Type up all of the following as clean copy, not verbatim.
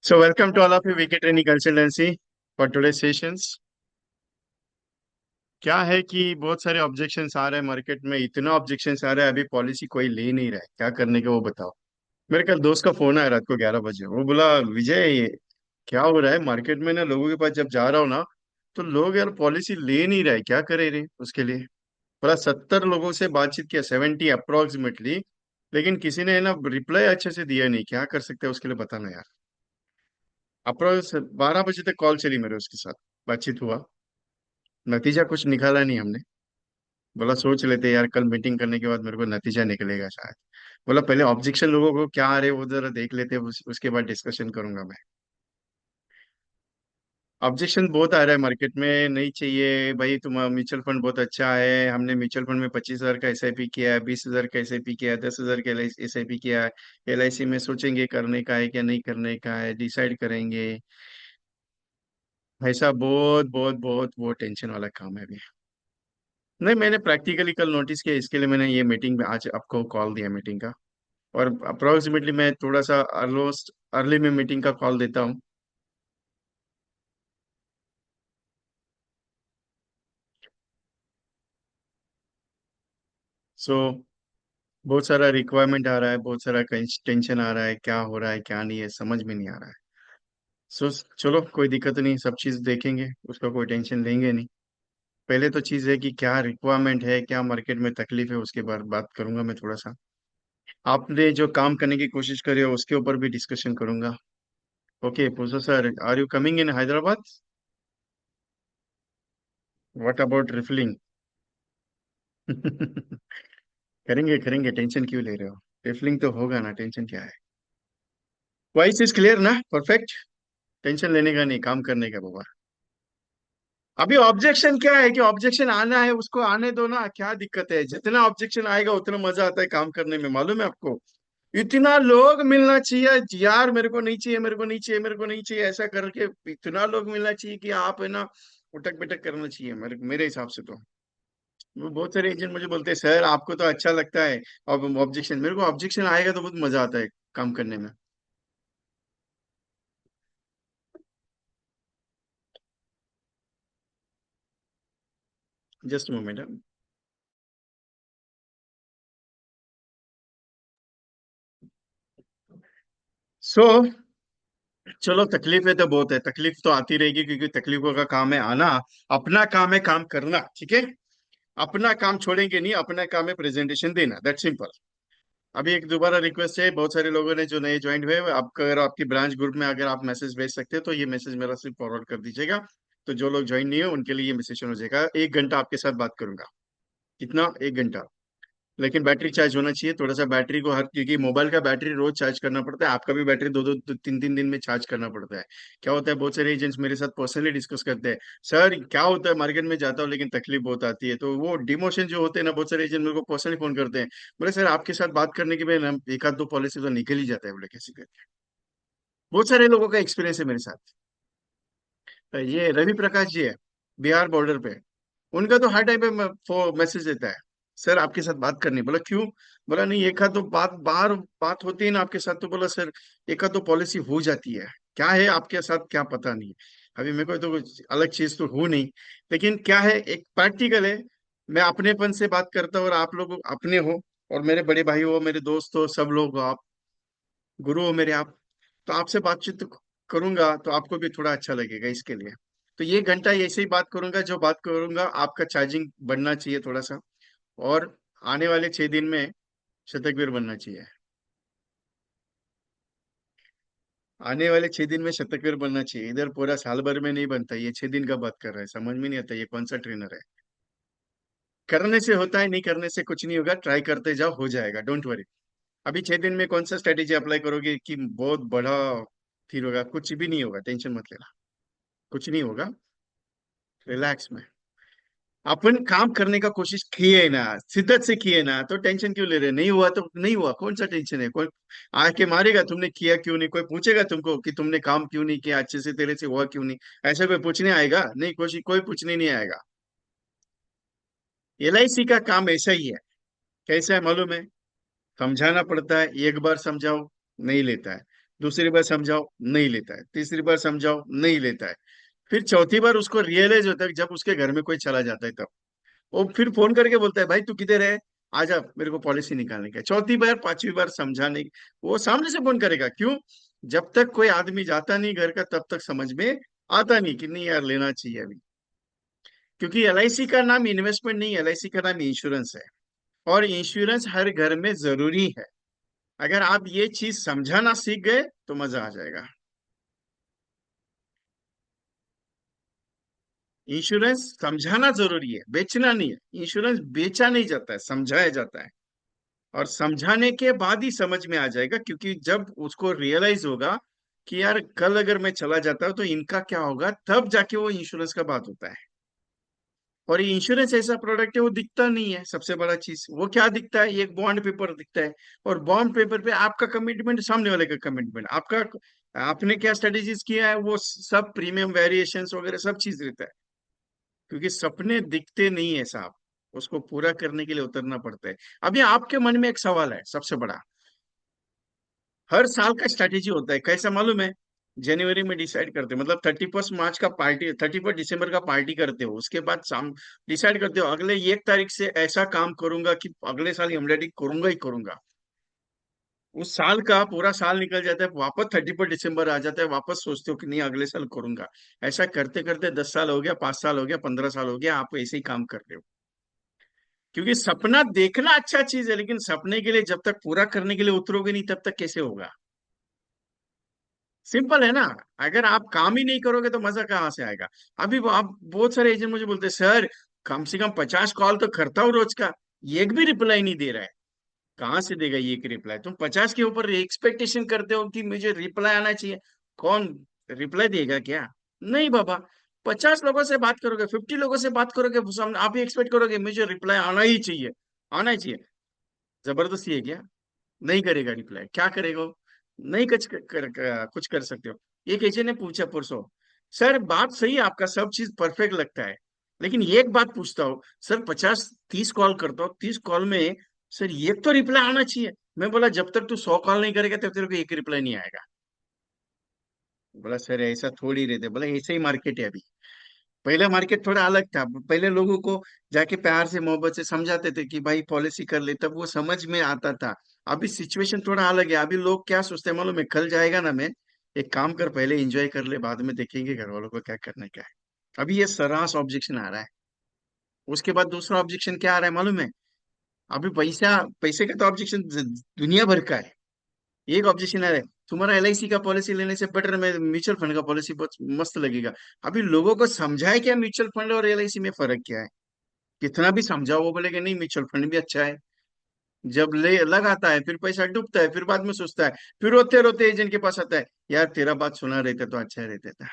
So welcome to all of you Wicked Training Consultancy for today's sessions. क्या है कि बहुत सारे ऑब्जेक्शंस आ रहे हैं मार्केट में, इतना ऑब्जेक्शंस आ रहा है, अभी पॉलिसी कोई ले नहीं रहा है। क्या करने का वो बताओ। मेरे कल दोस्त का फोन आया रात को 11 बजे। वो बोला, विजय ये क्या हो रहा है मार्केट में ना, लोगों के पास जब जा रहा हूँ ना तो लोग यार पॉलिसी ले नहीं रहे, क्या करे रे उसके लिए। बोला 70 लोगों से बातचीत किया, 70 अप्रोक्सीमेटली, लेकिन किसी ने ना रिप्लाई अच्छे से दिया नहीं। क्या कर सकते हैं उसके लिए बताना यार। अप्रोक्स 12 बजे तक कॉल चली मेरे उसके साथ, बातचीत हुआ, नतीजा कुछ निकाला नहीं हमने। बोला सोच लेते यार, कल मीटिंग करने के बाद मेरे को नतीजा निकलेगा शायद। बोला पहले ऑब्जेक्शन लोगों को क्या आ रहे हैं वो जरा देख लेते हैं, उसके बाद डिस्कशन करूंगा मैं। ऑब्जेक्शन बहुत आ रहा है मार्केट में, नहीं चाहिए भाई, तुम म्यूचुअल फंड बहुत अच्छा है, हमने म्यूचुअल फंड में 25,000 का एसआईपी किया है, 20,000 का एसआईपी किया है, 10,000 का एसआईपी किया है। एलआईसी में सोचेंगे करने का है क्या नहीं करने का है, डिसाइड करेंगे। भाई साहब बहुत बहुत बहुत बहुत टेंशन वाला काम है अभी। नहीं, मैंने प्रैक्टिकली कल नोटिस किया, इसके लिए मैंने ये मीटिंग में आज आपको कॉल दिया मीटिंग का। और अप्रोक्सीमेटली मैं थोड़ा सा ऑलमोस्ट अर्ली में मीटिंग का कॉल देता हूँ। सो बहुत सारा रिक्वायरमेंट आ रहा है, बहुत सारा टेंशन आ रहा है, क्या हो रहा है क्या नहीं है समझ में नहीं आ रहा है। सो चलो कोई दिक्कत नहीं, सब चीज़ देखेंगे, उसका कोई टेंशन लेंगे नहीं। पहले तो चीज़ है कि क्या रिक्वायरमेंट है, क्या मार्केट में तकलीफ है, उसके बाद बात करूंगा मैं थोड़ा सा। आपने जो काम करने की कोशिश करी है उसके ऊपर भी डिस्कशन करूंगा। ओके पूछो sir, are you coming in Hyderabad? What about refilling? करेंगे करेंगे, टेंशन क्यों ले रहे हो। रिफिलिंग तो होगा ना, टेंशन क्या है। वॉइस इज क्लियर ना, परफेक्ट। टेंशन लेने का नहीं, काम करने का बाबा। अभी ऑब्जेक्शन क्या है कि ऑब्जेक्शन आना है उसको आने दो ना, क्या दिक्कत है। जितना ऑब्जेक्शन आएगा उतना मजा आता है काम करने में, मालूम है आपको। इतना लोग मिलना चाहिए यार, मेरे को नहीं चाहिए, मेरे को नहीं चाहिए, मेरे को नहीं चाहिए, ऐसा करके इतना लोग मिलना चाहिए कि आप है ना उठक पिटक करना चाहिए मेरे मेरे हिसाब से तो। वो बहुत सारे एजेंट मुझे बोलते हैं सर आपको तो अच्छा लगता है और ऑब्जेक्शन, मेरे को ऑब्जेक्शन आएगा तो बहुत मजा आता है काम करने में। Just moment. सो चलो, तकलीफ है तो बहुत है, तकलीफ तो आती रहेगी क्योंकि तकलीफों का काम है आना। अपना काम है काम करना, ठीक है। अपना काम छोड़ेंगे नहीं, अपना काम है प्रेजेंटेशन देना, दैट सिंपल। अभी एक दोबारा रिक्वेस्ट है, बहुत सारे लोगों ने जो नए ज्वाइन हुए आपका, अगर आपकी ब्रांच ग्रुप में अगर आप मैसेज भेज सकते हो तो ये मैसेज मेरा सिर्फ फॉरवर्ड कर दीजिएगा। तो जो लोग ज्वाइन नहीं है उनके लिए ये मैसेज हो जाएगा, 1 घंटा आपके साथ बात करूंगा। कितना, 1 घंटा। लेकिन बैटरी चार्ज होना चाहिए थोड़ा सा, बैटरी को हर, क्योंकि मोबाइल का बैटरी रोज चार्ज करना पड़ता है, आपका भी बैटरी दो दो तीन तीन दिन में चार्ज करना पड़ता है। क्या होता है, बहुत सारे एजेंट्स मेरे साथ पर्सनली डिस्कस करते हैं, सर क्या होता है मार्केट में जाता हूँ लेकिन तकलीफ बहुत आती है, तो वो डिमोशन जो होते हैं ना, बहुत सारे एजेंट मेरे को पर्सनली फोन करते हैं। बोले सर आपके साथ बात करने के बाद ना एक आध दो पॉलिसी तो निकल ही जाता है, बोले कैसे करते हैं। बहुत सारे लोगों का एक्सपीरियंस है मेरे साथ। ये रवि प्रकाश जी है, बिहार बॉर्डर पे। उनका तो हर टाइम पे मैसेज देता है, सर आपके साथ बात करनी। बोला क्यों? बोला नहीं, एक आध तो बात बाहर बात होती है ना आपके साथ, तो बोला सर एक आध तो पॉलिसी हो जाती है। क्या है आपके साथ क्या पता नहीं। अभी मेरे को तो कुछ अलग चीज तो हो नहीं, लेकिन क्या है एक प्रैक्टिकल है। मैं अपनेपन से बात करता हूँ और आप लोग अपने हो, और मेरे बड़े भाई हो, मेरे दोस्त हो, सब लोग हो आप, गुरु हो मेरे आप। तो आपसे बातचीत करूंगा तो आपको भी थोड़ा अच्छा लगेगा, इसके लिए तो ये घंटा ऐसे ही बात करूंगा। जो बात करूंगा आपका चार्जिंग बढ़ना चाहिए थोड़ा सा, और आने वाले 6 दिन में शतकवीर बनना चाहिए। आने वाले 6 दिन में शतकवीर बनना चाहिए, इधर पूरा साल भर में नहीं बनता, ये 6 दिन का बात कर रहा है, समझ में नहीं आता ये कौन सा ट्रेनर है। करने से होता है, नहीं करने से कुछ नहीं होगा, ट्राई करते जाओ हो जाएगा, डोंट वरी। अभी 6 दिन में कौन सा स्ट्रेटेजी अप्लाई करोगे कि बहुत बड़ा फिर होगा, कुछ भी नहीं होगा, टेंशन मत लेना, कुछ नहीं होगा, रिलैक्स में। अपन काम करने का कोशिश किए ना, शिद्दत से किए ना, तो टेंशन क्यों ले रहे, नहीं हुआ तो नहीं हुआ, कौन सा टेंशन है। कोई आके मारेगा तुमने किया क्यों नहीं, कोई पूछेगा तुमको कि तुमने काम क्यों नहीं किया अच्छे से, तेरे से हुआ क्यों नहीं, ऐसा कोई पूछने आएगा नहीं, कोई पूछने नहीं आएगा। एलआईसी का काम ऐसा ही है। कैसा है मालूम है, समझाना पड़ता है, एक बार समझाओ नहीं लेता है, दूसरी बार समझाओ नहीं लेता है, तीसरी बार समझाओ नहीं लेता है, फिर चौथी बार उसको रियलाइज होता है कि जब उसके घर में कोई चला जाता है तब वो फिर फोन करके बोलता है भाई तू किधर है, आजा मेरे को पॉलिसी निकालने का है। चौथी बार पांचवी बार समझाने, वो सामने से फोन करेगा, क्यों? जब तक कोई आदमी जाता नहीं घर का तब तक समझ में आता नहीं कि नहीं यार लेना चाहिए अभी। क्योंकि एलआईसी का नाम इन्वेस्टमेंट नहीं, एलआईसी का नाम इंश्योरेंस है, और इंश्योरेंस हर घर में जरूरी है। अगर आप ये चीज समझाना सीख गए तो मजा आ जाएगा। इंश्योरेंस समझाना जरूरी है, बेचना नहीं है। इंश्योरेंस बेचा नहीं जाता है, समझाया जाता है। और समझाने के बाद ही समझ में आ जाएगा, क्योंकि जब उसको रियलाइज होगा कि यार कल अगर मैं चला जाता हूं तो इनका क्या होगा, तब जाके वो इंश्योरेंस का बात होता है। और ये इंश्योरेंस ऐसा प्रोडक्ट है, वो दिखता नहीं है। सबसे बड़ा चीज वो क्या दिखता है, एक बॉन्ड पेपर दिखता है। और बॉन्ड पेपर पे आपका कमिटमेंट, सामने वाले का कमिटमेंट, आपका आपने क्या स्ट्रेटेजीज किया है, वो सब प्रीमियम वेरिएशंस वगैरह सब चीज रहता है। क्योंकि सपने दिखते नहीं है साहब, उसको पूरा करने के लिए उतरना पड़ता है। अभी आपके मन में एक सवाल है सबसे बड़ा, हर साल का स्ट्रैटेजी होता है, कैसा मालूम है? जनवरी में डिसाइड करते हो, मतलब 31 मार्च का पार्टी, 31 दिसंबर का पार्टी करते हो, उसके बाद शाम डिसाइड करते हो अगले 1 तारीख से ऐसा काम करूंगा कि अगले साल एम्ब्रॉयडरी करूंगा ही करूंगा। उस साल का पूरा साल निकल जाता है, वापस 31 दिसंबर आ जाता है, वापस सोचते हो कि नहीं अगले साल करूंगा। ऐसा करते करते 10 साल हो गया, 5 साल हो गया, 15 साल हो गया, आप ऐसे ही काम कर रहे हो। क्योंकि सपना देखना अच्छा चीज है, लेकिन सपने के लिए जब तक पूरा करने के लिए उतरोगे नहीं तब तक कैसे होगा? सिंपल है ना। अगर आप काम ही नहीं करोगे तो मजा कहाँ से आएगा? अभी आप बहुत सारे एजेंट मुझे बोलते हैं सर कम से कम 50 कॉल तो करता हूँ रोज का, एक भी रिप्लाई नहीं दे रहा है। कहाँ से देगा ये एक रिप्लाई? तुम 50 के ऊपर एक्सपेक्टेशन करते हो कि मुझे रिप्लाई आना चाहिए। कौन रिप्लाई देगा क्या? नहीं बाबा। 50 लोगों से बात करोगे, 50 लोगों से बात करोगे, आप ही एक्सपेक्ट करोगे मुझे रिप्लाई आना ही चाहिए, आना ही चाहिए। जबरदस्ती है क्या? नहीं करेगा रिप्लाई, क्या करेगा वो? नहीं कुछ कर सकते हो। एक एजेंट ने पूछा परसों, सर बात सही है आपका, सब चीज परफेक्ट लगता है, लेकिन एक बात पूछता हूँ सर, 50 30 कॉल करता हूँ, 30 कॉल में सर एक तो रिप्लाई आना चाहिए। मैं बोला जब तक तू 100 कॉल नहीं करेगा तब तेरे को एक रिप्लाई नहीं आएगा। बोला सर ऐसा थोड़ी रहते, बोला ऐसे ही मार्केट है अभी। पहले मार्केट थोड़ा अलग था, पहले लोगों को जाके प्यार से मोहब्बत से समझाते थे कि भाई पॉलिसी कर ले, तब वो समझ में आता था। अभी सिचुएशन थोड़ा अलग है, अभी लोग क्या सोचते हैं मालूम है, कल जाएगा ना मैं, एक काम कर पहले एंजॉय कर ले, बाद में देखेंगे घर वालों को क्या करना क्या है। अभी ये सरास ऑब्जेक्शन आ रहा है। उसके बाद दूसरा ऑब्जेक्शन क्या आ रहा है मालूम है? अभी पैसा, पैसे का तो ऑब्जेक्शन दुनिया भर का है। एक ऑब्जेक्शन है, तुम्हारा एलआईसी का पॉलिसी लेने से बेटर में म्यूचुअल फंड का पॉलिसी बहुत मस्त लगेगा। अभी लोगों को समझाए क्या म्यूचुअल फंड और एलआईसी में फर्क क्या है? कितना भी समझाओ वो बोलेगे नहीं म्यूचुअल फंड भी अच्छा है। जब ले लगाता है फिर पैसा डूबता है, फिर बाद में सोचता है, फिर रोते रोते एजेंट के पास आता है, यार तेरा बात सुना रहता तो अच्छा रहता था।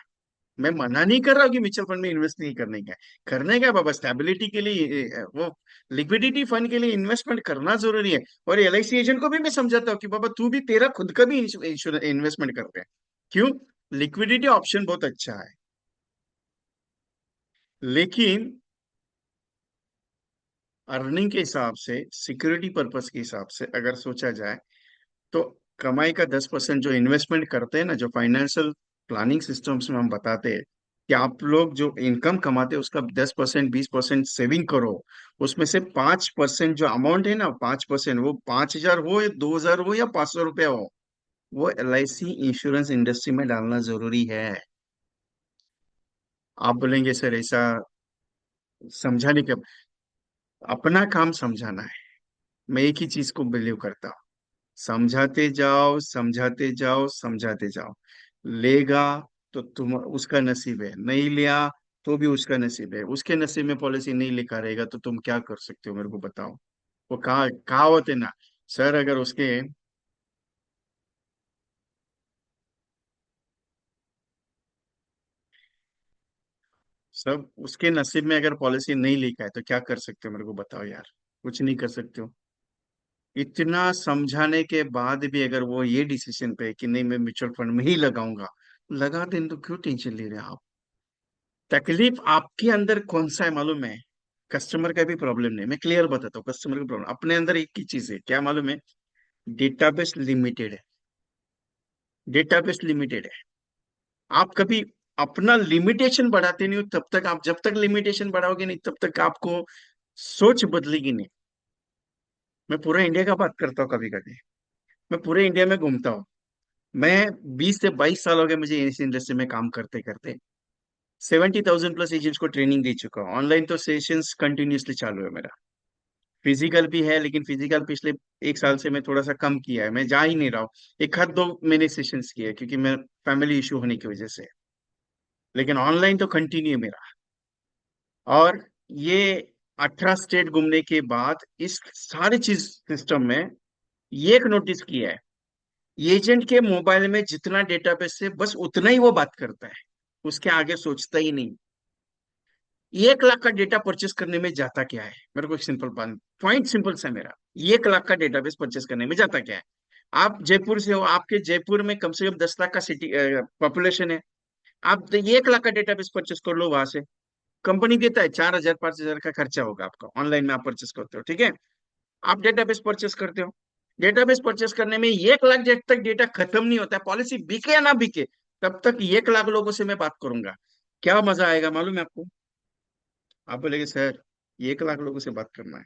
मैं मना नहीं कर रहा हूँ कि म्यूचुअल फंड में इन्वेस्ट नहीं करने का है। करने का बाबा, स्टेबिलिटी के लिए वो लिक्विडिटी फंड के लिए इन्वेस्टमेंट करना जरूरी है। और एलआईसी एजेंट को भी मैं समझाता हूँ कि बाबा तू भी तेरा खुद का भी इन्वेस्टमेंट कर रहे हैं। क्यों? लिक्विडिटी ऑप्शन बहुत अच्छा है, लेकिन अर्निंग के हिसाब से, सिक्योरिटी पर्पस के हिसाब से अगर सोचा जाए तो कमाई का 10% जो इन्वेस्टमेंट करते हैं ना, जो फाइनेंशियल प्लानिंग सिस्टम्स में हम बताते हैं कि आप लोग जो इनकम कमाते हैं उसका 10% 20% सेविंग करो। उसमें से 5% जो अमाउंट है ना, 5%, वो 5,000 हो या 2,000 हो या 500 रुपया हो, वो एलआईसी इंश्योरेंस इंडस्ट्री में डालना जरूरी है। आप बोलेंगे सर ऐसा, समझाने के, अपना काम समझाना है। मैं एक ही चीज को बिलीव करता हूँ, समझाते जाओ समझाते जाओ समझाते जाओ। लेगा तो तुम उसका नसीब है, नहीं लिया तो भी उसका नसीब है। उसके नसीब में पॉलिसी नहीं लिखा रहेगा तो तुम क्या कर सकते हो मेरे को बताओ? वो कहावत है ना सर, अगर उसके सब उसके नसीब में अगर पॉलिसी नहीं लिखा है तो क्या कर सकते हो मेरे को बताओ यार? कुछ नहीं कर सकते हो। इतना समझाने के बाद भी अगर वो ये डिसीजन पे है कि नहीं मैं म्यूचुअल फंड में ही लगाऊंगा, लगा दें तो क्यों टेंशन ले रहे हैं आप? तकलीफ आपके अंदर कौन सा है मालूम है? कस्टमर का भी प्रॉब्लम नहीं, मैं क्लियर बताता हूँ, कस्टमर का प्रॉब्लम अपने अंदर एक ही चीज है, क्या मालूम है? डेटाबेस लिमिटेड है। डेटाबेस लिमिटेड है। आप कभी अपना लिमिटेशन बढ़ाते नहीं हो, तब तक आप जब तक लिमिटेशन बढ़ाओगे नहीं तब तक आपको सोच बदलेगी नहीं। मैं पूरे इंडिया का बात करता हूँ कभी कभी। मैं पूरे इंडिया में घूमता हूँ। मैं 20 से 22 साल हो गए मुझे इस इंडस्ट्री में काम करते करते। 70,000 प्लस एजेंट्स को ट्रेनिंग दे चुका हूँ। ऑनलाइन तो सेशंस कंटिन्यूअसली चालू है मेरा। फिजिकल भी है, लेकिन फिजिकल पिछले 1 साल से मैं थोड़ा सा कम किया है, मैं जा ही नहीं रहा हूँ। एक आध दो मैंने सेशंस किए हैं, क्योंकि मैं फैमिली इशू होने की वजह से। लेकिन ऑनलाइन तो कंटिन्यू है मेरा। और ये 18 स्टेट घूमने के बाद इस सारी चीज सिस्टम में ये एक नोटिस किया है, एजेंट के मोबाइल में जितना डेटाबेस है बस उतना ही वो बात करता है, उसके आगे सोचता ही नहीं। 1 लाख का डेटा परचेस करने में जाता क्या है? मेरे को एक सिंपल पॉइंट सिंपल सा मेरा, 1 लाख का डेटाबेस परचेस करने में जाता क्या है? आप जयपुर से हो, आपके जयपुर में कम से कम 10 लाख का सिटी पॉपुलेशन है। आप 1 लाख का डेटाबेस परचेस कर लो वहां से। कंपनी देता है 4,000 5,000 का खर्चा होगा आपका, ऑनलाइन में आप परचेस करते हो, ठीक है। आप डेटाबेस परचेस करते हो। डेटाबेस परचेस करने में 1 लाख जब तक डेटा खत्म नहीं होता है, पॉलिसी बिके या ना बिके, तब तक 1 लाख लोगों से मैं बात करूंगा। क्या मजा आएगा मालूम है आपको? आप बोलेगे सर 1 लाख लोगों से बात करना है।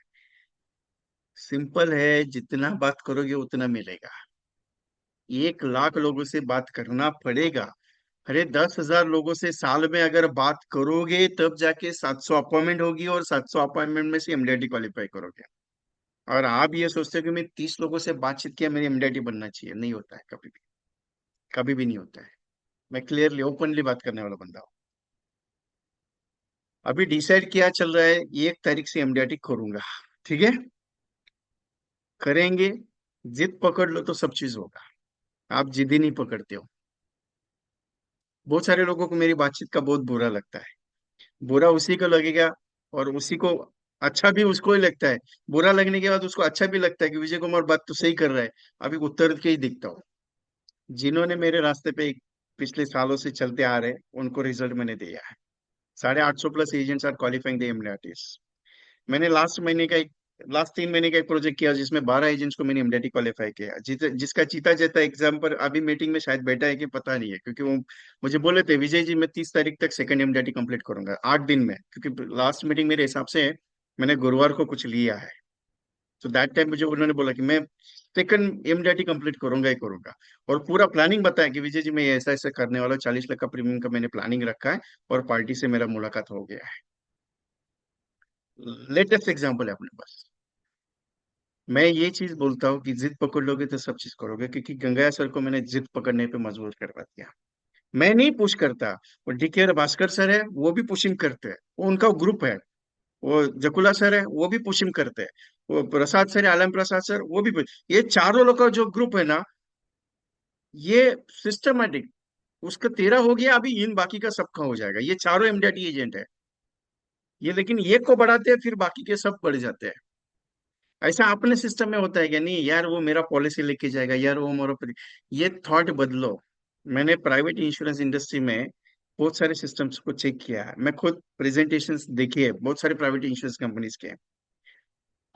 सिंपल है, जितना बात करोगे उतना मिलेगा। 1 लाख लोगों से बात करना पड़ेगा। अरे 10,000 लोगों से साल में अगर बात करोगे तब जाके 700 अपॉइंटमेंट होगी, और 700 अपॉइंटमेंट में से एमडीआईटी क्वालिफाई करोगे। और आप ये सोचते हो कि मैं 30 लोगों से बातचीत किया मेरी एमडीआईटी बनना चाहिए, नहीं होता है कभी भी। कभी भी नहीं होता है। मैं क्लियरली ओपनली बात करने वाला बंदा हूँ। अभी डिसाइड किया चल रहा है, 1 तारीख से एमडीआईटी करूंगा। ठीक है, करेंगे। जिद पकड़ लो तो सब चीज होगा। आप जिद ही नहीं पकड़ते हो। बहुत सारे लोगों को मेरी बातचीत का बहुत बुरा लगता है। बुरा उसी को लगेगा, और उसी को अच्छा भी उसको ही लगता है। बुरा लगने के बाद उसको अच्छा भी लगता है कि विजय कुमार बात तो सही कर रहा है। अभी उत्तर के ही दिखता हूँ। जिन्होंने मेरे रास्ते पे पिछले सालों से चलते आ रहे, उनको रिजल्ट मैंने दिया है। 850 plus agents are qualifying the MDRTs. मैंने लास्ट 3 महीने का एक प्रोजेक्ट किया जिसमें 12 एजेंट्स को मैंने एमडीआईटी क्वालिफाई किया, जिसका चीता जैता एग्जाम पर अभी मीटिंग में शायद बैठा है कि पता नहीं है, क्योंकि वो मुझे बोले थे विजय जी मैं 30 तारीख तक सेकंड एमडीआईटी कंप्लीट करूंगा 8 दिन में, क्योंकि लास्ट मीटिंग मेरे हिसाब से मैंने गुरुवार को कुछ लिया है। तो दैट टाइम मुझे उन्होंने बोला कि मैं सेकंड एमडीआईटी कंप्लीट करूंगा ही करूंगा। और पूरा प्लानिंग बताया कि विजय जी मैं ये ऐसा ऐसा करने वाला हूँ, 40 लाख का प्रीमियम का मैंने प्लानिंग रखा है, और पार्टी से मेरा मुलाकात हो गया है। लेटेस्ट एग्जाम्पल है अपने पास। मैं ये चीज बोलता हूँ कि जिद पकड़ लोगे तो सब चीज करोगे, क्योंकि गंगैया सर को मैंने जिद पकड़ने पे मजबूर करवा दिया। मैं नहीं पुश करता, वो डीके भास्कर सर है वो भी पुशिंग करते हैं, वो उनका ग्रुप है। वो जकुला सर है वो भी पुशिंग करते हैं। वो प्रसाद सर है, आलम प्रसाद सर, वो भी ये चारों लोग का जो ग्रुप है ना, ये सिस्टमेटिक। उसका 13 हो गया, अभी इन बाकी का सबका हो जाएगा। ये चारों एमडीआईटी एजेंट है ये, लेकिन एक को बढ़ाते हैं फिर बाकी के सब बढ़ जाते हैं। ऐसा अपने सिस्टम में होता है क्या? नहीं यार वो मेरा पॉलिसी लेके जाएगा यार, वो मेरा ये थॉट बदलो। मैंने प्राइवेट इंश्योरेंस इंडस्ट्री में बहुत सारे सिस्टम्स को चेक किया है, मैं खुद प्रेजेंटेशंस देखी है बहुत सारे प्राइवेट इंश्योरेंस कंपनीज के।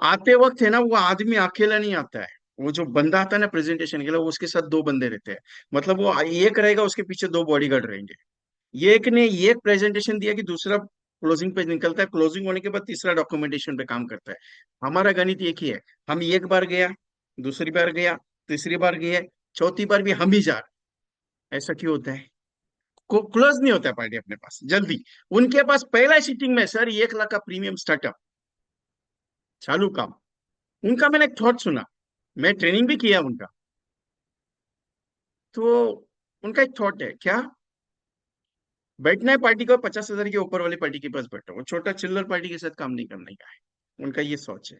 आते वक्त है ना, वो आदमी अकेला नहीं आता है। वो जो बंदा आता है ना प्रेजेंटेशन के लिए, वो उसके साथ दो बंदे रहते हैं। मतलब वो एक रहेगा, उसके पीछे दो बॉडीगार्ड रहेंगे। ये एक ने एक प्रेजेंटेशन दिया कि दूसरा क्लोजिंग पे निकलता है, क्लोजिंग होने के बाद तीसरा डॉक्यूमेंटेशन पे काम करता है। हमारा गणित एक ही है। हम एक बार गया, दूसरी बार गया, तीसरी बार गया, चौथी बार भी हम ही जा रहे। ऐसा क्यों होता है? को क्लोज नहीं होता है पार्टी अपने पास जल्दी। उनके पास पहला सीटिंग में सर 1 लाख का प्रीमियम स्टार्टअप चालू काम। उनका मैंने एक थॉट सुना, मैं ट्रेनिंग भी किया उनका। तो उनका एक थॉट है क्या, बैठना है पार्टी को 50,000 के ऊपर वाली पार्टी के पास बैठो, वो छोटा चिल्लर पार्टी के साथ काम नहीं करने का है। उनका ये सोच है।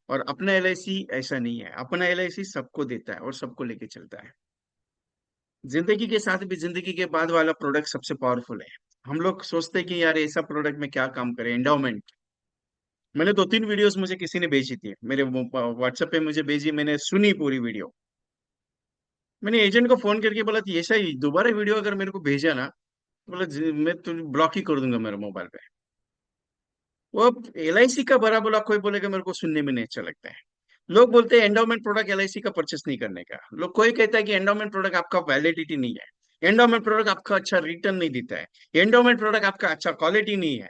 और अपना एलआईसी ऐसा नहीं है, अपना एलआईसी सबको देता है और सबको लेके चलता है। जिंदगी के साथ भी जिंदगी के बाद वाला प्रोडक्ट सबसे पावरफुल है। हम लोग सोचते हैं कि यार ऐसा प्रोडक्ट में क्या काम करें, एंडाउमेंट। मैंने 2 3 वीडियोस मुझे किसी ने भेजी थी, मेरे व्हाट्सएप पे मुझे भेजी, मैंने सुनी पूरी वीडियो। मैंने एजेंट को फोन करके बोला कि ऐसा ही दोबारा वीडियो अगर मेरे को भेजा ना, तो बोला मैं तो ब्लॉक ही कर दूंगा मेरे मोबाइल पे। वो अब एलआईसी का बड़ा बोला, कोई बोलेगा मेरे को सुनने में नहीं अच्छा लगता है। लोग बोलते हैं एंडोमेंट प्रोडक्ट एलआईसी का परचेस नहीं करने का। लोग कोई कहता है कि एंडोमेंट प्रोडक्ट आपका वैलिडिटी नहीं है, एंडोमेंट प्रोडक्ट आपका अच्छा रिटर्न नहीं देता है, एंडोमेंट प्रोडक्ट आपका अच्छा क्वालिटी नहीं है।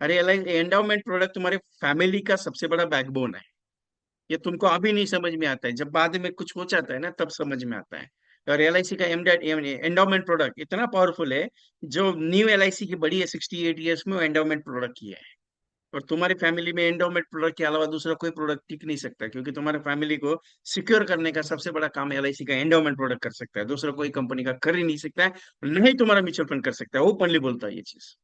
अरे एंडोमेंट प्रोडक्ट तुम्हारे फैमिली का सबसे बड़ा बैकबोन है। ये तुमको अभी नहीं समझ में आता है, जब बाद में कुछ हो जाता है ना तब समझ में आता है। और एलआईसी का एंडोमेंट प्रोडक्ट इतना पावरफुल है, जो न्यू एलआईसी की बड़ी है 68 ईयर्स में, वो एंडोमेंट प्रोडक्ट की है। और तुम्हारी फैमिली में एंडोमेंट प्रोडक्ट के अलावा दूसरा कोई प्रोडक्ट टिक नहीं सकता, क्योंकि तुम्हारे फैमिली को सिक्योर करने का सबसे बड़ा काम एलआईसी का एंडोमेंट प्रोडक्ट कर सकता है, दूसरा कोई कंपनी का कर ही नहीं सकता है। नहीं तुम्हारा म्यूचुअल फंड कर सकता है, ओपनली बोलता है ये चीज।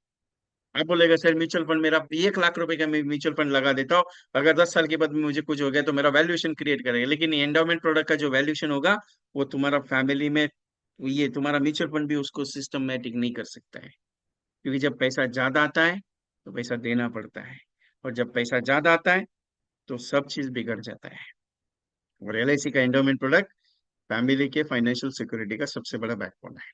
आप बोलेगा सर म्यूचुअल फंड मेरा 1 लाख रुपए का मैं म्यूचुअल फंड लगा देता हूँ, अगर 10 साल के बाद में मुझे कुछ हो गया तो मेरा वैल्यूएशन क्रिएट करेगा, लेकिन एंडोमेंट प्रोडक्ट का जो वैल्यूएशन होगा वो तुम्हारा फैमिली में, ये तुम्हारा म्यूचुअल फंड भी उसको सिस्टमेटिक नहीं कर सकता है। क्योंकि जब पैसा ज्यादा आता है तो पैसा देना पड़ता है, और जब पैसा ज्यादा आता है तो सब चीज बिगड़ जाता है। और एलआईसी का एंडोमेंट प्रोडक्ट फैमिली के फाइनेंशियल सिक्योरिटी का सबसे बड़ा बैकबोन है।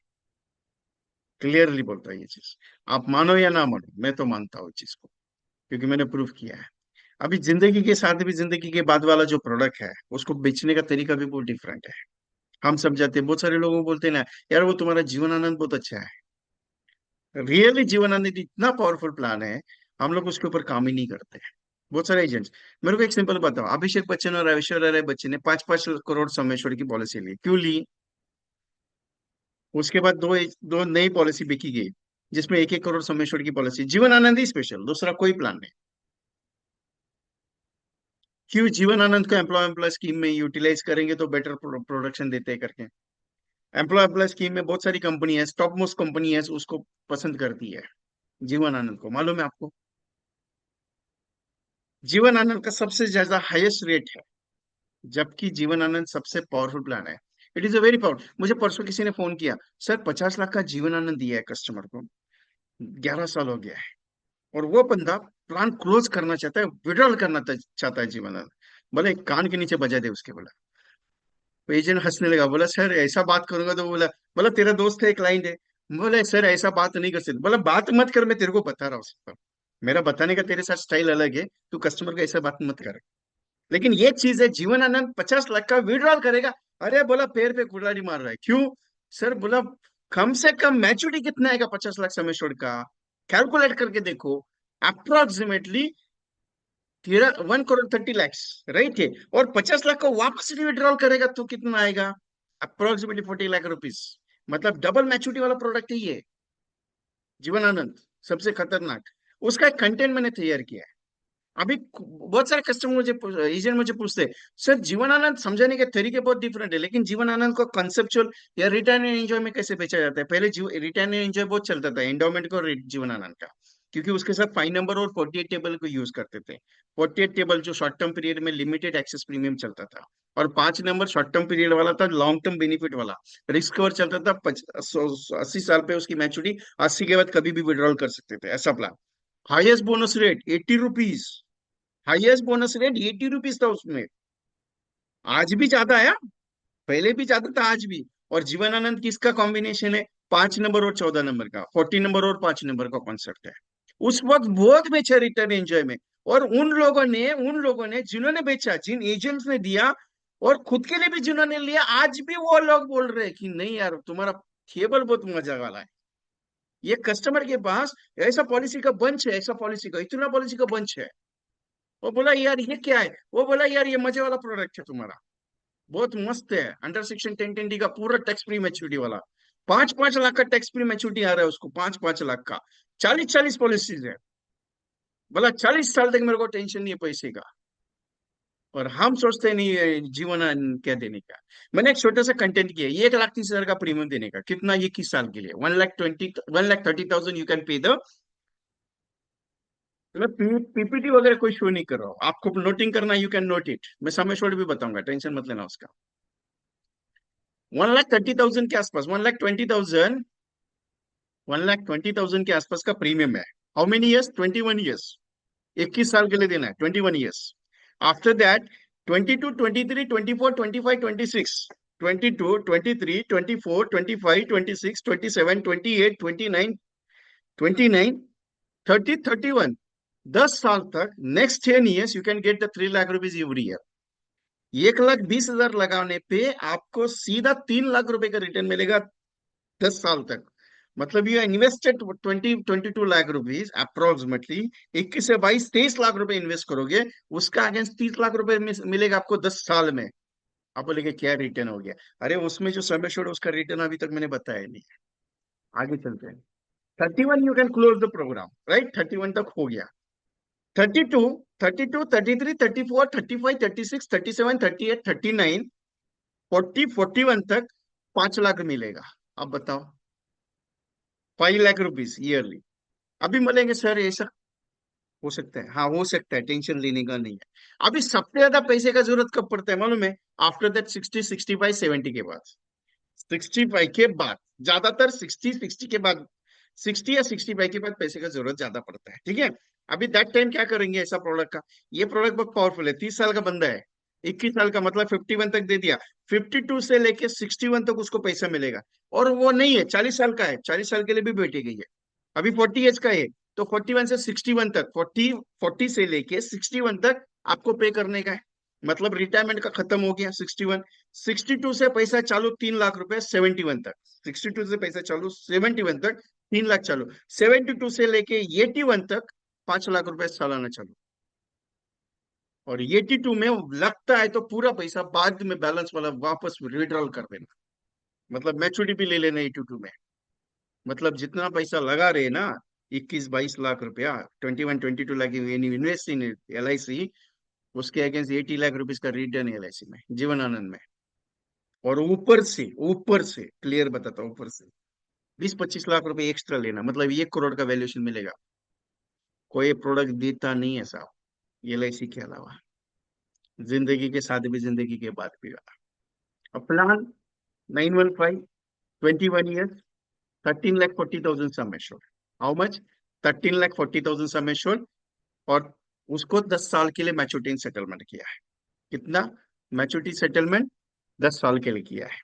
क्लियरली बोलता है ये चीज। आप मानो या ना मानो, मैं तो मानता हूँ इस चीज को, क्योंकि मैंने प्रूफ किया है। अभी जिंदगी के साथ भी जिंदगी के बाद वाला जो प्रोडक्ट है उसको बेचने का तरीका भी बहुत डिफरेंट है। हम सब जाते हैं, बहुत सारे लोग बोलते हैं ना, यार वो तुम्हारा जीवन आनंद बहुत अच्छा है। रियली जीवन आनंद इतना पावरफुल प्लान है, हम लोग उसके ऊपर काम ही नहीं करते हैं। बहुत सारे एजेंट्स। मेरे को एक सिंपल बताओ, अभिषेक बच्चन और ऐश्वर्या राय बच्चन ने 5-5 करोड़ समेश्वर की पॉलिसी ली, क्यों ली? उसके बाद दो नई पॉलिसी बिकी गई, जिसमें 1-1 करोड़ समेश्वर की पॉलिसी, जीवन आनंद ही स्पेशल, दूसरा कोई प्लान नहीं। क्यों? जीवन आनंद को एम्प्लॉय एम्प्लॉय स्कीम में यूटिलाइज करेंगे तो बेटर प्रोडक्शन देते हैं करके। एम्प्लॉय एम्प्लॉय स्कीम में बहुत सारी कंपनी है, टॉप मोस्ट कंपनी है उसको पसंद करती है जीवन आनंद को, मालूम है आपको? जीवन आनंद का सबसे ज्यादा हाईएस्ट रेट है, जबकि जीवन आनंद सबसे पावरफुल प्लान है। It is a very powerful. मुझे परसों किसी ने फोन किया, सर 50 लाख का जीवन आनंद दिया है कस्टमर को, 11 साल हो गया है, और वो बंदा प्लान क्लोज करना चाहता है, विड्रॉल करना चाहता है जीवन आनंद। बोले कान के नीचे बजा दे उसके, बोला। तो एजेंट हंसने लगा, बोला सर ऐसा बात करूंगा तो, बोला बोला तेरा दोस्त है क्लाइंट है। बोले सर ऐसा बात नहीं कर सकते। बोला बात मत कर, मैं तेरे को बता रहा हूँ सब। मेरा बताने का तेरे साथ स्टाइल अलग है, तू कस्टमर को ऐसा बात मत कर। लेकिन ये चीज है, जीवन आनंद 50 लाख का विड्रॉल करेगा। अरे बोला पैर पे कुल्हाड़ी मार रहा है, क्यों? सर बोला कम से कम मैच्योरिटी कितना आएगा 50 लाख समय छोड़ का, कैलकुलेट करके देखो। अप्रोक्सीमेटली 1 करोड़ 30 लाख, राइट है। और 50 लाख को वापस विड्रॉल करेगा तो कितना आएगा? Approximately 40 lakh rupees. मतलब डबल मैच्योरिटी वाला प्रोडक्ट है ये जीवन आनंद, सबसे खतरनाक। उसका एक कंटेंट मैंने तैयार किया है। अभी बहुत सारे कस्टमर मुझे एजेंट मुझे पूछते हैं, सर जीवन आनंद समझाने के तरीके बहुत डिफरेंट है, लेकिन जीवन आनंद को कंसेप्चुअल या रिटर्न एंड एंजॉय में कैसे बेचा जाता है? पहले रिटर्न एंड एंजॉय बहुत चलता था, एंडोमेंट को जीवन आनंद का, क्योंकि उसके साथ 5 नंबर और 48 टेबल को यूज करते थे। 48 टेबल जो शॉर्ट टर्म पीरियड में लिमिटेड एक्सेस प्रीमियम चलता था, और 5 नंबर शॉर्ट टर्म पीरियड वाला था, लॉन्ग टर्म बेनिफिट वाला, रिस्क कवर चलता था। 80 साल पे उसकी मैच्योरिटी, 80 के बाद कभी भी विड्रॉल कर सकते थे, ऐसा plan. Highest bonus rate 80 rupees, highest bonus rate 80 rupees था उसमें। आज भी ज्यादा है, पहले भी ज्यादा था, आज भी। और जीवन आनंद किसका कॉम्बिनेशन है? 5 नंबर और 14 नंबर का, 40 नंबर और 5 नंबर का कॉन्सेप्ट है। उस वक्त बहुत बेचा रिटर्न एंजॉय में। और उन लोगों ने जिन्होंने बेचा, जिन एजेंट्स ने दिया, और खुद के लिए भी जिन्होंने लिया, आज भी वो लोग बोल रहे हैं कि नहीं यार तुम्हारा केबल बहुत मजा वाला है। ये कस्टमर के पास ऐसा पॉलिसी का बंच है, ऐसा पॉलिसी का, इतना पॉलिसी का बंच है। वो बोला यार ये क्या है, वो बोला यार ये मजे वाला प्रोडक्ट है तुम्हारा, बहुत मस्त है, अंडर सेक्शन 1020 का पूरा टैक्स फ्री मैच्योरिटी वाला। 5-5 लाख का टैक्स फ्री मैच्योरिटी आ रहा है उसको, 5-5 लाख का। 40-40 पॉलिसीज है। बोला 40 साल तक मेरे को टेंशन नहीं है पैसे का। और हम सोचते नहीं है जीवन क्या देने का। मैंने एक छोटा सा कंटेंट किया, ये 1,30,000 का प्रीमियम देने का, कितना? ये 21 साल के लिए 1,30,000 यू कैन पे द। मतलब पीपीटी वगैरह कोई शो नहीं कर रहा हूँ आपको, नोटिंग करना यू कैन नोट इट, मैं समय छोड़ भी बताऊंगा, टेंशन मत लेना उसका। 1,30,000 के आसपास, 1,20,000, 1,20,000 के आसपास का प्रीमियम है। How many years? 21 ईयर्स। 21 साल के लिए देना है, 21 ईयर्स। आफ्टर दैट 22, 23, 24, 25, 26, 22, 23, 24, 25, 26, 27, 28, 29, 29, 30, 31, 10 साल तक, next 10 years you can get the 3 lakh rupees every year. 1,20,000 लगाने पे आपको सीधा 3 लाख रुपए का रिटर्न मिलेगा 10 साल तक। मतलब ये इन्वेस्टेड 22 लाख रुपीज अप्रोक्सीमेटली। 21 से 22 23 लाख रुपए इन्वेस्ट करोगे, उसका अगेंस्ट 30 लाख रुपए मिलेगा आपको 10 साल में। आप बोलेगे क्या रिटर्न हो गया? अरे उसमें जो समय छोड़ो उसका रिटर्न अभी तक मैंने बताया नहीं। आगे चलते हैं। 31 you can close the program, right? 31 तक हो गया। 32, 32, 33, 34, 35, 36, 37, 38, 39, 40, 41 तक 5 लाख मिलेगा। अब बताओ, 5 लाख रुपीज ईयरली। अभी मिलेंगे सर ऐसा? हो सकता है, हाँ हो सकता है, टेंशन लेने का नहीं है। अभी सबसे ज्यादा पैसे का जरूरत कब पड़ता है मालूम है? आफ्टर दैट 60, 65, 70 के बाद। 65 के बाद, ज्यादातर 60, 60 के बाद, 60 या 65 के बाद पैसे का जरूरत ज्यादा पड़ता है, ठीक है? अभी दैट टाइम क्या करेंगे ऐसा प्रोडक्ट का? ये प्रोडक्ट बहुत पावरफुल है। 30 साल का बंदा है, 21 साल का, मतलब 51 तक दे दिया, 52 से लेके 61 तक उसको पैसा मिलेगा। और वो नहीं है 40 साल का है, 40 साल के लिए भी बैठी गई है। अभी 40 एज का है, तो 41 से 61 तक, 40 से लेके 61 तक आपको पे करने का है। मतलब रिटायरमेंट का खत्म हो गया 61। 62 से पैसा चालू 3 लाख रुपए 71 तक। 62 से पैसा चालू 71 तक 3 लाख चालू। 72 से लेके 81 तक 5 लाख रुपए सालाना चालू। और 82 में लगता है तो पूरा पैसा बाद में बैलेंस वाला वापस विड्रॉल कर देना। मतलब मैच्योरिटी भी ले लेना 82 में। मतलब जितना पैसा लगा रहे ना, 21-22 लाख रुपया, 21-22 लाख इन्वेस्ट इन LIC, उसके अगेंस्ट 80 लाख रुपीज का रिटर्न है LIC में, जीवन आनंद में। और ऊपर से क्लियर बताता हूँ, ऊपर से 20-25 लाख रुपए एक्स्ट्रा लेना, मतलब 1 करोड़ का वैल्यूएशन मिलेगा। कोई प्रोडक्ट देता नहीं है साहब LIC के अलावा, जिंदगी के साथ भी जिंदगी के बाद भी। अब plan 915, 21 years, 13,40,000 sum assured. How much? 13,40,000 sum assured. और उसको 10 साल के लिए मैच्योरिटी सेटलमेंट किया है। कितना मैच्योरिटी सेटलमेंट? 10 साल के लिए किया है।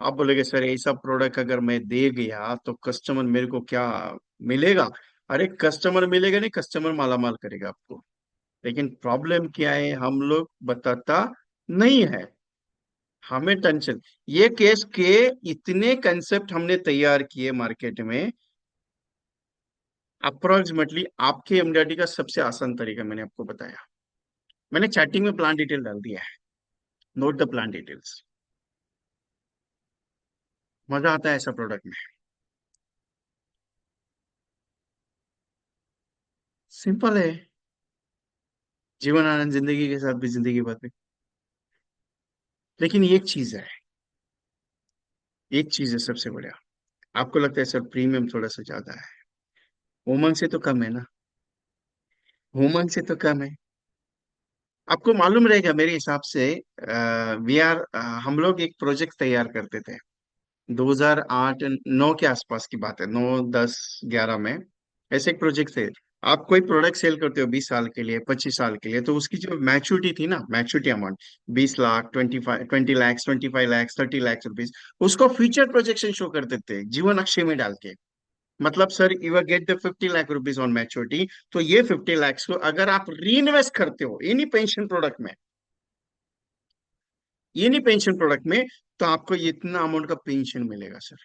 आप बोलेगे सर ऐसा प्रोडक्ट अगर मैं दे गया तो कस्टमर मेरे को क्या मिलेगा? अरे कस्टमर मिलेगा नहीं, कस्टमर मालामाल करेगा आपको। लेकिन प्रॉब्लम क्या है, हम लोग बताता नहीं है। हमें टेंशन, ये केस के इतने कंसेप्ट हमने तैयार किए मार्केट में। अप्रोक्सीमेटली आपके एमडीआरटी का सबसे आसान तरीका मैंने आपको बताया। मैंने चैटिंग में प्लान डिटेल डाल दिया है, नोट द प्लान डिटेल्स। मजा आता है ऐसा प्रोडक्ट में। सिंपल है, जीवन आनंद, जिंदगी के साथ भी जिंदगी भर भी। लेकिन एक चीज है, एक चीज है सबसे बढ़िया। आपको लगता है सर प्रीमियम थोड़ा सा ज्यादा है, उमंग से तो कम है ना? उमंग से तो कम है। आपको मालूम रहेगा मेरे हिसाब से, वी आर हम लोग एक प्रोजेक्ट तैयार करते थे 2008-9 के आसपास की बात है, 9, 10, 11 में। ऐसे एक प्रोजेक्ट थे। आप कोई प्रोडक्ट सेल करते हो 20 साल के लिए, 25 साल के लिए, तो उसकी जो मैच्योरिटी थी ना, maturity amount 20 lakh, 20 lakh, 25 lakh, 30 lakh rupees, उसको फ्यूचर प्रोजेक्शन शो करते थे जीवन अक्षय में डाल के। मतलब sir you are get the 50 lakh rupees on maturity, तो ये 50 लाख को अगर आप री इन्वेस्ट करते हो एनी पेंशन प्रोडक्ट में, एनी पेंशन प्रोडक्ट में, तो आपको इतना अमाउंट का पेंशन मिलेगा सर।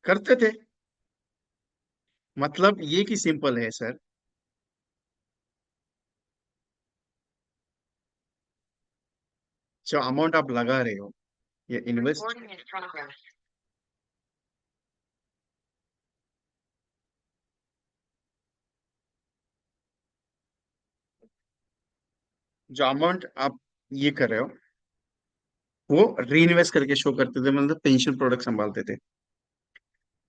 करते थे। मतलब ये की सिंपल है सर, जो अमाउंट आप लगा रहे हो, ये इन्वेस्ट, जो अमाउंट आप ये कर रहे हो, वो री इन्वेस्ट करके शो करते थे, मतलब पेंशन प्रोडक्ट संभालते थे।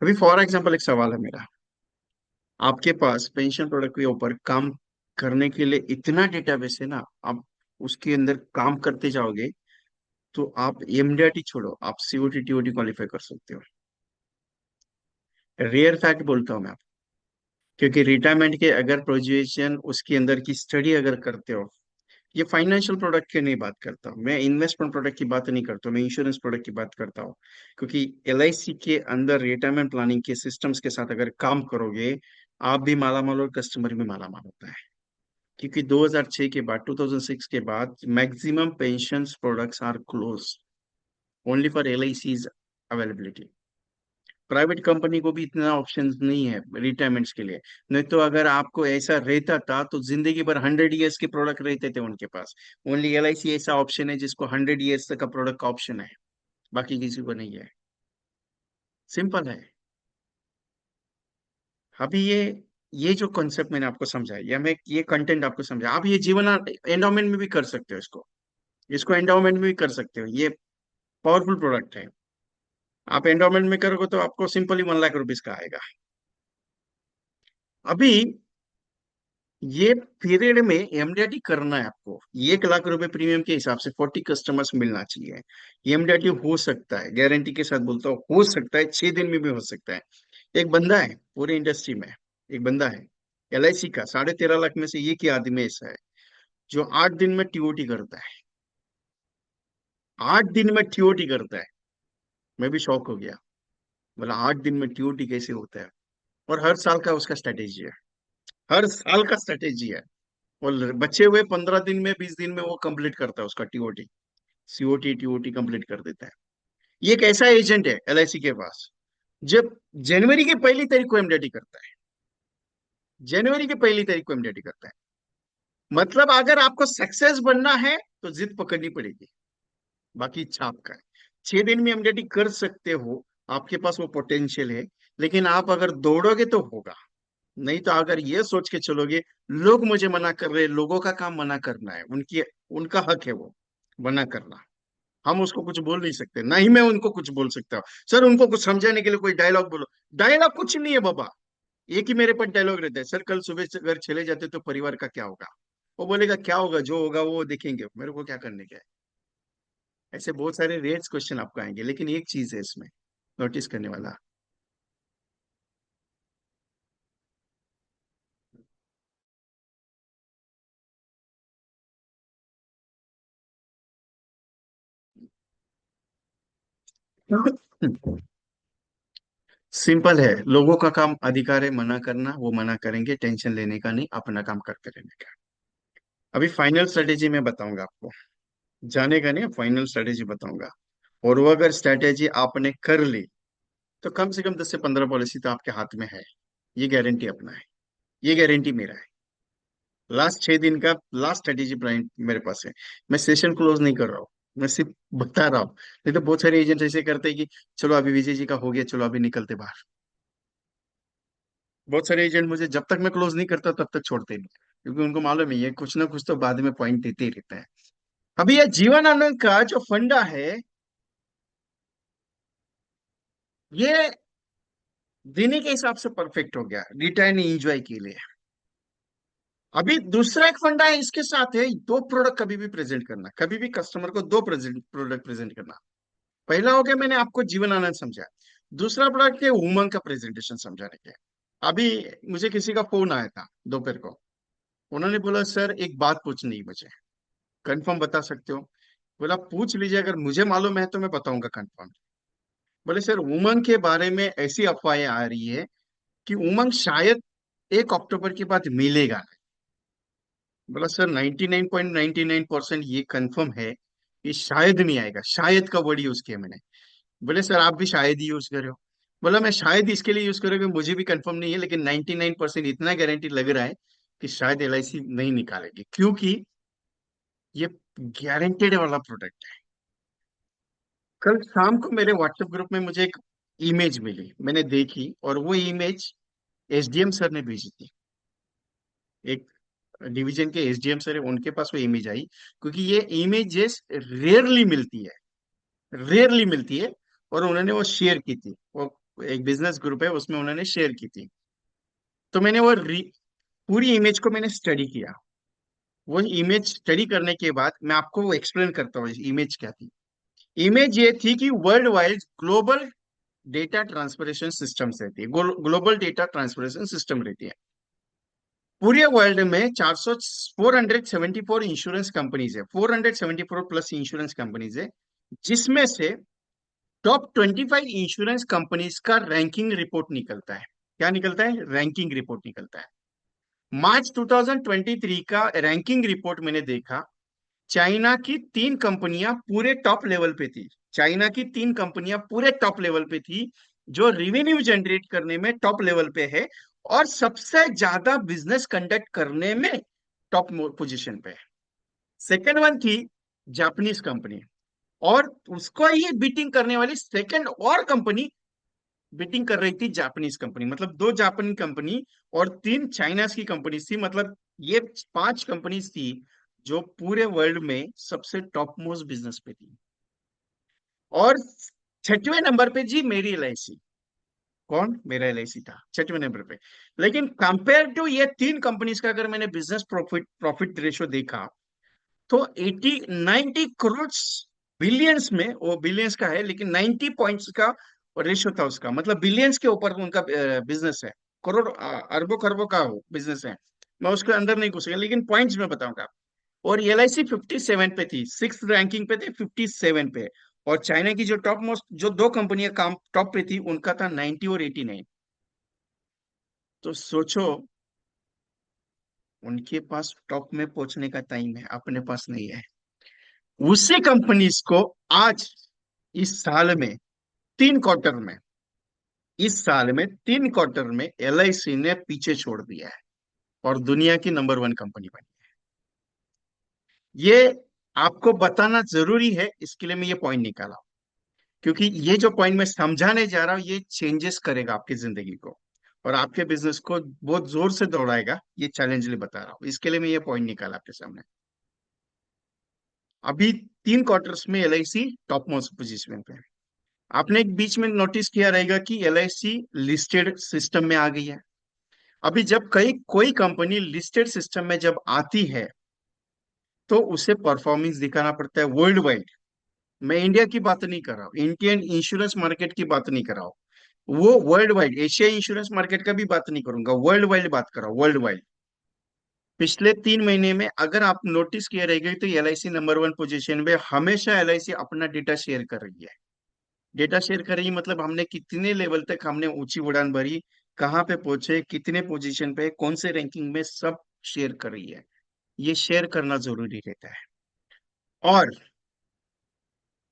अभी फॉर एग्जांपल एक सवाल है मेरा, आपके पास पेंशन प्रोडक्ट के ऊपर काम करने के लिए इतना डेटाबेस है ना, आप उसके अंदर काम करते जाओगे तो आप एमडीआरटी छोड़ो, आप सीओटी टीओटी क्वालिफाई कर सकते हो। रेयर फैक्ट बोलता हूँ मैं आपको, क्योंकि रिटायरमेंट के अगर प्रोजेक्शन उसके अंदर की स्टडी अगर करते हो, ये फाइनेंशियल प्रोडक्ट की नहीं बात करता हूँ मैं, इन्वेस्टमेंट प्रोडक्ट की बात नहीं करता हूँ मैं, इंश्योरेंस प्रोडक्ट की बात करता हूँ। क्योंकि LIC के अंदर रिटायरमेंट प्लानिंग के सिस्टम्स के साथ अगर काम करोगे, आप भी माला माल और कस्टमर भी माला माल होता है। क्योंकि 2006 के बाद, 2006 के बाद maximum pension products are close, only for L I C availability. Private company को भी इतना ऑप्शंस नहीं है रिटायरमेंट्स के लिए। नहीं तो अगर आपको ऐसा रहता था तो जिंदगी भर 100 ईयर्स के प्रोडक्ट रहते थे उनके पास। ओनली एल आई सी ऐसा ऑप्शन है जिसको 100 ईयर्स तक का प्रोडक्ट का ऑप्शन है, बाकी किसी को नहीं है। सिंपल है। अभी ये जो कॉन्सेप्ट मैंने आपको समझाया, या मैं ये कंटेंट आपको समझाया, आप ये जीवन एंडाउमेंट में भी कर सकते हो इसको। इसको एंडाउमेंट में भी कर सकते हो, ये पावरफुल प्रोडक्ट है। आप एंडाउमेंट में करोगे तो आपको सिंपली 1 लाख रुपीज का आएगा। अभी ये पीरियड में एमडीआरटी करना है आपको। 1 लाख रुपए प्रीमियम के हिसाब से 40 कस्टमर्स मिलना चाहिए। एमडीआरटी हो सकता है, गारंटी के साथ बोलता हूँ, हो सकता है 6 दिन में भी हो सकता है। एक बंदा है पूरी इंडस्ट्री में, एक बंदा है एलआईसी का, 13.5 लाख में से एक ही आदमी ऐसा है जो 8 दिन में टीओटी करता है। 8 दिन में टीओटी करता है। मैं भी शौक हो गया, बोला 8 दिन में टीओटी कैसे होता है। और हर साल का उसका स्ट्रेटेजी है, हर साल का स्ट्रेटेजी है। और बचे हुए 15 दिन में, 20 दिन में वो कंप्लीट करता है उसका टीओटी, सीओटी टीओटी कंप्लीट कर देता है। ये एक ऐसा एजेंट है एलआईसी के पास, जब जनवरी की 1 तारीख को एमडीटी करता है। जनवरी की 1 तारीख को एमडीटी करता है। मतलब अगर आपको सक्सेस बनना है तो जिद पकड़नी पड़ेगी, बाकी इच्छा आपका है। 6 दिन में एमडीटी कर सकते हो, आपके पास वो पोटेंशियल है। लेकिन आप अगर दौड़ोगे तो होगा, नहीं तो अगर ये सोच के चलोगे लोग मुझे मना कर रहे हैं, लोगों का काम मना करना है, उनकी उनका हक है वो मना करना। हम उसको कुछ बोल नहीं सकते, ना ही मैं उनको कुछ बोल सकता हूँ। सर उनको कुछ समझाने के लिए कोई डायलॉग बोलो, डायलॉग कुछ नहीं है बाबा। एक ही मेरे पास डायलॉग रहता है, सर कल सुबह से घर चले जाते तो परिवार का क्या होगा। वो बोलेगा क्या होगा, जो होगा वो देखेंगे, मेरे को क्या करने का है। ऐसे बहुत सारे रेट्स क्वेश्चन आपको आएंगे, लेकिन एक चीज है इसमें नोटिस करने वाला। सिंपल है, लोगों का काम अधिकार है मना करना, वो मना करेंगे, टेंशन लेने का नहीं, अपना काम करते रहने का। अभी फाइनल स्ट्रेटेजी मैं बताऊंगा आपको, जाने का नहीं, फाइनल स्ट्रेटेजी बताऊंगा। और वो अगर स्ट्रेटेजी आपने कर ली तो कम से कम 10 से 15 पॉलिसी तो आपके हाथ में है। ये गारंटी अपना है, ये गारंटी मेरा है। लास्ट 6 दिन का लास्ट स्ट्रेटेजी प्लान मेरे पास है। मैं सेशन क्लोज नहीं कर रहा हूँ, मैं सिर्फ बता रहा हूँ। नहीं तो बहुत सारे एजेंट ऐसे करते हैं कि चलो अभी विजय जी का हो गया, चलो अभी निकलते बाहर। बहुत सारे एजेंट मुझे जब तक मैं क्लोज नहीं करता तब तक छोड़ते नहीं, क्योंकि उनको मालूम है ये कुछ ना कुछ तो बाद में पॉइंट देते ही रहता है। अभी ये जीवन आनंद का जो फंडा है, ये देने के हिसाब से परफेक्ट हो गया रिटर्न एंजॉय के लिए। अभी दूसरा एक फंडा है इसके साथ है, 2 प्रोडक्ट कभी भी प्रेजेंट करना, कभी भी कस्टमर को 2 प्रोडक्ट प्रेजेंट करना। पहला हो गया मैंने आपको जीवन आनंद समझा, दूसरा प्रोडक्ट है उमंग का प्रेजेंटेशन समझाने के। अभी मुझे किसी का फोन आया था दोपहर को, उन्होंने बोला सर एक बात पूछनी है मुझे, कंफर्म बता सकते हो। बोला पूछ लीजिए, अगर मुझे मालूम है तो मैं बताऊंगा कंफर्म। बोले सर उमंग के बारे में ऐसी अफवाहें आ रही है कि उमंग शायद 1 अक्टूबर के बाद मिलेगा। बोला सर 99.99% ये कंफर्म है कि शायद नहीं आएगा, शायद का वर्ड यूज किया मैंने। बोले सर आप भी शायद ही यूज कर रहे हो। बोला मैं शायद इसके लिए यूज करूँ कि मुझे भी कंफर्म नहीं है, लेकिन 99% इतना गारंटी लग रहा है कि शायद एलआईसी नहीं निकालेगी, क्योंकि ये गारंटेड वाला प्रोडक्ट है। कल शाम को मेरे व्हाट्सएप ग्रुप में मुझे एक इमेज मिली, मैंने देखी, और वो इमेज एसडीएम सर ने भेजी थी। एक डिवीजन के एसडीएम सर है, उनके पास वो इमेज आई, क्योंकि ये इमेजेस रेयरली मिलती है, रेयरली मिलती है। और उन्होंने वो शेयर की थी, वो एक बिजनेस ग्रुप है उसमें उन्होंने शेयर की थी। तो मैंने पूरी इमेज को मैंने स्टडी किया। वो इमेज स्टडी करने के बाद मैं आपको वो एक्सप्लेन करता हूँ इमेज क्या थी। इमेज ये थी कि world wide global data transferation systems रहती है, ग्लोबल डेटा ट्रांसफरेशन सिस्टम रहती है। पूरे वर्ल्ड में 474 इंश्योरेंस कंपनीज है, 474 प्लस इंश्योरेंस कंपनीज है, जिसमें से टॉप 25 इंश्योरेंस कंपनीज का रैंकिंग रिपोर्ट निकलता है। क्या निकलता है? रैंकिंग रिपोर्ट निकलता है। मार्च 2023 का रैंकिंग रिपोर्ट मैंने देखा। चाइना की तीन कंपनियां पूरे टॉप लेवल पे थी। चाइना की तीन कंपनियां पूरे टॉप लेवल पे थी, जो रेवेन्यू जनरेट करने में टॉप लेवल पे है, और सबसे ज्यादा बिजनेस कंडक्ट करने में टॉप पोजीशन पे है। सेकेंड वन थी जापानीज कंपनी, और उसको ये बीटिंग करने वाली सेकेंड और कंपनी बीटिंग कर रही थी जापानीज कंपनी, मतलब दो जापानी कंपनी और तीन चाइना की कंपनी थी। मतलब ये पांच कंपनीज थी जो पूरे वर्ल्ड में सबसे टॉप मोस्ट बिजनेस पे थी। और छठवें नंबर पे जी मेरी एलआईसी। कौन? मेरा एलआईसी था छठवें नंबर पे। लेकिन कंपेयर टू ये तीन कंपनीज का अगर मैंने बिजनेस प्रॉफिट प्रॉफिट रेशो देखा, तो 90 करोड़, बिलियंस में, वो बिलियंस का है लेकिन 90 पॉइंट्स का रेशियो था उसका, मतलब बिलियंस के ऊपर उनका बिजनेस है। करोड़ अरबों खरबों का बिजनेस है। मैं उसके अंदर नहीं घुसेगा, लेकिन पॉइंट्स में बताऊंगा। और एलआईसी 57 पे थी, सिक्स रैंकिंग पे थे, 57 पे। और चाइना की जो टॉप मोस्ट जो दो कंपनियां काम टॉप पे थी, उनका था 90 और 89। तो सोचो, उनके पास टॉप में पहुंचने का टाइम है, अपने पास नहीं है। उसी कंपनीज को आज, इस साल में, तीन क्वार्टर में, इस साल में तीन क्वार्टर में एलआईसी ने पीछे छोड़ दिया है और दुनिया की नंबर वन कंपनी बनी। ये आपको बताना जरूरी है, इसके लिए मैं ये पॉइंट निकाला, क्योंकि ये जो पॉइंट मैं समझाने जा रहा हूं, ये चेंजेस करेगा आपकी जिंदगी को और आपके बिजनेस को बहुत जोर से दौड़ाएगा। ये चैलेंजली बता रहा हूँ, इसके लिए मैं ये पॉइंट निकाला आपके सामने। अभी तीन क्वार्टर्स में एलआईसी टॉप मोस्ट पोजीशन पे है। आपने एक बीच में नोटिस किया रहेगा कि एलआईसी लिस्टेड सिस्टम में आ गई है। अभी जब कई कोई कंपनी लिस्टेड सिस्टम में जब आती है, तो उसे परफॉर्मेंस दिखाना पड़ता है वर्ल्ड वाइड। मैं इंडिया की बात नहीं कर रहा हूँ, इंडियन इंश्योरेंस मार्केट की बात नहीं कर रहा हूँ, वो world wide, Asia insurance market का भी बात नहीं करूंगा, वर्ल्ड वाइड बात कर रहा हूँ, वर्ल्ड वाइड। पिछले 3 महीने में अगर आप नोटिस किए रहेंगे, तो एलआईसी नंबर वन पोजीशन में हमेशा एलआईसी अपना डेटा शेयर कर रही है। डेटा शेयर कर रही है मतलब हमने कितने लेवल तक हमने ऊंची उड़ान भरी, कहाँ पे पहुंचे, कितने पोजीशन पे, कौन से रैंकिंग में, सब शेयर कर रही है। ये शेयर करना जरूरी रहता है। और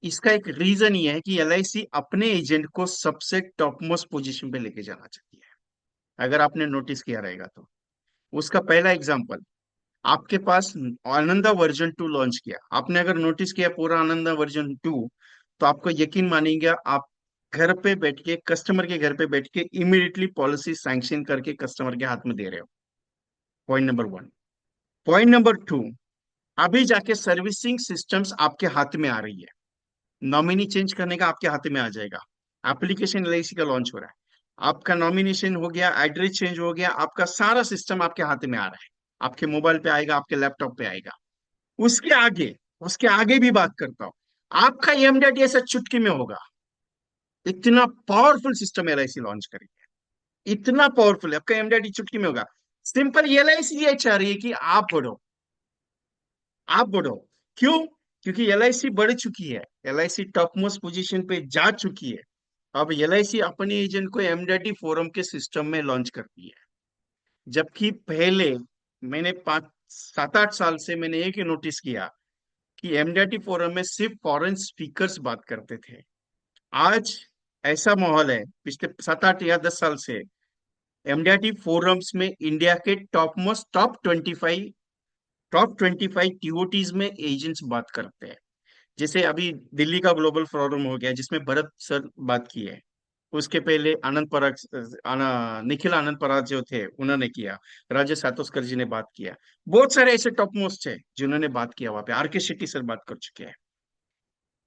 इसका एक रीजन ये है कि एलआईसी अपने एजेंट को सबसे टॉप मोस्ट पोजीशन पे लेके जाना चाहती है। अगर आपने नोटिस किया रहेगा तो उसका पहला एग्जांपल, आपके पास आनंदा वर्जन 2 लॉन्च किया, आपने अगर नोटिस किया पूरा आनंदा वर्जन 2, तो आपको यकीन मानेंगे, आप घर पे बैठ के, कस्टमर के घर पे बैठ के इमीडिएटली पॉलिसी सैंक्शन करके कस्टमर के हाथ में दे रहे हो। Point number one. Point number two, अभी जाके सर्विसिंग सिस्टम्स आपके हाथ में आ रही है। नॉमिनी चेंज करने का आपके हाथ में आ जाएगा। एप्लीकेशन एलआईसी का लॉन्च हो रहा है, आपका नॉमिनेशन हो गया, एड्रेस चेंज हो गया, आपका सारा सिस्टम आपके हाथ में आ रहा है। आपके मोबाइल पे आएगा, आपके लैपटॉप पे आएगा। उसके आगे, उसके आगे भी बात करता हूं, आपका ईएमआई ऐसा चुटकी में होगा। इतना पावरफुल सिस्टम एलआईसी लॉन्च करेगी, इतना पावरफुल है, आपका ईएमआई चुटकी में होगा। सिंपल एलआईसी ये चाह रही है कि आप बढ़ो, आप बढ़ो। क्यों? क्योंकि एलआईसी बढ़ चुकी है, एलआईसी टॉप मोस्ट पोजीशन पे जा चुकी है। अब एलआईसी अपने एजेंट को एमडीटी फोरम के सिस्टम में लॉन्च करती है। जबकि पहले, मैंने 5 7 8 साल से मैंने एक ही नोटिस किया कि एमडीटी फोरम में सिर्फ फॉरेन स्पीकर्स बात करते थे। आज ऐसा माहौल है, पिछले 7 8 या 10 साल से एमडीटी फोरम्स में इंडिया के टॉप 25 टीओटीज में एजेंट्स बात करते हैं। जैसे अभी दिल्ली का ग्लोबल फोरम हो गया, जिसमें भरत सर बात की है। उसके पहले आनंद पराग, निखिल आनंद पराग जो थे उन्होंने किया, राजेश सातोस्कर जी ने बात किया। बहुत सारे ऐसे टॉप मोस्ट है जिन्होंने बात किया, वहां पे आर के शेट्टी सर बात कर चुके हैं।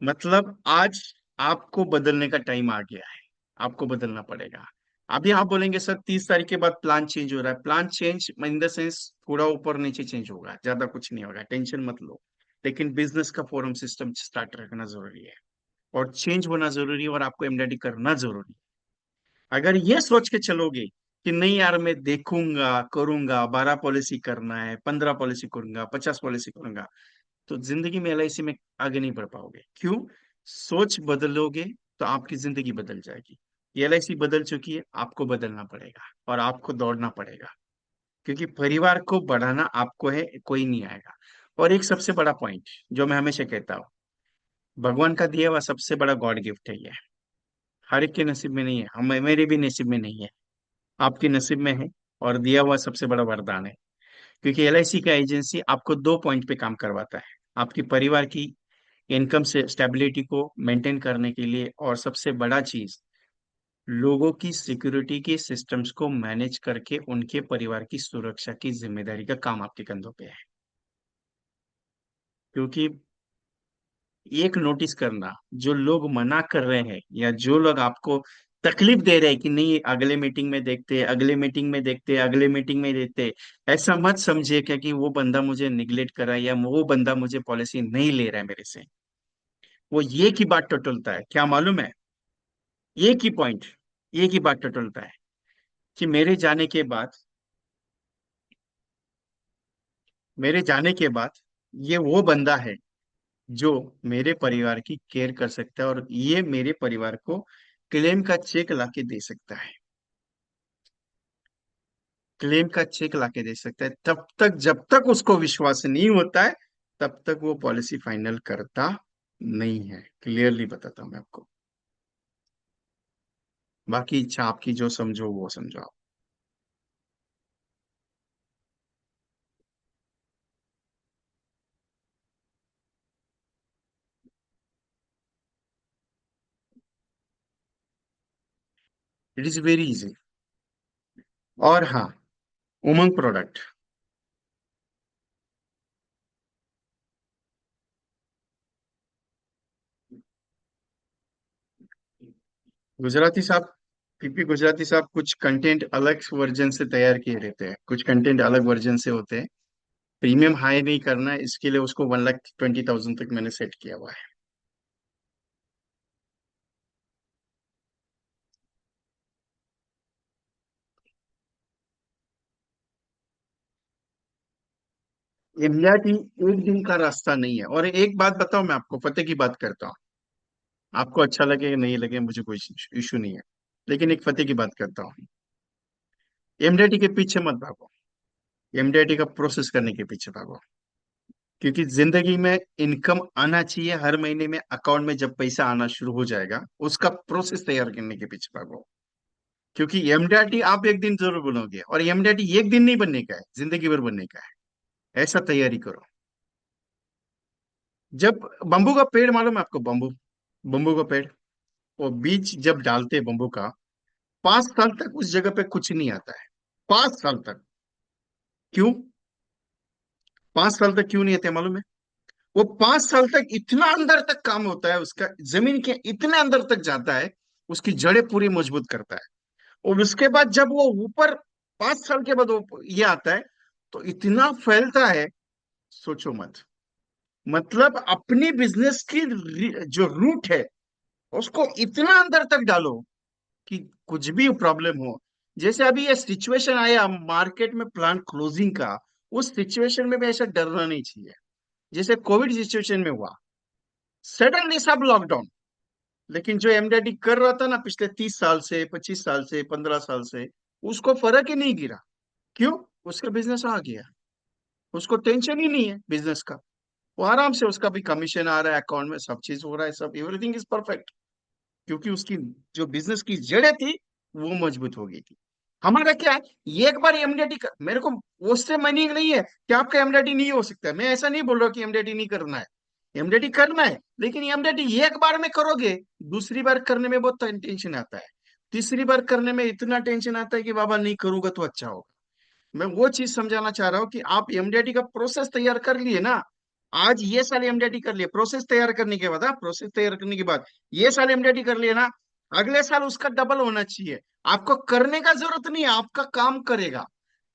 मतलब आज आपको बदलने का टाइम आ गया है, आपको बदलना पड़ेगा। अभी आप बोलेंगे सर 30 तारीख के बाद प्लान चेंज हो रहा है, plan change in the sense थोड़ा ऊपर नीचे चेंज होगा, ज्यादा कुछ नहीं होगा, टेंशन मत लो। लेकिन बिजनेस का फोरम सिस्टम स्टार्ट रखना जरूरी है, और चेंज होना जरूरी है, और आपको एमडीटी करना जरूरी है। अगर ये सोच के चलोगे कि नहीं यार मैं देखूंगा करूंगा, 12 पॉलिसी करना है, 15 पॉलिसी करूंगा, 50 पॉलिसी करूंगा, तो जिंदगी में एलआईसी में आगे नहीं बढ़ पाओगे। क्यों? सोच बदलोगे तो आपकी जिंदगी बदल जाएगी। एलआईसी बदल चुकी है, आपको बदलना पड़ेगा और आपको दौड़ना पड़ेगा, क्योंकि परिवार को बढ़ाना आपको है, कोई नहीं आएगा। और एक सबसे बड़ा पॉइंट जो मैं हमेशा कहता हूँ, भगवान का दिया हुआ सबसे बड़ा गॉड गिफ्ट है ये। हर एक के नसीब में नहीं है, हम मेरे भी नसीब में नहीं है, आपके नसीब में है। और दिया हुआ सबसे बड़ा वरदान है, क्योंकि एलआईसी का एजेंसी आपको दो पॉइंट पे काम करवाता है। आपकी परिवार की इनकम से स्टेबिलिटी को मेंटेन करने के लिए, और सबसे बड़ा चीज, लोगों की सिक्योरिटी के सिस्टम्स को मैनेज करके उनके परिवार की सुरक्षा की जिम्मेदारी का काम आपके कंधों पे है। क्योंकि एक नोटिस करना, जो लोग मना कर रहे हैं या जो लोग आपको तकलीफ दे रहे हैं कि नहीं अगले मीटिंग में देखते, अगले मीटिंग में देखते, अगले मीटिंग में देखते, ऐसा मत समझिए क्या कि वो बंदा मुझे निगलेक्ट कर रहा है या वो बंदा मुझे पॉलिसी नहीं ले रहा है मेरे से। वो ये की बात टटोलता है, क्या मालूम है? एक ही पॉइंट, एक ही बात टटोलता है कि मेरे जाने के बाद ये वो बंदा है जो मेरे परिवार की केयर कर सकता है, और ये मेरे परिवार को क्लेम का चेक लाके दे सकता है, क्लेम का चेक लाके दे सकता है। तब तक, जब तक उसको विश्वास नहीं होता है, तब तक वो पॉलिसी फाइनल करता नहीं है। क्लियरली बताता हूं मैं आपको। बाकी इच्छा आपकी, जो समझो वो समझो आप। It is very easy. और हाँ, उमंग प्रोडक्ट। गुजराती साहब, पीपी गुजराती साहब कुछ कंटेंट अलग वर्जन से तैयार किए रहते हैं, कुछ कंटेंट अलग वर्जन से होते हैं। प्रीमियम हाई नहीं करना है, इसके लिए उसको 1,20,000 तक मैंने सेट किया हुआ है। एमआरटी एक दिन का रास्ता नहीं है। और एक बात बताओ, मैं आपको पते की बात करता हूँ, आपको अच्छा लगे या नहीं लगे मुझे कोई इशू नहीं है, लेकिन एक फतेह की बात करता हूँ। एमडीटी के पीछे मत भागो, एमडीटी का प्रोसेस करने के पीछे भागो। क्योंकि जिंदगी में इनकम आना चाहिए, हर महीने में अकाउंट में जब पैसा आना शुरू हो जाएगा, उसका प्रोसेस तैयार करने के पीछे भागो। क्योंकि एमडीटी आप एक दिन जरूर बनोगे, और एमडीटी एक दिन नहीं बनने का है, जिंदगी भर बनने का है। ऐसा तैयारी करो। जब बंबू का पेड़, मालूम है आपको? बंबू, बंबू का पेड़, वो बीज जब डालते हैं बंबू का, 5 साल तक उस जगह पे कुछ नहीं आता है। 5 साल तक। क्यों? 5 साल तक क्यों नहीं आते मालूम है? वो 5 साल तक इतना अंदर तक काम होता है उसका, जमीन के इतने अंदर तक जाता है, उसकी जड़ें पूरी मजबूत करता है। और उसके बाद जब वो ऊपर, 5 साल के बाद वो ये आता है, तो इतना फैलता है, सोचो मत। मतलब अपनी बिजनेस की जो रूट है, उसको इतना अंदर तक डालो कि कुछ भी प्रॉब्लम हो। जैसे अभी ये सिचुएशन आया मार्केट में प्लांट क्लोजिंग का, उस सिचुएशन में भी ऐसा डरना नहीं चाहिए, जैसे कोविड सिचुएशन में हुआ। सडनली सब लॉकडाउन, लेकिन जो एमडीडी कर रहा था ना पिछले 30 साल से, 25 साल से, 15 साल से, उसको फर्क ही नहीं गिरा। क्यों? उसका बिजनेस आ गया, उसको टेंशन ही नहीं है बिजनेस का। वो आराम से, उसका भी कमीशन आ रहा है अकाउंट में, सब चीज हो रहा है, सब एवरीथिंग इज परफेक्ट। क्योंकि उसकी जो बिजनेस की जड़ें थी, वो मजबूत हो गई थी। हमारा क्या है, ये एक बार एमडीटी कर, मेरे को उससे मनी नहीं है कि आपका एमडीटी नहीं हो सकता है। मैं ऐसा नहीं बोल रहा कि एमडीटी नहीं करना है, एमडीटी करना है, लेकिन एमडीटी एक बार में करोगे, दूसरी बार करने में बहुत टेंशन आता है, तीसरी बार करने में इतना टेंशन आता है कि बाबा नहीं करूंगा तो अच्छा होगा। मैं वो चीज समझाना चाह रहा हूँ कि आप एमडीटी का प्रोसेस तैयार कर लिए ना, आज ये साल एमडीटी कर लिए, प्रोसेस तैयार करने के बाद, हाँ, प्रोसेस तैयार करने के बाद ये साल एमडीटी कर लिए ना, अगले साल उसका डबल होना चाहिए। आपको करने का जरूरत नहीं है, आपका काम करेगा।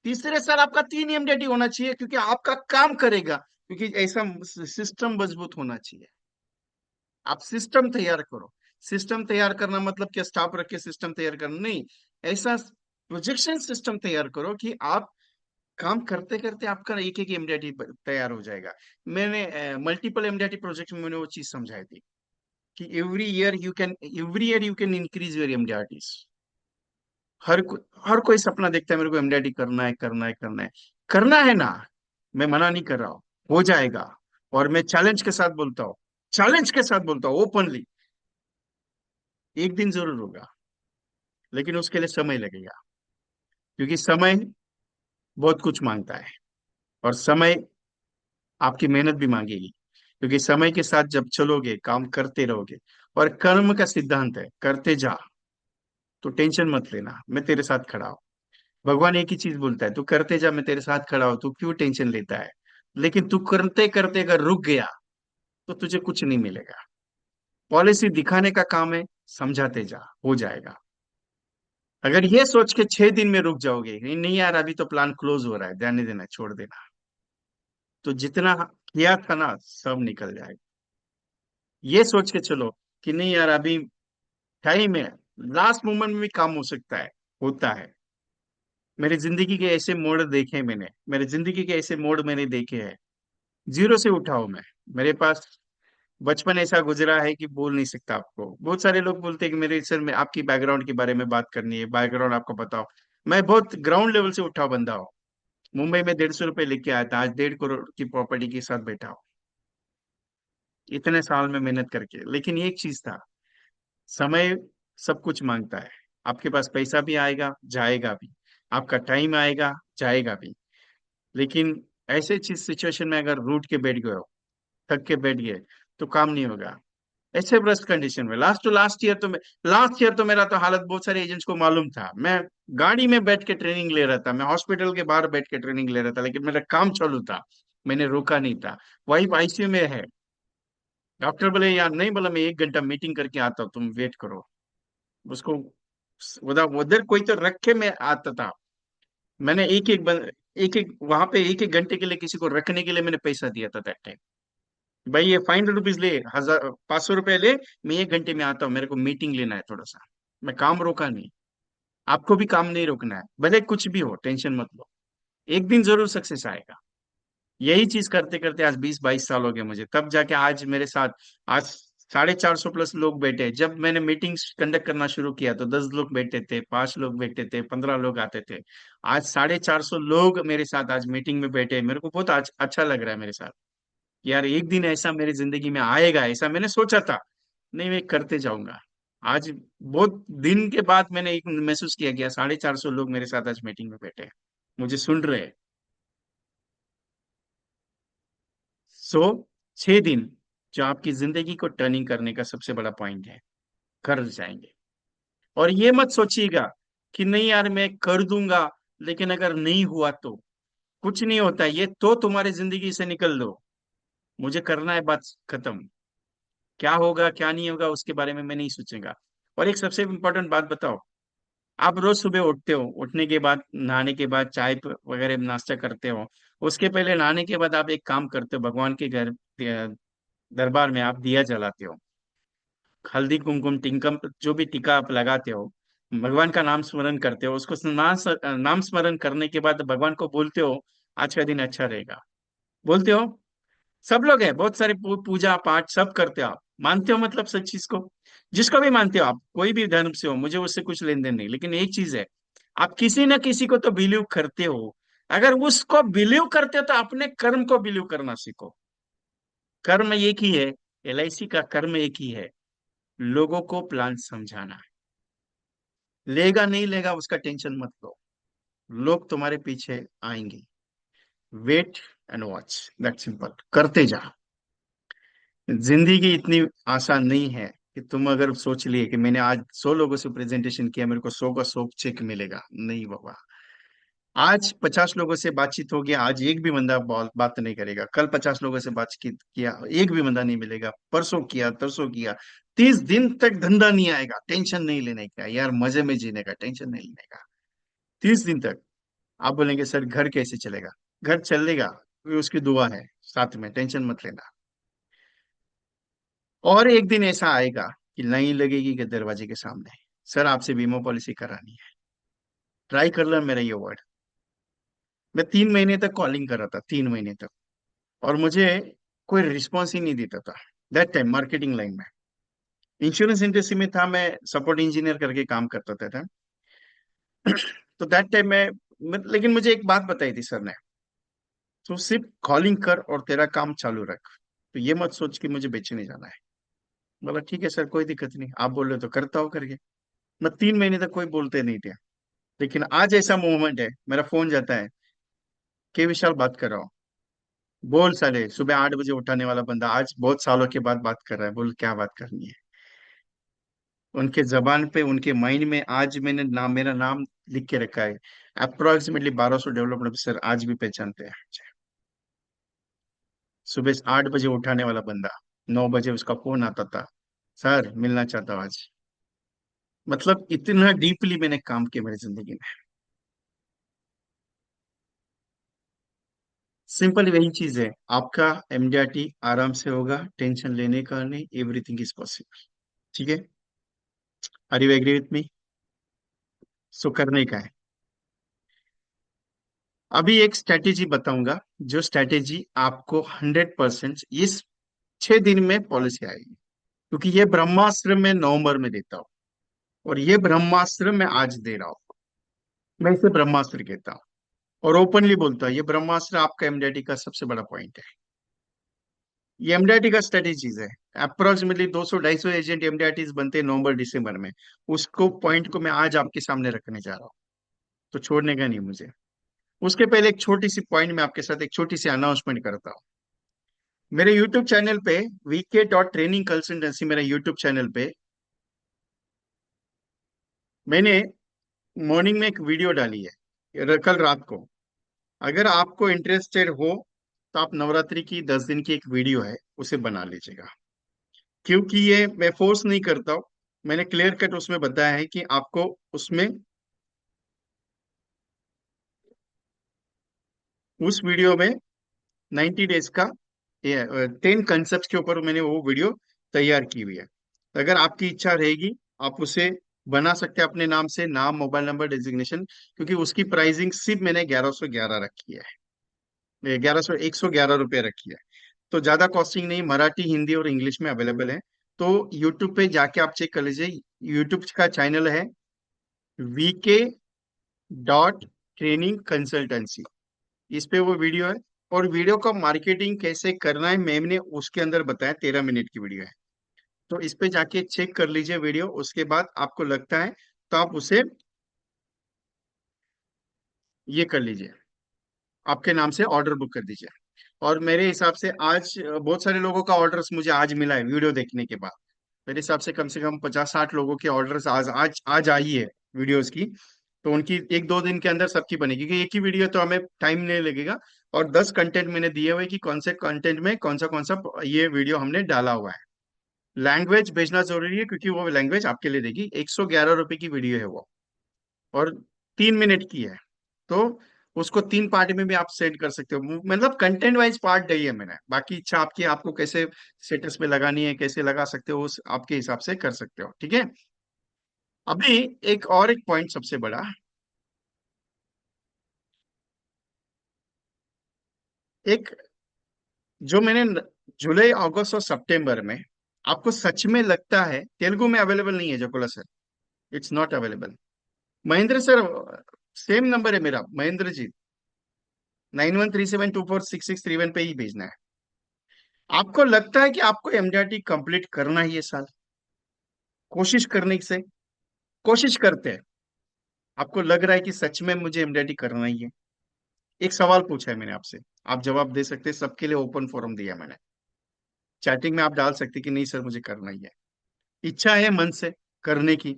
तीसरे साल आपका 3 एमडीटी होना चाहिए, क्योंकि आपका काम करेगा, क्योंकि ऐसा सिस्टम मजबूत होना चाहिए। आप सिस्टम तैयार करो। सिस्टम तैयार करना मतलब क्या, स्टाफ रख के सिस्टम तैयार करना नहीं, ऐसा प्रोजेक्शन सिस्टम तैयार करो कि आप काम करते करते आपका एक एक एमडीटी तैयार हो जाएगा। मैंने मल्टीपल एमडीटी प्रोजेक्ट में मैंने वो चीज समझाई थी। कि every year you can increase your MDRTs. हर को, हर कोई सपना देखता है मेरे को एमडीआरटी करना है, करना है, करना है। करना है ना, मैं मना नहीं कर रहा हूँ, हो जाएगा। और मैं चैलेंज के साथ बोलता हूँ ओपनली, एक दिन जरूर होगा, लेकिन उसके लिए समय लगेगा। क्योंकि समय बहुत कुछ मांगता है, और समय आपकी मेहनत भी मांगेगी। क्योंकि समय के साथ जब चलोगे, काम करते रहोगे, और कर्म का सिद्धांत है करते जा, तो टेंशन मत लेना, मैं तेरे साथ खड़ा हूं। भगवान एक ही चीज बोलता है, तू करते जा, मैं तेरे साथ खड़ा हूं, तू क्यों टेंशन लेता है। लेकिन तू करते करते अगर रुक गया, तो तुझे कुछ नहीं मिलेगा। पॉलिसी दिखाने का काम है, समझाते जा, हो जाएगा। अगर ये सोच के 6 दिन में रुक जाओगे, नहीं नहीं यार अभी तो प्लान क्लोज हो रहा है, ध्यान नहीं देना, छोड़ देना, तो जितना किया था ना सब निकल जाएगा। ये सोच के चलो कि नहीं यार अभी टाइम है, लास्ट मोमेंट में भी काम हो सकता है, होता है। मेरी जिंदगी के ऐसे मोड़ देखे मैंने, मेरी जिंदगी के ऐसे मोड़ मैंने देखे हैं। जीरो से उठा हूं मैं। मेरे पास बचपन ऐसा गुजरा है कि बोल नहीं सकता आपको। बहुत सारे लोग बोलते हैं कि मेरे सर में आपकी बैकग्राउंड के बारे में बात करनी है, बैकग्राउंड आपको बताओ। मैं बहुत ग्राउंड लेवल से उठा बंदा हूँ। मुंबई में 150 रुपये लेके आया था, आज 1.5 करोड़ की प्रॉपर्टी के साथ बैठा हूँ, इतने साल में मेहनत करके। लेकिन एक चीज था, समय सब कुछ मांगता है। आपके पास पैसा भी आएगा, जाएगा भी। आपका टाइम आएगा, जाएगा भी। लेकिन ऐसे चीज सिचुएशन में अगर रूठ के बैठ गए हो, थक के बैठ गए, तो काम नहीं होगा। ऐसे ब्रस्ट कंडीशन में लास्ट ईयर तो मेरा तो हालत बहुत सारे एजेंट्स को मालूम था। मैं गाड़ी में बैठ के ट्रेनिंग ले रहा था, मैं हॉस्पिटल के बाहर बैठ के ट्रेनिंग ले रहा था, लेकिन मेरा काम चालू था, मैंने रोका नहीं था। वाइफ आईसीयू में है, डॉक्टर बोले यार नहीं, बोला मैं 1 घंटा मीटिंग करके आता हूँ, तुम वेट करो। उसको उधर उधर कोई तो रख के मैं आता था। मैंने एक एक वहां पे एक एक घंटे के लिए किसी को रखने के लिए मैंने पैसा दिया था दैट टाइम। भाई ये 500 रुपीज ले, 1,000 500 रुपये ले, मैं 1 घंटे में आता हूँ, मेरे को मीटिंग लेना है थोड़ा सा। मैं काम रोका नहीं। आपको भी काम नहीं रोकना है, भले कुछ भी हो, टेंशन मत लो, एक दिन जरूर सक्सेस आएगा। यही चीज करते करते आज 20-22 साल हो गए मुझे, तब जाके आज मेरे साथ आज 450 प्लस लोग बैठे। जब मैंने मीटिंग्स कंडक्ट करना शुरू किया तो 10 लोग बैठे थे, 5 लोग बैठे थे, 15 लोग आते थे। आज 450 लोग मेरे साथ आज मीटिंग में बैठे, मेरे को बहुत अच्छा लग रहा है मेरे साथ। यार एक दिन ऐसा मेरी जिंदगी में आएगा, ऐसा मैंने सोचा था, नहीं मैं करते जाऊंगा। आज बहुत दिन के बाद मैंने एक महसूस किया कि 450 लोग मेरे साथ आज मीटिंग में बैठे हैं, मुझे सुन रहे हैं। सो 6 दिन जो आपकी जिंदगी को टर्निंग करने का सबसे बड़ा पॉइंट है, कर जाएंगे। और ये मत सोचिएगा कि नहीं यार मैं कर दूंगा, लेकिन अगर नहीं हुआ तो। कुछ नहीं होता, ये तो तुम्हारी जिंदगी से निकल दो, मुझे करना है, बात खत्म। क्या होगा क्या नहीं होगा उसके बारे में मैं नहीं सोचूंगा। और एक सबसे इम्पोर्टेंट बात बताओ, आप रोज सुबह उठते हो, उठने के बाद नहाने के बाद चाय वगैरह नाश्ता करते हो। उसके पहले नहाने के बाद आप एक काम करते हो, भगवान के घर दरबार में आप दिया जलाते हो। हल्दी कुमकुम टिंकम जो भी टीका आप लगाते हो, भगवान का नाम स्मरण करते हो। उसको नाम स्मरण करने के बाद भगवान को बोलते हो आज का दिन अच्छा रहेगा, बोलते हो। सब लोग हैं, बहुत सारे पूजा पाठ सब करते हो आप, मानते हो मतलब सच चीज को। जिसको भी मानते हो आप, कोई भी धर्म से हो, मुझे उससे कुछ लेन देन नहीं, लेकिन एक चीज है, आप किसी न किसी को तो बिलीव करते हो। अगर उसको बिलीव करते हो तो अपने कर्म को बिलीव करना सीखो। कर्म एक ही है, एलआईसी का कर्म एक ही है, लोगों को प्लान समझाना। लेगा नहीं लेगा उसका टेंशन मत लो, लोग तुम्हारे पीछे आएंगे। Wait and watch, that simple, करते जा। जिंदगी इतनी आसान नहीं है कि तुम अगर सोच लिए कि मैंने आज 100 लोगों से प्रेजेंटेशन किया, मेरे को 100 का 100 चेक मिलेगा, नहीं बाबा। आज 50 लोगों से बातचीत होगी, आज एक भी बंदा बात नहीं करेगा, कल 50 लोगों से बातचीत किया, एक भी बंदा नहीं मिलेगा, परसों किया, तरसों किया, 30 दिन तक धंधा नहीं आएगा, टेंशन नहीं लेने का यार, मजे में जीने का, टेंशन नहीं लेने का। 30 दिन तक आप बोलेंगे सर घर कैसे चलेगा, घर चलेगा, ये उसकी दुआ है, साथ में टेंशन मत लेना। और एक दिन ऐसा आएगा कि लाइन लगेगी कि दरवाजे के सामने, सर आपसे बीमा पॉलिसी करानी है, ट्राई कर लो मेरा ये वर्ड। मैं 3 महीने तक कॉलिंग कर रहा था, 3 महीने तक, और मुझे कोई रिस्पॉन्स ही नहीं देता था दैट टाइम मार्केटिंग लाइन में। इंश्योरेंस इंडस्ट्री में था, मैं सपोर्ट इंजीनियर करके काम करता था। तो दैट टाइम लेकिन मुझे एक बात बताई थी सर ने, तो सिर्फ कॉलिंग कर और तेरा काम चालू रख, तो ये मत सोच कि मुझे बेचने जाना है। बोला ठीक है सर, कोई दिक्कत नहीं, आप बोल रहे हो तो करता हूँ करके। मैं 3 महीने तक कोई बोलते नहीं थे, लेकिन आज ऐसा मोमेंट है, मेरा फोन जाता है, के विशाल बात कर रहा हूँ। बोल साले, सुबह 8 बजे उठाने वाला बंदा आज बहुत सालों के बाद बात कर रहा है, बोल क्या बात करनी है। उनके जबान पे, उनके माइंड में आज मैंने नाम, मेरा नाम लिख के रखा है। अप्रोक्सीमेटली 1200 डेवलपमेंट ऑफिसर आज भी पहचानते हैं। सुबह 8 बजे उठाने वाला बंदा, 9 बजे उसका फोन आता था, सर मिलना चाहता हूँ आज। मतलब इतना डीपली मैंने काम किया मेरी जिंदगी में। सिंपल वही चीज है, आपका एमडीआरटी आराम से होगा, टेंशन लेने का नहीं, एवरीथिंग इज पॉसिबल। ठीक है, are you agree with me? So करने का है। अभी एक स्ट्रेटेजी बताऊंगा, जो स्ट्रेटेजी आपको 100% इस 6 दिन में पॉलिसी आएगी, क्योंकि ये ब्रह्मास्त्र मैं नवंबर में देता हूँ, और ये ब्रह्मास्त्र मैं आज दे रहा हूँ। मैं इसे ब्रह्मास्त्र कहता हूँ, और ओपनली बोलता हूँ, ये ब्रह्मास्त्र आपका एमडीआरटी का सबसे बड़ा पॉइंट है। ये एमडीआरटी का स्ट्रेटेजीज है। अप्रोक्सीमेटली 200-250 एजेंट एमडीआरटीज बनते हैं नवंबर दिसंबर में। उसको पॉइंट को मैं आज आपके सामने रखने जा रहा हूँ, तो छोड़ने का नहीं मुझे। उसके पहले एक छोटी सी पॉइंट में आपके साथ एक छोटी सी अनाउंसमेंट करता हूँ। मेरे यूट्यूब चैनल पे, VK.ट्रेनिंग कंसल्टेंसी, मेरे यूट्यूब चैनल पे मैंने मॉर्निंग में एक वीडियो डाली है, कल रात को। अगर आपको इंटरेस्टेड हो तो आप नवरात्रि की 10 दिन की एक वीडियो है, उसे बना लीजिएगा। क्योंकि ये मैं फोर्स नहीं करता हूँ, मैंने क्लियर कट उसमें बताया है कि आपको उसमें, उस वीडियो में 90 डेज का 10 कंसेप्ट के ऊपर मैंने वो वीडियो तैयार की हुई है। तो अगर आपकी इच्छा रहेगी, आप उसे बना सकते हैं अपने नाम से, नाम, मोबाइल नंबर, डेजिग्नेशन। क्योंकि उसकी प्राइसिंग सिर्फ मैंने 1111 रखी है, 1,111 रुपये रखी है। तो ज्यादा कॉस्टिंग नहीं, मराठी, हिंदी और इंग्लिश में अवेलेबल है। तो यूट्यूब पे जाके आप चेक कर लीजिए, यूट्यूब का चैनल है VK.ट्रेनिंग कंसल्टेंसी, इस पे वो वीडियो है। और वीडियो का मार्केटिंग कैसे करना है मैंने उसके अंदर बताया, 13 मिनट की वीडियो है। तो इस पे जाके चेक कर लीजिए वीडियो, उसके बाद आपको लगता है तो आप उसे ये कर लीजिए, आपके नाम से ऑर्डर बुक कर दीजिए। और मेरे हिसाब से आज बहुत सारे लोगों का ऑर्डर्स मुझे आज मिला है वीडियो देखने के बाद। मेरे हिसाब से कम 50-60 लोगों के ऑर्डर्स आज आज आज आई है वीडियोस की। तो उनकी 1-2 दिन के अंदर सबकी बनेगी, क्योंकि एक ही वीडियो तो हमें टाइम नहीं लगेगा। और 10 कंटेंट मैंने दिए हुए कि कौन से कंटेंट में कौन सा ये वीडियो हमने डाला हुआ है। लैंग्वेज भेजना जरूरी है, क्योंकि वो लैंग्वेज आपके लिए देगी। 111 रुपए की वीडियो है वो, और 3 मिनट की है। तो उसको 3 पार्ट में भी आप सेट कर सकते हो, मतलब कंटेंट वाइज पार्ट नहीं है मैंने, बाकी इच्छा आपकी, आपको कैसे स्टेटस पे लगानी है, कैसे लगा सकते हो, उस आपके हिसाब से कर सकते हो। ठीक है। अभी एक पॉइंट सबसे बड़ा, एक जो मैंने जुलाई, अगस्त और सितंबर में, आपको सच में लगता है तेलुगु में अवेलेबल नहीं है Jakola sir? It's not available. Mahendra sir, same number है मेरा, महेंद्र जी, 9137246631 पे ही भेजना है। आपको लगता है कि आपको एमडीआरटी कंप्लीट करना ही है साल, कोशिश करने से, कोशिश करते हैं, आपको लग रहा है कि सच में मुझे एमडीआरटी करना ही है? एक सवाल पूछा है मैंने आपसे, आप जवाब दे सकते हैं, सबके लिए ओपन फोरम दिया मैंने। चैटिंग में आप डाल सकते हैं कि नहीं सर मुझे करना ही है, इच्छा है मन से करने की।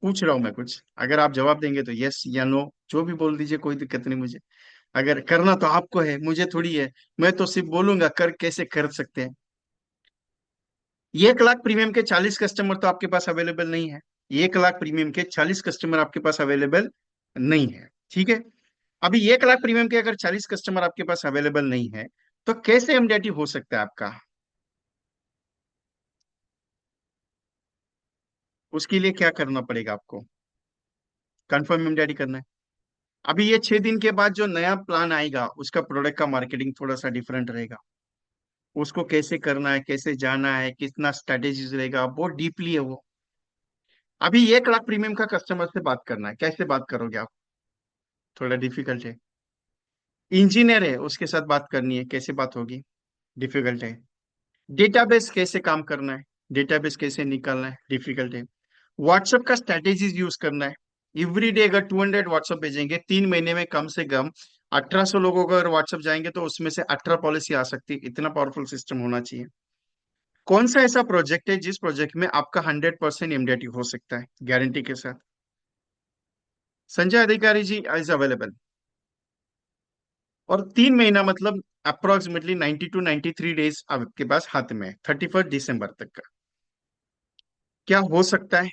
पूछ रहा हूं मैं कुछ, अगर आप जवाब देंगे तो यस या नो, जो भी बोल दीजिए, कोई दिक्कत नहीं मुझे। अगर करना तो आपको है, मुझे थोड़ी है। मैं तो सिर्फ बोलूंगा कर कैसे कर सकते हैं। 1 लाख प्रीमियम के 40 कस्टमर तो आपके पास अवेलेबल नहीं है। 1 लाख प्रीमियम के 40 कस्टमर आपके पास अवेलेबल नहीं है। ठीक है। अभी 1 लाख प्रीमियम के अगर 40 कस्टमर आपके पास अवेलेबल नहीं है, तो कैसे एमडीआरटी हो सकता है आपका? उसके लिए क्या करना पड़ेगा आपको? कंफर्म एमडीआरटी करना है। अभी ये 6 दिन के बाद जो नया प्लान आएगा, उसका प्रोडक्ट का मार्केटिंग थोड़ा सा डिफरेंट रहेगा। उसको कैसे करना है, कैसे जाना है, कितना स्ट्रेटेजीज रहेगा, बहुत डीपली है वो। अभी 1 लाख प्रीमियम का कस्टमर से बात करना है, कैसे बात करोगे आप? थोड़ा डिफिकल्ट है। इंजीनियर है, उसके साथ बात करनी है, कैसे बात होगी? डिफिकल्ट है। डेटाबेस कैसे काम करना है, डेटाबेस कैसे निकालना है, डिफिकल्ट है। व्हाट्सएप का स्ट्रेटेजीज यूज करना है। एवरी डे अगर 200 व्हाट्सएप भेजेंगे, 3 महीने में कम से कम 1800 लोगों को अगर व्हाट्सएप जाएंगे तो उसमें से 18 पॉलिसी आ सकती है। इतना पावरफुल सिस्टम होना चाहिए। कौन सा ऐसा प्रोजेक्ट है जिस प्रोजेक्ट में आपका 100% इम्यूनिटी हो सकता है गारंटी के साथ? संजय अधिकारी जी इज अवेलेबल। और 3 महीना मतलब अप्रोक्सीमेटली 90 to 93 डेज आपके पास हाथ में है, 31 दिसंबर तक का। क्या हो सकता है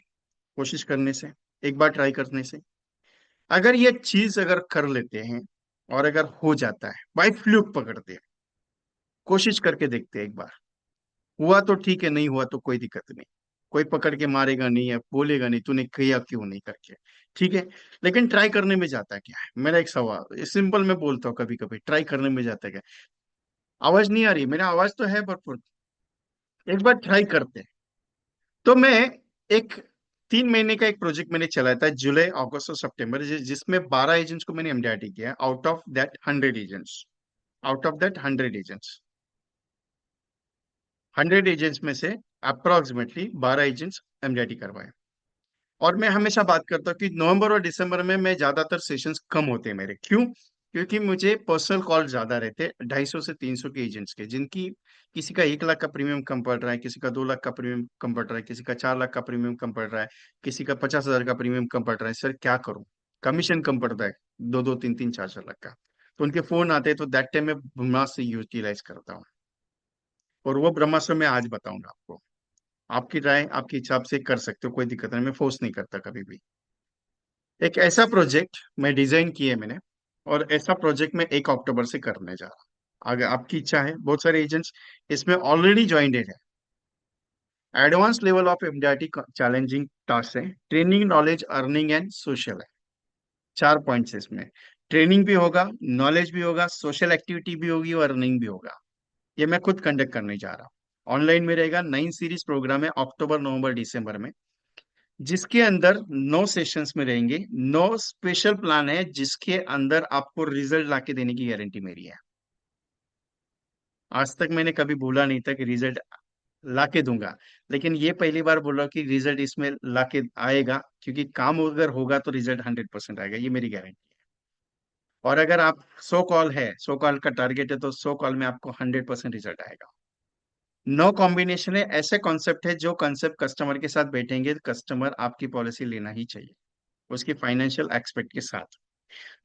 कोशिश करने से, एक बार ट्राई करने से? अगर ये चीज अगर कर लेते हैं और अगर हो जाता है, बाई फ्लूक पकड़ते हैं, कोशिश करके देखते हैं एक बार। हुआ तो ठीक है, नहीं हुआ तो कोई दिक्कत नहीं। कोई पकड़ के मारेगा नहीं है, बोलेगा नहीं तूने किया क्यों नहीं करके। ठीक है। लेकिन ट्राई करने में जाता क्या है, मेरा एक सवाल सिंपल मैं बोलता हूँ, कभी कभी ट्राई करने में जाता क्या? आवाज नहीं आ रही? मेरा आवाज तो है भरपूर। एक बार ट्राई करते हैं। तो मैं एक 3 महीने का एक प्रोजेक्ट मैंने चलाया था, जुलाई अगस्त और सितंबर, जिसमें 12 एजेंट्स को मैंने एमडीआरटी किया, out of that 100 agents. 100 agents में से अप्रोक्सीमेटली 12 एजेंट्स एमडीआरटी करवाए। और मैं हमेशा बात करता हूँ कि नवंबर और दिसंबर में मैं ज्यादातर सेशंस कम होते हैं मेरे। क्यों? क्योंकि मुझे पर्सनल कॉल ज्यादा रहते, 250 से 300 के एजेंट्स के, जिनकी किसी का 1 लाख का प्रीमियम कम पड़ रहा है, किसी का 2 लाख का प्रीमियम कम पड़ रहा है, किसी का 4 लाख का प्रीमियम कम पड़ रहा है, किसी का 50,000 का प्रीमियम कम पड़ रहा है। सर क्या करूं, कमीशन कम पड़ता है, 2-2, 3-3, 4-4 लाख का। तो उनके फोन आते हैं, तो दैट टाइम में ब्रह्मास्त्र यूटिलाइज करता हूँ। और वो ब्रह्मास्त्र मैं आज बताऊंगा आपको। आपकी राय, आपकी इच्छा, आप से कर सकते हो, कोई दिक्कत नहीं, मैं फोर्स नहीं करता कभी भी। एक ऐसा प्रोजेक्ट मैं डिजाइन किया मैंने, और ऐसा प्रोजेक्ट मैं 1 अक्टूबर से करने जा रहा हूँ। अगर आपकी इच्छा है, बहुत सारे एजेंट्स इसमें ऑलरेडी ज्वाइंट है। Advance level of MDRT challenging task है, training, knowledge, earning and social है। 4 पॉइंट्स है इसमें। ट्रेनिंग भी होगा, नॉलेज भी होगा, सोशल एक्टिविटी भी होगी और अर्निंग भी होगा। ये मैं खुद कंडक्ट करने जा रहा हूँ। ऑनलाइन में रहेगा। 9 सीरीज प्रोग्राम है, अक्टूबर, नवंबर, दिसंबर में, जिसके अंदर 9 सेशंस में रहेंगे। 9 स्पेशल प्लान है जिसके अंदर आपको रिजल्ट लाके देने की गारंटी मेरी है। आज तक मैंने कभी बोला नहीं था कि रिजल्ट लाके दूंगा, लेकिन ये पहली बार बोल रहा हूं कि रिजल्ट इसमें लाके आएगा, क्योंकि काम अगर होगा तो रिजल्ट 100% आएगा, ये मेरी गारंटी है। और अगर आप 100 कॉल है, 100 कॉल का टारगेट है, तो 100 कॉल में आपको 100% रिजल्ट आएगा। 9 कॉम्बिनेशन है, ऐसे कॉन्सेप्ट है जो कॉन्सेप्ट कस्टमर के साथ बैठेंगे, कस्टमर आपकी पॉलिसी लेना ही चाहिए, उसकी फाइनेंशियल एक्सपेक्ट के साथ।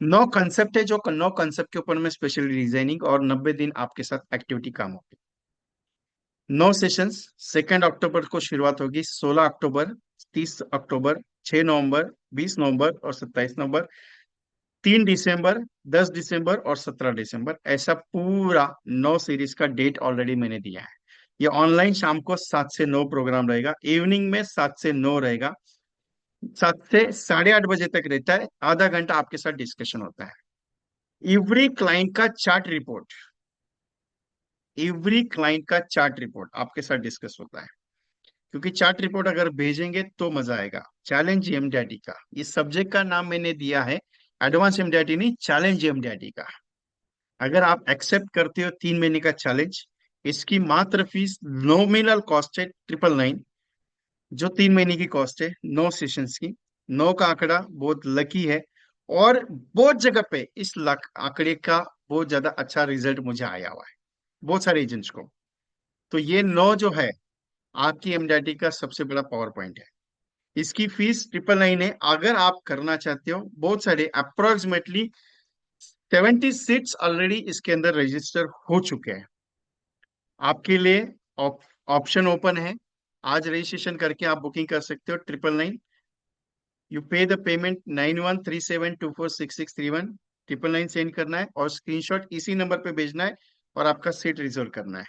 9 कंसेप्ट है, जो 9 कंसेप्ट के ऊपर में स्पेशल डिजाइनिंग और 90 दिन आपके साथ एक्टिविटी काम होगी। 9 सेशंस। 2 अक्टूबर को शुरुआत होगी, 16 अक्टूबर, 30 अक्टूबर, 6 नवंबर, 20 नवंबर और 27 नवंबर, 3 दिसंबर, 10 दिसंबर और 17 दिसंबर। ऐसा पूरा 9 सीरीज का डेट ऑलरेडी मैंने दिया है। ये ऑनलाइन शाम को 7 से 9 प्रोग्राम रहेगा, इवनिंग में 7 से 9 रहेगा। 7 से 8:30 बजे तक रहता है, आधा घंटा आपके साथ डिस्कशन होता है। एवरी क्लाइंट का चार्ट रिपोर्ट, एवरी क्लाइंट का चार्ट रिपोर्ट आपके साथ डिस्कस होता है। क्योंकि चार्ट रिपोर्ट अगर भेजेंगे तो मजा आएगा। चैलेंज एमडीआरटी का इस सब्जेक्ट का नाम मैंने दिया है, एडवांस एमडीआरटी नहीं, चैलेंज एमडीआरटी का। अगर आप एक्सेप्ट करते हो 3 महीने का चैलेंज, इसकी मात्र फीस, नॉमिनल कॉस्ट है 999, जो 3 महीने की कॉस्ट है 9 सेशंस की। 9 का आंकड़ा बहुत लकी है, और बहुत जगह पे इस लक आंकड़े का बहुत ज्यादा अच्छा रिजल्ट मुझे आया हुआ है, बहुत सारे एजेंट्स को। तो ये 9 जो है, आपकी एमडीआरटी का सबसे बड़ा पावर पॉइंट है। इसकी फीस 999 है। अगर आप करना चाहते हो, बहुत सारे अप्रोक्सीमेटली 70 सीट्स ऑलरेडी इसके अंदर रजिस्टर हो चुके हैं। आपके लिए ऑप्शन ओपन है, आज रजिस्ट्रेशन करके आप बुकिंग कर सकते हो। 999, यू पे द पेमेंट 9137246631। 999 सेंड करना है और स्क्रीनशॉट इसी नंबर पे भेजना है, और आपका सीट रिजर्व करना है।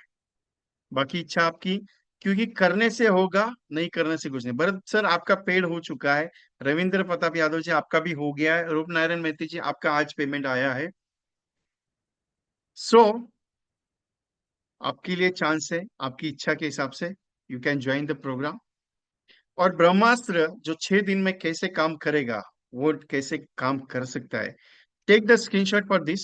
बाकी इच्छा आपकी, क्योंकि करने से होगा, नहीं करने से कुछ नहीं। भरत सर आपका पेड हो चुका है, रविंद्र प्रताप यादव जी आपका भी हो गया है, रूप नारायण मैती जी आपका आज पेमेंट आया है। सो आपके लिए चांस है, आपकी इच्छा के हिसाब से you can join the program. और ब्रह्मास्त्र जो 6 दिन में कैसे काम करेगा, वो कैसे काम कर सकता है, take the screenshot for this.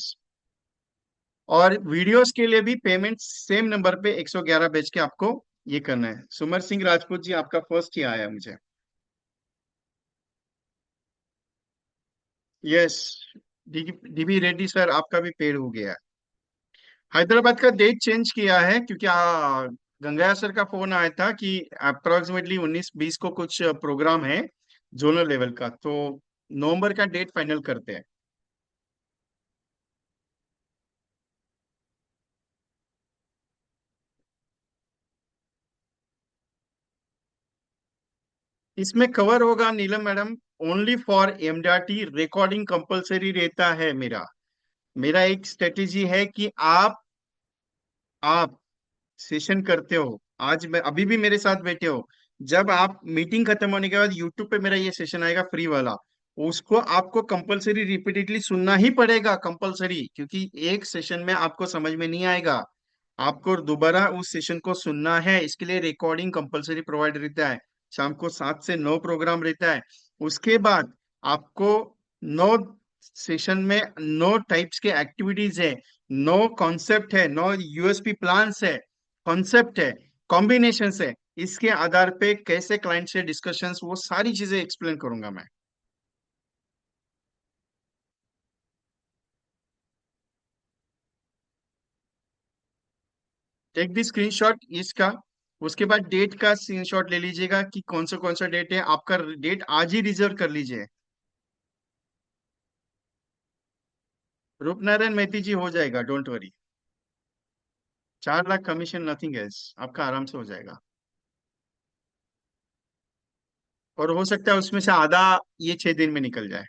और वीडियोस के लिए भी पेमेंट सेम नंबर पे 111 भेज के आपको ये करना है। सुमर सिंह राजपूत जी, आपका फर्स्ट ही आया मुझे। यस। डीबी रेड्डी सर, आपका भी पेड हो गया है। हैदराबाद का डेट चेंज किया है क्योंकि गंगैया सर का फोन आया था कि अप्रोक्सीमेटली 19-20 को कुछ प्रोग्राम है जोनल लेवल का, तो नवंबर का डेट फाइनल करते हैं। इसमें कवर होगा Neelam madam, only for MDRT recording compulsory रहता है मेरा। मेरा एक स्ट्रेटेजी है कि आप सेशन करते हो, आज मैं अभी भी मेरे साथ बैठे हो, जब आप मीटिंग खत्म होने के बाद यूट्यूब पे मेरा ये सेशन आएगा फ्री वाला, उसको आपको कंपलसरी रिपीटेडली सुनना ही पड़ेगा, कंपलसरी, क्योंकि एक सेशन में आपको समझ में नहीं आएगा, आपको दोबारा उस सेशन को सुनना है, इसके लिए रिकॉर्डिंग कंपलसरी प्रोवाइड रहता है। शाम को 7 से 9 प्रोग्राम रहता है। उसके बाद आपको 9 सेशन में 9 टाइप्स के एक्टिविटीज है, 9 कॉन्सेप्ट है, 9 यूएसपी प्लान्स है, कॉन्सेप्ट है, कॉम्बिनेशन है। इसके आधार पे कैसे क्लाइंट से डिस्कशंस, वो सारी चीजें एक्सप्लेन करूंगा मैं। टेक दी स्क्रीनशॉट इसका, उसके बाद डेट का स्क्रीनशॉट ले लीजिएगा कि कौन सा डेट है आपका, डेट आज ही रिजर्व कर लीजिए। रूपनारायण मैती जी, हो जाएगा, don't worry. 4 lakh commission nothing else, आपका आराम से हो जाएगा। और हो सकता है उसमें से आधा ये 6 दिन में निकल जाए।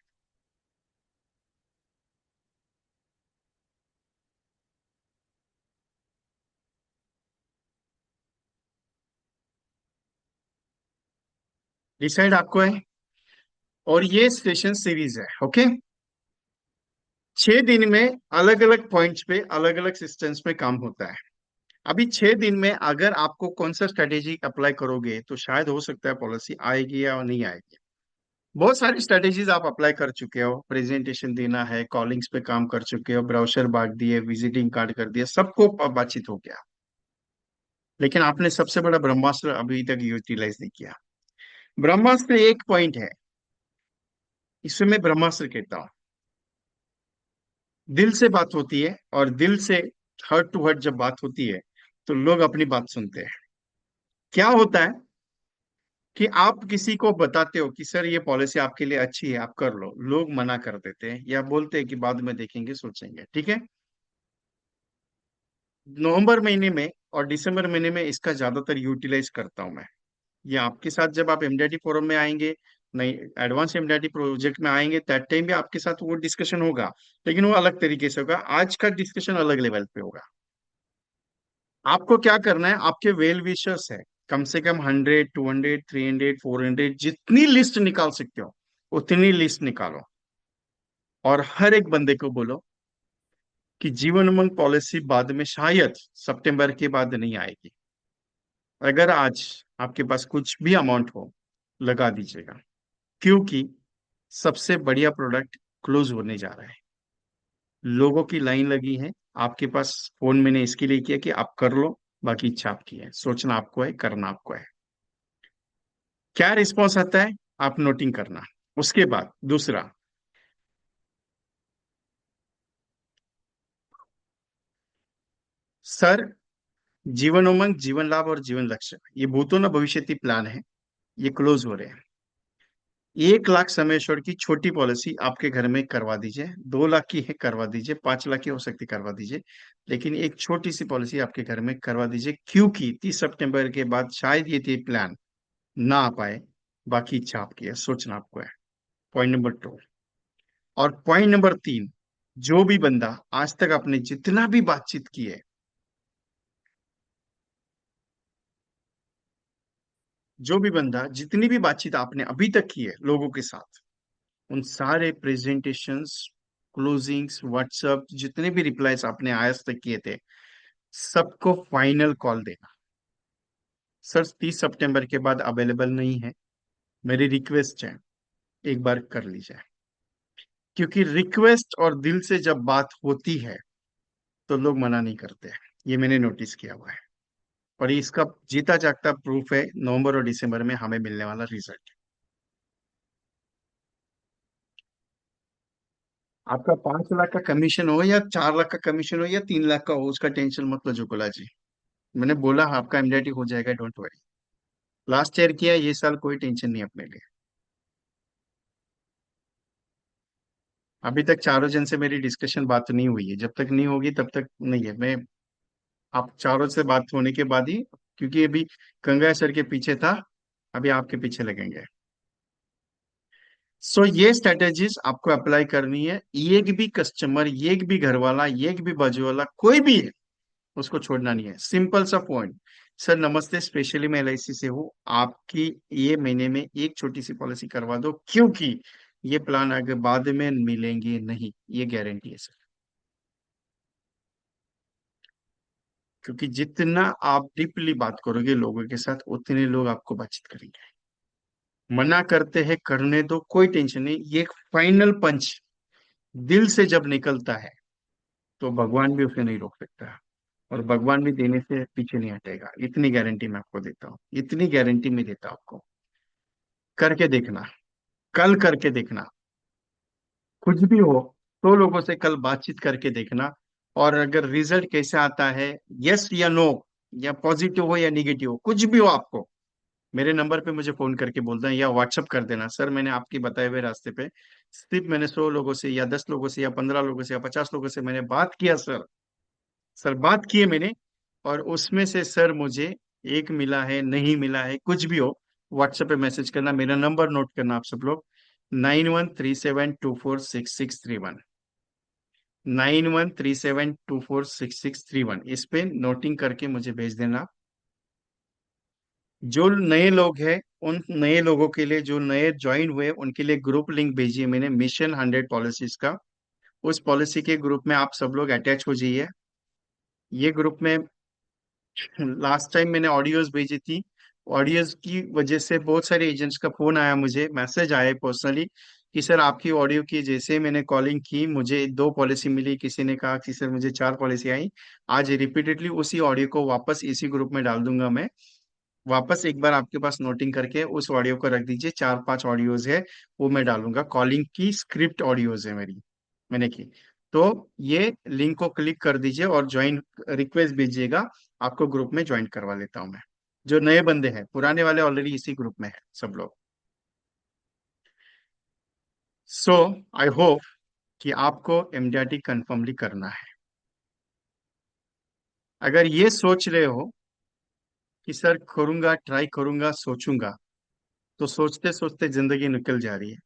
डिसाइड आपको है। और ये सेशन सीरीज है, ओके। 6 दिन में अलग अलग पॉइंट्स पे अलग अलग सिस्टम्स में काम होता है। अभी 6 दिन में अगर आपको कौन सा स्ट्रेटेजी अप्लाई करोगे तो शायद हो सकता है पॉलिसी आएगी या नहीं आएगी। बहुत सारी स्ट्रेटेजीज आप अप्लाई कर चुके हो, प्रेजेंटेशन देना है, कॉलिंग्स पे काम कर चुके हो, ब्राउशर बांट दिए, विजिटिंग कार्ड कर दिया, सबको बातचीत हो गया, लेकिन आपने सबसे बड़ा ब्रह्मास्त्र अभी तक यूटिलाइज नहीं किया। ब्रह्मास्त्र एक पॉइंट है, इसमें मैं ब्रह्मास्त्र कहता हूँ। दिल से बात होती है, और दिल से हर्ट टू हर्ट जब बात होती है तो लोग अपनी बात सुनते हैं। क्या होता है कि आप किसी को बताते हो कि सर ये पॉलिसी आपके लिए अच्छी है, आप कर लो, लोग मना कर देते हैं या बोलते हैं कि बाद में देखेंगे, सोचेंगे, ठीक है। नवंबर महीने में और दिसंबर महीने में इसका ज्यादातर यूटिलाइज करता हूं मैं। ये आपके साथ जब आप एमडीआरटी फोरम में आएंगे, नहीं, एडवांस एमडीआरटी प्रोजेक्ट में आएंगे, दैट टाइम भी आपके साथ वो डिस्कशन होगा, लेकिन वो अलग तरीके से होगा, आज का डिस्कशन अलग लेवल पे होगा। आपको क्या करना है, आपके वेल विशर्स है, कम से कम 100, 200, 300, 400, जितनी लिस्ट निकाल सकते हो उतनी लिस्ट निकालो, और हर एक बंदे को बोलो कि जीवन उमंग पॉलिसी बाद में शायद सितंबर के बाद नहीं आएगी। अगर आज आपके पास कुछ भी अमाउंट हो, लगा दीजिएगा, क्योंकि सबसे बढ़िया प्रोडक्ट क्लोज होने जा रहा है। लोगों की लाइन लगी है आपके पास। फोन मैंने इसके लिए किया कि आप कर लो, बाकी इच्छा आपकी है, सोचना आपको है, करना आपको है। क्या रिस्पॉन्स आता है आप नोटिंग करना। उसके बाद दूसरा, सर, जीवन उमंग, जीवन लाभ और जीवन लक्ष्य, ये भूतो न भविष्यति प्लान है, ये क्लोज हो रहे हैं। 1 लाख समय छोड़ की छोटी पॉलिसी आपके घर में करवा दीजिए, 2 लाख की है करवा दीजिए, 5 लाख की हो सकती करवा दीजिए, लेकिन एक छोटी सी पॉलिसी आपके घर में करवा दीजिए, क्योंकि 30 सितंबर के बाद शायद ये प्लान ना आ पाए। बाकी इच्छा आपकी है, सोचना आपको है। Point number 2। और पॉइंट नंबर 3, जो भी बंदा आज तक आपने जितना भी बातचीत की है, जो भी बंदा जितनी भी बातचीत आपने अभी तक की है लोगों के साथ, उन सारे प्रेजेंटेशंस, क्लोजिंग्स, व्हाट्सएप, जितने भी रिप्लाईज आपने आज तक किए थे, सबको फाइनल कॉल देना। सर 30 सितंबर के बाद अवेलेबल नहीं है, मेरी रिक्वेस्ट है, एक बार कर लीजिए। क्योंकि रिक्वेस्ट और दिल से जब बात होती है तो लोग मना नहीं करते हैं, ये मैंने नोटिस किया हुआ है। और इसका जीता जागता प्रूफ है नवंबर और दिसंबर में हमें मिलने वाला रिजल्ट। आपका 5 लाख का कमीशन हो या 4 लाख का कमीशन हो या 3 लाख का हो, उसका टेंशन मत लो जुगला जी। मैंने बोला आपका एमडीआईटी हो जाएगा, डोंट वरी। लास्ट ईयर किया, ये साल कोई टेंशन नहीं अपने लिए। अभी तक चारों जन से मेरी डिस्कशन बात नहीं हुई है, जब तक नहीं होगी तब तक नहीं है। मैं आप चारों से बात होने के बाद ही, क्योंकि अभी गंगा सर के पीछे था, अभी आपके पीछे लगेंगे। सो ये स्ट्रेटेजीज आपको अप्लाई करनी है। एक भी कस्टमर, एक भी घर वाला, एक भी बाजू वाला, कोई भी है, उसको छोड़ना नहीं है। सिंपल सा पॉइंट। सर नमस्ते, स्पेशली मैं एलआईसी से हूँ, आपकी ये महीने में एक छोटी सी पॉलिसी करवा दो, क्योंकि ये प्लान आगे बाद में मिलेंगे नहीं, ये गारंटी है सर। क्योंकि जितना आप डीपली बात करोगे लोगों के साथ, उतने लोग आपको बातचीत करेंगे। मना करते हैं करने दो, कोई टेंशन नहीं, ये एक फाइनल पंच दिल से जब निकलता है तो भगवान भी उसे नहीं रोक सकता। और भगवान भी देने से पीछे नहीं हटेगा, इतनी गारंटी मैं आपको देता हूँ, इतनी गारंटी मैं देता हूँ आपको। करके देखना, कल करके देखना, कुछ भी हो तो लोगों से कल बातचीत करके देखना। और अगर रिजल्ट कैसे आता है, यस या नो, या पॉजिटिव हो या निगेटिव हो, कुछ भी हो, आपको मेरे नंबर पे मुझे फोन करके बोलना है या व्हाट्सअप कर देना, सर मैंने आपके बताए हुए रास्ते पे सिर्फ मैंने 100 लोगों से या 10 लोगों से या 15 लोगों से या 50 लोगों से मैंने बात किया सर। सर बात की है मैंने, और उसमें से सर मुझे एक मिला है, नहीं मिला है, कुछ भी हो, व्हाट्सएप पे मैसेज करना। मेरा नंबर नोट करना आप सब लोग, 9137246631। 9137246631, इस पे नोटिंग करके मुझे भेज देना। जो नए लोग हैं, उन नए लोगों के लिए, जो नए ज्वाइन हुए उनके लिए ग्रुप लिंक भेजिए मैंने, मिशन 100 पॉलिसीज का। उस पॉलिसी के ग्रुप में आप सब लोग अटैच हो जाइए। ये ग्रुप में लास्ट टाइम मैंने ऑडियोज भेजी थी, ऑडियोज की वजह से बहुत सारे एजेंट्स का फोन आया, मुझे मैसेज आए पर्सनली कि सर आपकी ऑडियो की जैसे मैंने कॉलिंग की मुझे 2 पॉलिसी मिली, किसी ने कहा कि सर मुझे 4 पॉलिसी आई। आज रिपीटेडली उसी ऑडियो को वापस इसी ग्रुप में डाल दूंगा मैं। वापस एक बार आपके पास नोटिंग करके उस ऑडियो को रख दीजिए, 4-5 ऑडियोज है वो मैं डालूंगा, कॉलिंग की स्क्रिप्ट ऑडियोज है मेरी, मैंने की। तो ये लिंक को क्लिक कर दीजिए और ज्वाइन रिक्वेस्ट भेजिएगा, आपको ग्रुप में ज्वाइन करवा लेता हूं मैं। जो नए बंदे हैं, पुराने वाले ऑलरेडी इसी ग्रुप में है सब लोग। सो आई होप कि आपको एमडीआरटी कंफर्मली करना है। अगर ये सोच रहे हो कि सर करूंगा, ट्राई करूंगा, सोचूंगा, तो सोचते सोचते जिंदगी निकल जा रही है।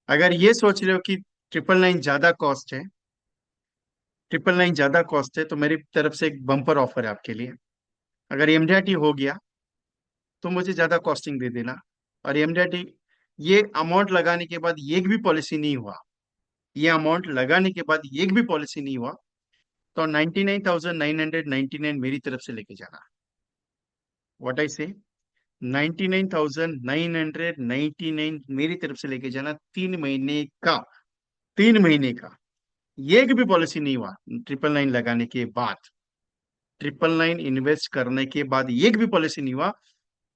अगर ये सोच रहे हो कि 999 ज्यादा कॉस्ट है, 999 ज्यादा कॉस्ट है, तो मेरी तरफ से एक बम्पर ऑफर है आपके लिए। अगर एमडीआरटी हो गया तो मुझे ज्यादा कॉस्टिंग दे देना। और एमडीआरटी ये अमाउंट लगाने के बाद एक भी पॉलिसी नहीं हुआ, ये अमाउंट लगाने के बाद एक भी पॉलिसी नहीं हुआ, तो 99,999 मेरी तरफ से लेके जाना। व्हाट आई से, 99,999 मेरी तरफ से लेके जाना, 3 महीने का, 3 महीने का। एक भी पॉलिसी नहीं हुआ 999 लगाने के बाद, 999 इन्वेस्ट करने के बाद एक भी पॉलिसी नहीं हुआ,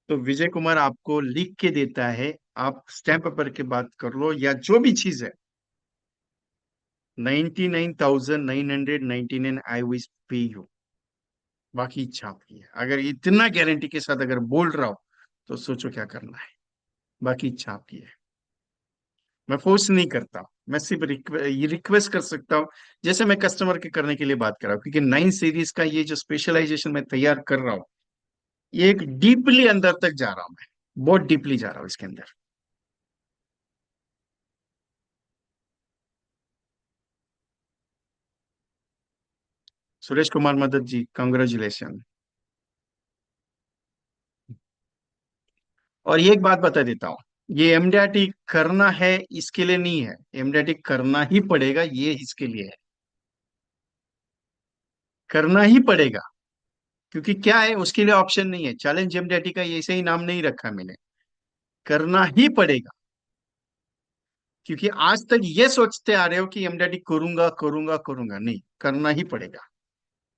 तो विजय कुमार आपको लिख के देता है, आप स्टैंप पेपर के बात कर लो या जो भी चीज है, 99,999 आई विल पे यू। बाकी इच्छा आपकी है, अगर इतना गारंटी के साथ अगर बोल रहा हो तो सोचो क्या करना है। बाकी इच्छा आपकी है, मैं फोर्स नहीं करता, मैं सिर्फ ये रिक्वेस्ट कर सकता हूँ, जैसे मैं कस्टमर के करने के लिए बात कर रहा हूँ। क्योंकि 9 सीरीज का ये जो स्पेशलाइजेशन मैं तैयार कर रहा हूँ, ये एक डीपली अंदर तक जा रहा हूँ मैं, बहुत डीपली जा रहा हूँ इसके अंदर। सुरेश कुमार मदद जी, कंग्रेचुलेशन। और ये एक बात बता देता हूँ, ये एमडीआरटी करना है इसके लिए नहीं है, एमडीआरटी करना ही पड़ेगा, ये इसके लिए है, करना ही पड़ेगा। क्योंकि क्या है, उसके लिए ऑप्शन नहीं है। चैलेंज एमडीआईटी का ऐसे ही नाम नहीं रखा मैंने, करना ही पड़ेगा। क्योंकि आज तक ये सोचते आ रहे हो कि एमडीआईटी करूंगा करूंगा करूंगा, नहीं, करना ही पड़ेगा।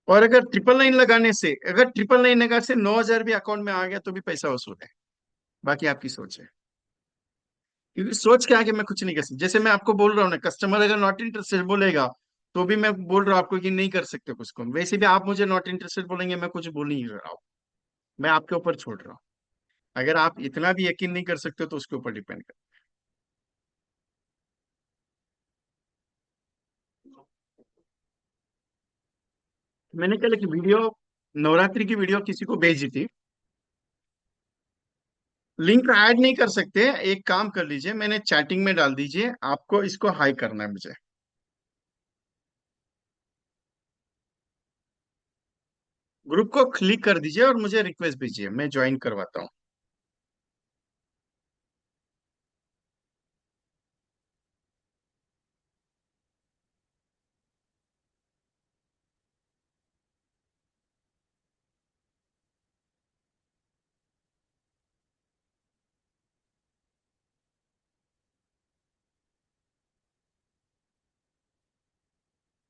और अगर 999 लगाने से, अगर 999 लगा से 9,000 भी अकाउंट में आ गया तो भी पैसा वसूल है। बाकी आपकी सोच है। क्योंकि सोच के आगे मैं कुछ नहीं कर सकता। जैसे मैं आपको बोल रहा हूँ ना, कस्टमर अगर नॉट इंटरेस्टेड बोलेगा तो भी मैं बोल रहा हूँ आपको कि नहीं कर सकते कुछ को। वैसे भी आप मुझे नॉट इंटरेस्टेड बोलेंगे, मैं कुछ बोल नहीं रहा हूँ। मैं आपके ऊपर छोड़ रहा हूँ। अगर आप इतना भी यकीन नहीं कर सकते तो उसके ऊपर डिपेंड कर। मैंने कल एक वीडियो, नवरात्रि की वीडियो किसी को भेजी थी। लिंक ऐड नहीं कर सकते, एक काम कर लीजिए, मैंने चैटिंग में डाल दीजिए, आपको इसको हाई करना है मुझे। ग्रुप को क्लिक कर दीजिए और मुझे रिक्वेस्ट भेजिए, मैं ज्वाइन करवाता हूँ।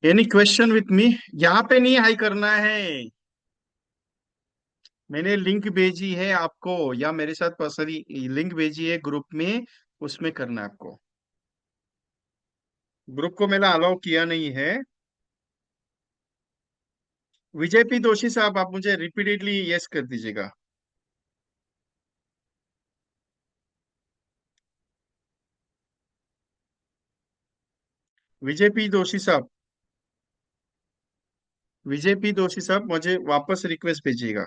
Any question with me? यहाँ पे नहीं हाई करना है। मैंने लिंक भेजी है आपको, या मेरे साथ पर्सनली लिंक भेजी है ग्रुप में, उसमें करना है आपको। ग्रुप को मैंने अलाउ किया नहीं है। विजय पी दोषी साहब, आप मुझे रिपीटेडली यस कर दीजिएगा। विजय पी दोषी साहब, विजय पी दोषी साहब मुझे वापस रिक्वेस्ट भेजिएगा।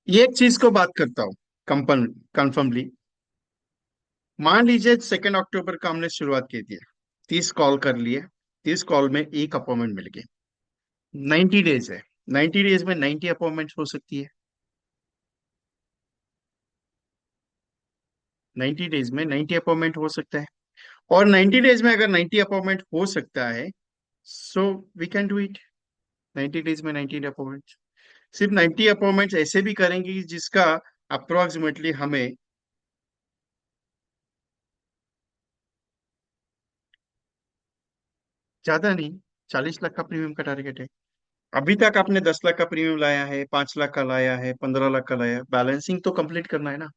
ये एक चीज को बात करता हूँ, कंपन कंफर्मली। मान लीजिए 2 अक्टूबर का हमने शुरुआत की थी, 30 कॉल कर लिए, 30 कॉल में एक अपॉइंटमेंट मिल गई। 90 डेज है, 90 डेज में 90 अपॉइंटमेंट हो सकती है। 90 डेज में 90 अपॉइंटमेंट हो सकता है। और 90 डेज में अगर 90 अपॉइंटमेंट हो सकता है, so we can do it. 90 days में 90 अपॉइंटमेंट, सिर्फ 90 अपॉइंटमेंट ऐसे भी करेंगे कि जिसका अप्रोक्सीमेटली हमें, ज्यादा नहीं, 40 लाख का प्रीमियम का टारगेट है। अभी तक आपने 10 लाख का प्रीमियम लाया है, 5 लाख का लाया है, 15 लाख का लाया है, बैलेंसिंग तो कंप्लीट करना है ना।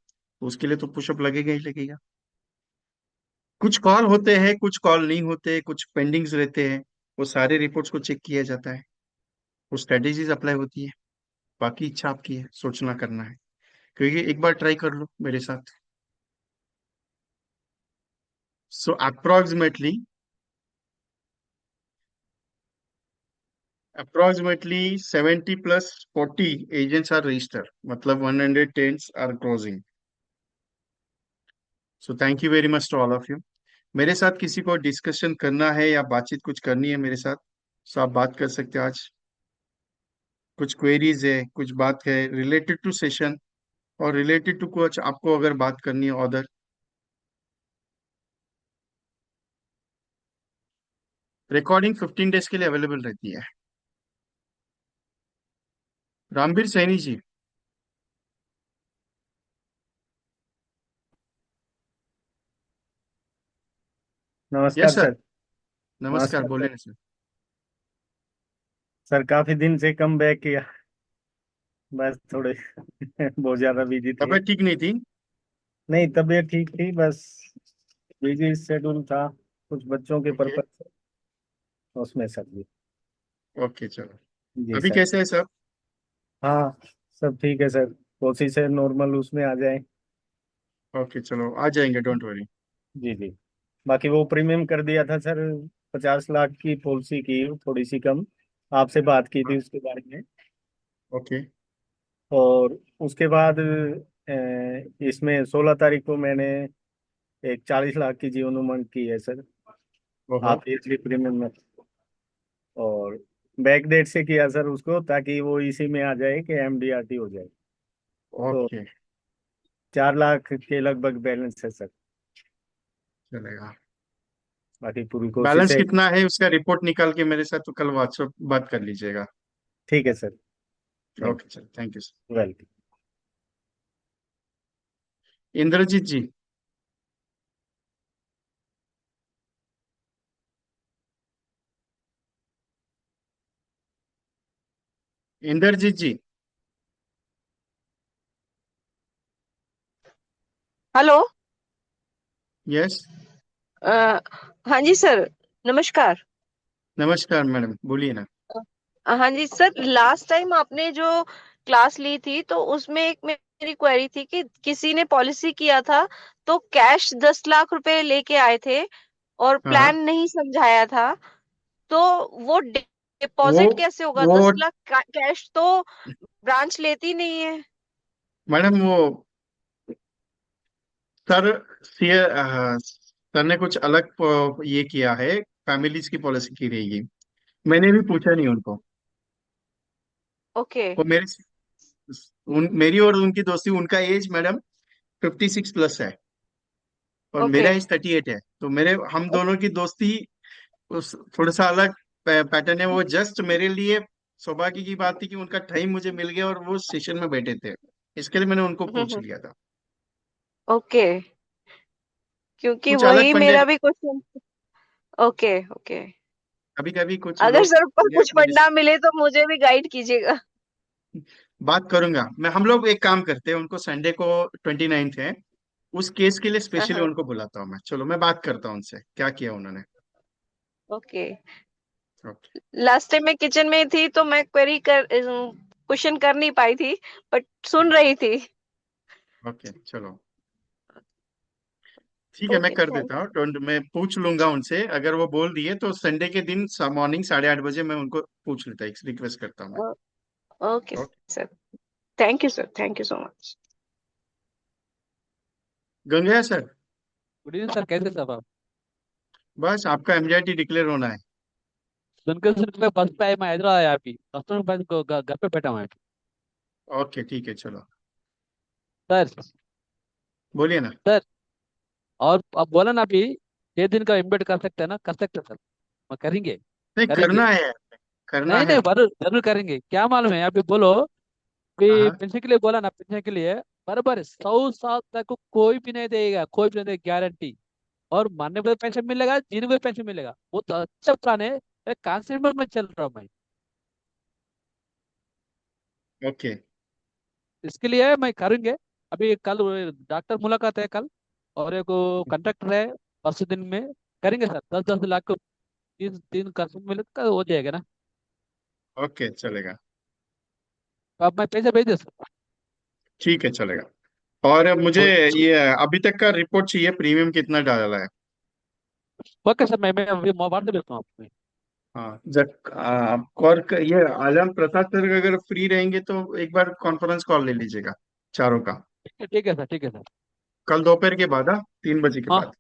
तो उसके लिए तो पुशअप लगेगा ही लगेगा। कुछ कॉल होते हैं, कुछ कॉल नहीं होते, कुछ पेंडिंग्स रहते हैं। वो सारे रिपोर्ट्स को चेक किया जाता है, वो स्ट्रेटेजीज अप्लाई होती है। बाकी इच्छा आपकी है, सोचना करना है। क्योंकि एक बार ट्राई कर लो मेरे साथ। So approximately 70 + 40 agents are register, मतलब 110 are closing. So thank you very much to all of you. मेरे साथ किसी को डिस्कशन करना है या बातचीत कुछ करनी है मेरे साथ, सो आप बात कर सकते हो आज। कुछ क्वेरीज है, कुछ बात है रिलेटेड टू सेशन, और रिलेटेड टू कुछ आपको अगर बात करनी है अदर। रिकॉर्डिंग 15 डेज के लिए अवेलेबल रहती है। रामवीर सैनी जी। नमस्कार यस सर। सर। नमस्कार, नमस्कार बोले सर। ना सर। सर काफी दिन से कम बैक किया, बस थोड़े बहुत ज्यादा बिजी थे। तबीयत ठीक नहीं थी? नहीं, तबीयत ठीक थी, बस बिजी शेड्यूल था कुछ बच्चों के ओके। पर्पज से, उसमें सर जी। ओके चलो। जी अभी सर। कैसे है सब? हाँ, सब ठीक है सर। कोशिश है नॉर्मल उसमें आ जाए। ओके चलो, आ जाएंगे, डोंट वरी। जी जी। बाकी वो प्रीमियम कर दिया था सर, 50 लाख की पॉलिसी की, थोड़ी सी कम। आपसे बात की थी उसके बारे में। ओके। और उसके बाद इसमें 16 तारीख को मैंने एक 40 लाख की जीवन उमंग की है सर। ओहो। आप एचडी प्रीमियम में। और बैक डेट से किया सर उसको, ताकि वो इसी में आ जाए कि एमडीआरटी हो जाए। तो ओके। 4 लाख के लगभग बैलेंस है सर। चलेगा। बाकी पूरी कोशिश बैलेंस है। कितना है उसका रिपोर्ट निकाल के मेरे साथ तो कल व्हाट्सएप बात कर लीजिएगा। ठीक है sir. Thank okay sir, thank you sir. You, welcome. Indrajit ji. Indrajit ji. Hello. Yes. Uh, हाँ जी सर, नमस्कार। नमस्कार मैडम, बोलिए ना। हाँ जी सर, लास्ट टाइम आपने जो क्लास ली थी तो उसमें एक मेरी क्वेरी थी कि किसी ने पॉलिसी किया था तो कैश 10 लाख रुपए लेके आए थे और हाँ। प्लान नहीं समझाया था। तो वो वो डिपॉजिट कैसे होगा? वो 10 लाख कैश तो ब्रांच लेती नहीं है। मैडम वो सर सर ने कुछ अलग ये किया है। फैमिलीज की पॉलिसी की रहेगी। मैंने भी पूछा नहीं उनको। ओके। वो मेरी और उनकी दोस्ती, उनका एज मैडम 56+ है और ओके। मेरा एज 38 है। तो मेरे हम दोनों की दोस्ती उस थोड़ा सा अलग पैटर्न है। वो जस्ट मेरे लिए सौभाग्य की बात थी कि उनका टाइम मुझे मिल गया और वो सेशन में बैठे थे। इसके लिए मैंने उनको पूछ लिया था। ओके, क्योंकि कुछ अलग वही फंडे। मेरा भी क्वेश्चन। Okay okay. कभी कभी कुछ अगर लोग सर पर ये कुछ मेरे फंडा मिले तो मुझे भी गाइड कीजिएगा। बात करूंगा मैं। हम लोग एक काम करते हैं, उनको संडे को 29th है, उस केस के लिए स्पेशली हाँ। उनको बुलाता हूँ मैं। चलो मैं बात करता हूँ उनसे क्या किया उन्होंने। ओके। ओके। लास्ट टाइम मैं किचन में थी तो मैं क्वेश्चन कर नहीं पाई थी, बट सुन रही थी। ओके चलो। ठीक है, मैं ओके, कर थैंक देता हूँ। डोंट, मैं पूछ लूंगा उनसे। अगर वो बोल दिए तो संडे के दिन मॉर्निंग 8:30 बजे मैं उनको पूछ लेता, एक रिक्वेस्ट करता हूँ मैं। You. Okay okay. Sir, thank you sir, thank you so much. Gangaiah sir. Good evening sir, कैसे सब आप? बस आपका एमजीआईटी डिक्लेयर होना है। सुनकर मैं बस पे आया, मैं हैदराबाद आया अभी, कस्टमर के पास घर पे बैठा हूँ अभी। ओके ठीक है चलो। सर। बोलिए ना। सर, और आप बोला ना अभी 6 दिन का इम्बेड कर सकते हैं ना? कर सकते हैं सर, मैं करेंगे। नहीं, करना करेंगे। है। करना नहीं है। नहीं, जरूर जरूर करेंगे। क्या मालूम है, अभी बोलो कि हाँ। पेंशन के लिए बोला ना, पेंशन के लिए बराबर 100 साल तक कोई भी नहीं देगा, कोई भी नहीं देगा, गारंटी। और मरने पर पेंशन मिलेगा, जीने पर पेंशन मिलेगा, वो तो अच्छा प्लान है। कॉन्सेप्ट में चल रहा हूँ मैं। ओके। इसके लिए मैं करेंगे। अभी कल डॉक्टर मुलाकात है कल, और एक कंडक्टर है परसों दिन में। करेंगे सर, 10-10 लाख को 3 3 कसम मिले तो हो जाएगा ना? ओके चलेगा। तो अब मैं पैसे भेज दे सर। ठीक है चलेगा। और अब मुझे ओके। ये अभी तक का रिपोर्ट चाहिए, प्रीमियम कितना डाला है। ओके सर, मैं अभी मोबाइल से भेजता हूँ आपको। हाँ जब और ये आलम प्रसाद सर अगर फ्री रहेंगे तो एक बार कॉन्फ्रेंस कॉल ले लीजिएगा चारों का। ठीक है सर, ठीक है सर। कल दोपहर के बाद, हाँ, 3 बजे के हाँ। बाद।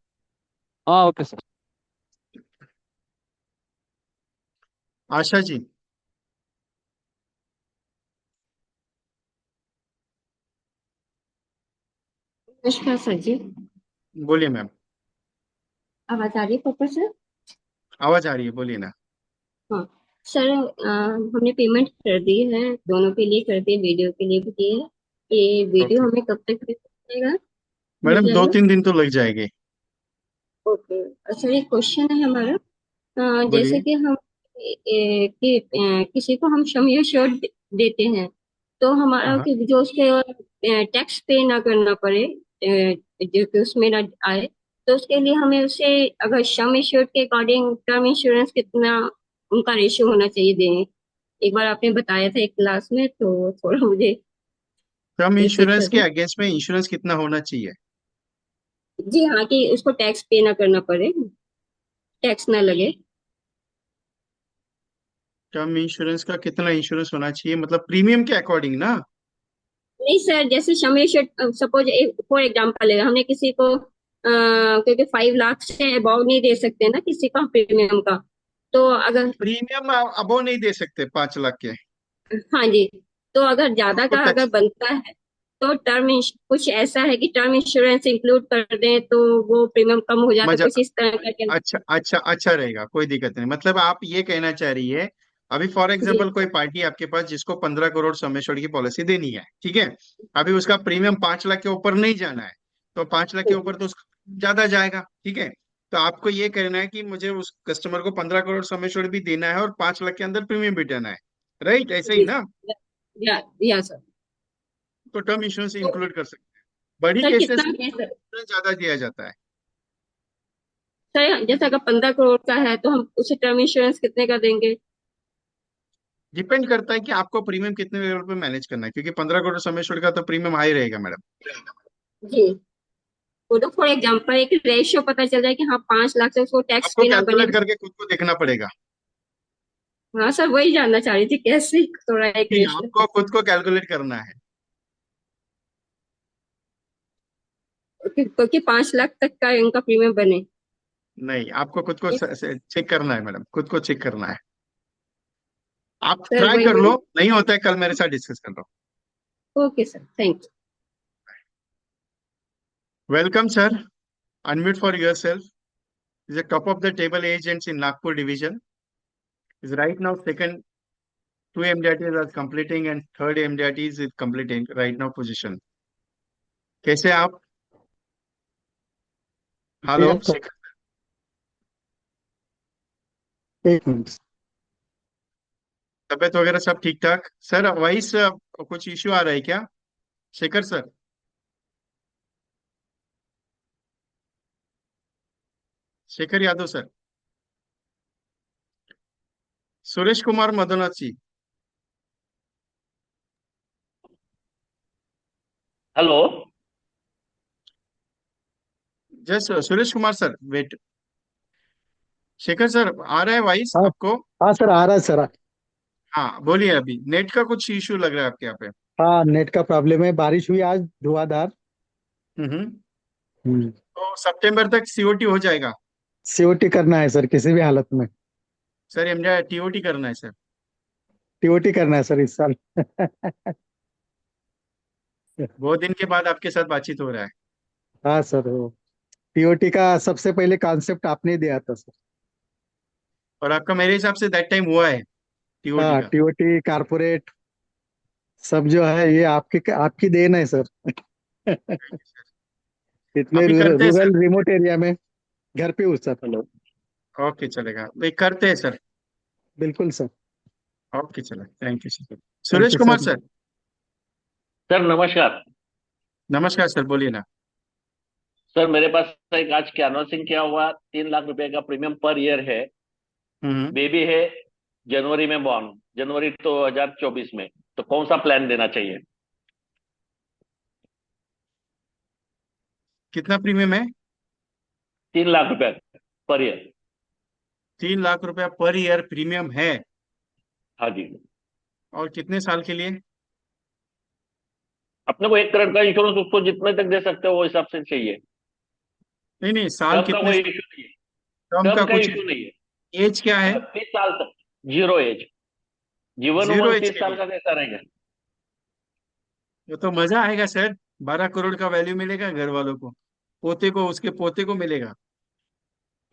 हाँ ओके सर। आशा जी। नमस्कार सर जी। बोलिए मैम। आवाज आ रही है प्रॉपर सर? आवाज आ रही है, बोलिए ना। हाँ सर, हमने पेमेंट कर दी है, दोनों के लिए कर दी है, वीडियो के लिए भी दी है। ये वीडियो ओके हमें कब तक मिल जाएगा? मिल मैडम, दो जाएगा। तीन दिन तो लग जाएंगे। ओके। सर एक क्वेश्चन है हमारा। जैसे बोलिए। कि हम किसी को हम शमीर शर्ट देते हैं, तो हमारा हाँ। जो उसके टैक्स पे ना करना पड़े, जो कि उसमें ना आए, तो उसके लिए हमें उसे अगर शम इंश्योर्ड के अकॉर्डिंग टर्म इंश्योरेंस कितना उनका रेशियो होना चाहिए देने, एक बार आपने बताया था एक क्लास में, तो थोड़ा मुझे टर्म रिपीट इंश्योरेंस कर के दें। अगेंस्ट में इंश्योरेंस कितना होना चाहिए। जी हाँ, कि उसको टैक्स पे ना करना पड़े, टैक्स ना लगे। टर्म इंश्योरेंस का कितना इंश्योरेंस होना चाहिए, मतलब प्रीमियम के अकॉर्डिंग ना। नहीं सर, जैसे Shamir Sheth suppose for example है, हमने किसी को क्योंकि 5 लाख से अबाव नहीं दे सकते ना किसी का प्रीमियम का, तो अगर, प्रीमियम अबो नहीं दे सकते 5 लाख के। हाँ जी, तो अगर ज्यादा आपको का अगर टच। बनता है तो कुछ ऐसा है कि टर्म इंश्योरेंस इंक्लूड कर दें तो वो प्रीमियम कम हो जाता, मजा कुछ इस तरह का क्या? अच्छा अच्छा अच्छा रहेगा, कोई दिक्कत नहीं। मतलब आप ये कहना चाह रही है, अभी फॉर जी एग्जांपल कोई पार्टी आपके पास जिसको 15 करोड़ सम एश्योर्ड की पॉलिसी देनी है, ठीक है। अभी उसका प्रीमियम 5 लाख के ऊपर नहीं जाना है, तो 5 लाख के ऊपर तो उसका ज्यादा जाएगा, ठीक है। तो आपको ये कहना है कि मुझे उस कस्टमर को 15 करोड़ सम एश्योर्ड भी देना है और 5 लाख के अंदर प्रीमियम भी देना है, राइट? ऐसे ही जी ना? या सर। तो टर्म इंश्योरेंस तो इंक्लूड कर सकते हैं। बड़ी सर केसेस कितना में है सर? ज्यादा दिया जाता है। सर जैसे अगर 15 करोड़ का है तो हम उसे टर्म इंश्योरेंस कितने का देंगे? डिपेंड करता है कि आपको प्रीमियम कितने लेवल पे मैनेज करना है, क्योंकि 15 करोड़ सम एश्योर्ड का तो प्रीमियम हाई रहेगा मैडम। जी, वो तो फॉर एग्जाम्पल एक रेशियो पता चल जाए कि हाँ 5 लाख से उसको टैक्स आपको पे ना बने। कैलकुलेट करके खुद को देखना पड़ेगा हाँ सर, वही जानना चाह रही थी कैसे थोड़ा एक कि रेशियो। आपको खुद को कैलकुलेट करना है। क्योंकि 5 लाख तक का इनका प्रीमियम बने। नहीं, आपको खुद को चेक करना है मैडम, खुद को चेक करना है। आप सर ट्राई कर वही। लो, नहीं होता है कल मेरे साथ डिस्कस कर लो। Okay sir, thank welcome sir, unmute for yourself. Is a top of the table agents in Nagpur division. Is right now second, two MDRTs are completing and third MDRT is completing right now position. कैसे आप? Hello. एक एक minute. तबीयत वगैरह सब ठीक ठाक sir? Voice कुछ इश्यू आ रहा है क्या शेखर सर? शेखर यादव सर? सुरेश कुमार मदोनाची? Hello. Just Suresh Kumar sir, wait. Shekhar sir आ रहा है वॉइस हाँ आपको? हाँ सर, आ रहा है सर। हाँ बोलिए। अभी नेट का कुछ इश्यू लग रहा है आपके यहाँ पे। हाँ, नेट का प्रॉब्लम है, बारिश हुई आज धुआंधार। हम्म। हम्म। तो सितंबर तक सीओटी हो जाएगा? सीओटी करना है सर, किसी भी हालत में। सर एमडी टीओटी करना है सर? टीओटी करना है सर इस साल। बहुत दिन के बाद आपके साथ बातचीत हो रहा है। हाँ सर, वो टीओटी का सबसे पहले कॉन्सेप्ट आपने ही दिया था सर। और आपका मेरे हिसाब से दैट टाइम हुआ है टीओटी हाँ, का। टीओटी कारपोरेट सब जो है ये आपकी आपकी देन है सर। इतने अभी करते हैं सर। रूरल रिमोट एरिया में घर पे हूँ सर। हेलो। ओके चलेगा भाई, करते हैं सर। बिल्कुल सर। ओके चलो, thank you sir. Thank Suresh you Kumar sir. Sir? Sir नमस्कार। नमस्कार सर, बोलिए ना। सर मेरे पास एक आज कैनवासिंग किया हुआ 3 लाख रुपए का प्रीमियम पर ईयर है। हम्म। बेबी है, जनवरी में बॉर्न, जनवरी 2024 में। तो कौन सा प्लान देना चाहिए? कितना प्रीमियम है? 3 लाख रुपए पर ईयर। 3 लाख रुपया पर ईयर प्रीमियम है? हाँ जी। और कितने साल के लिए? अपने को 1 करोड़ का इंश्योरेंस उसको जितने तक दे सकते हो वो हिसाब से चाहिए। नहीं नहीं, साल टर्म का कितने? कोई इशू नहीं है। टर्म का टर्म का कुछ? इशू नहीं है। एज क्या है? 30 साल तक, जीरो एज। जीवन जीरो उमंग एज 30 साल के का कैसा रहेगा? लिए तो मजा आएगा सर। 12 करोड़ का वैल्यू मिलेगा घर वालों को, पोते को, उसके पोते को मिलेगा।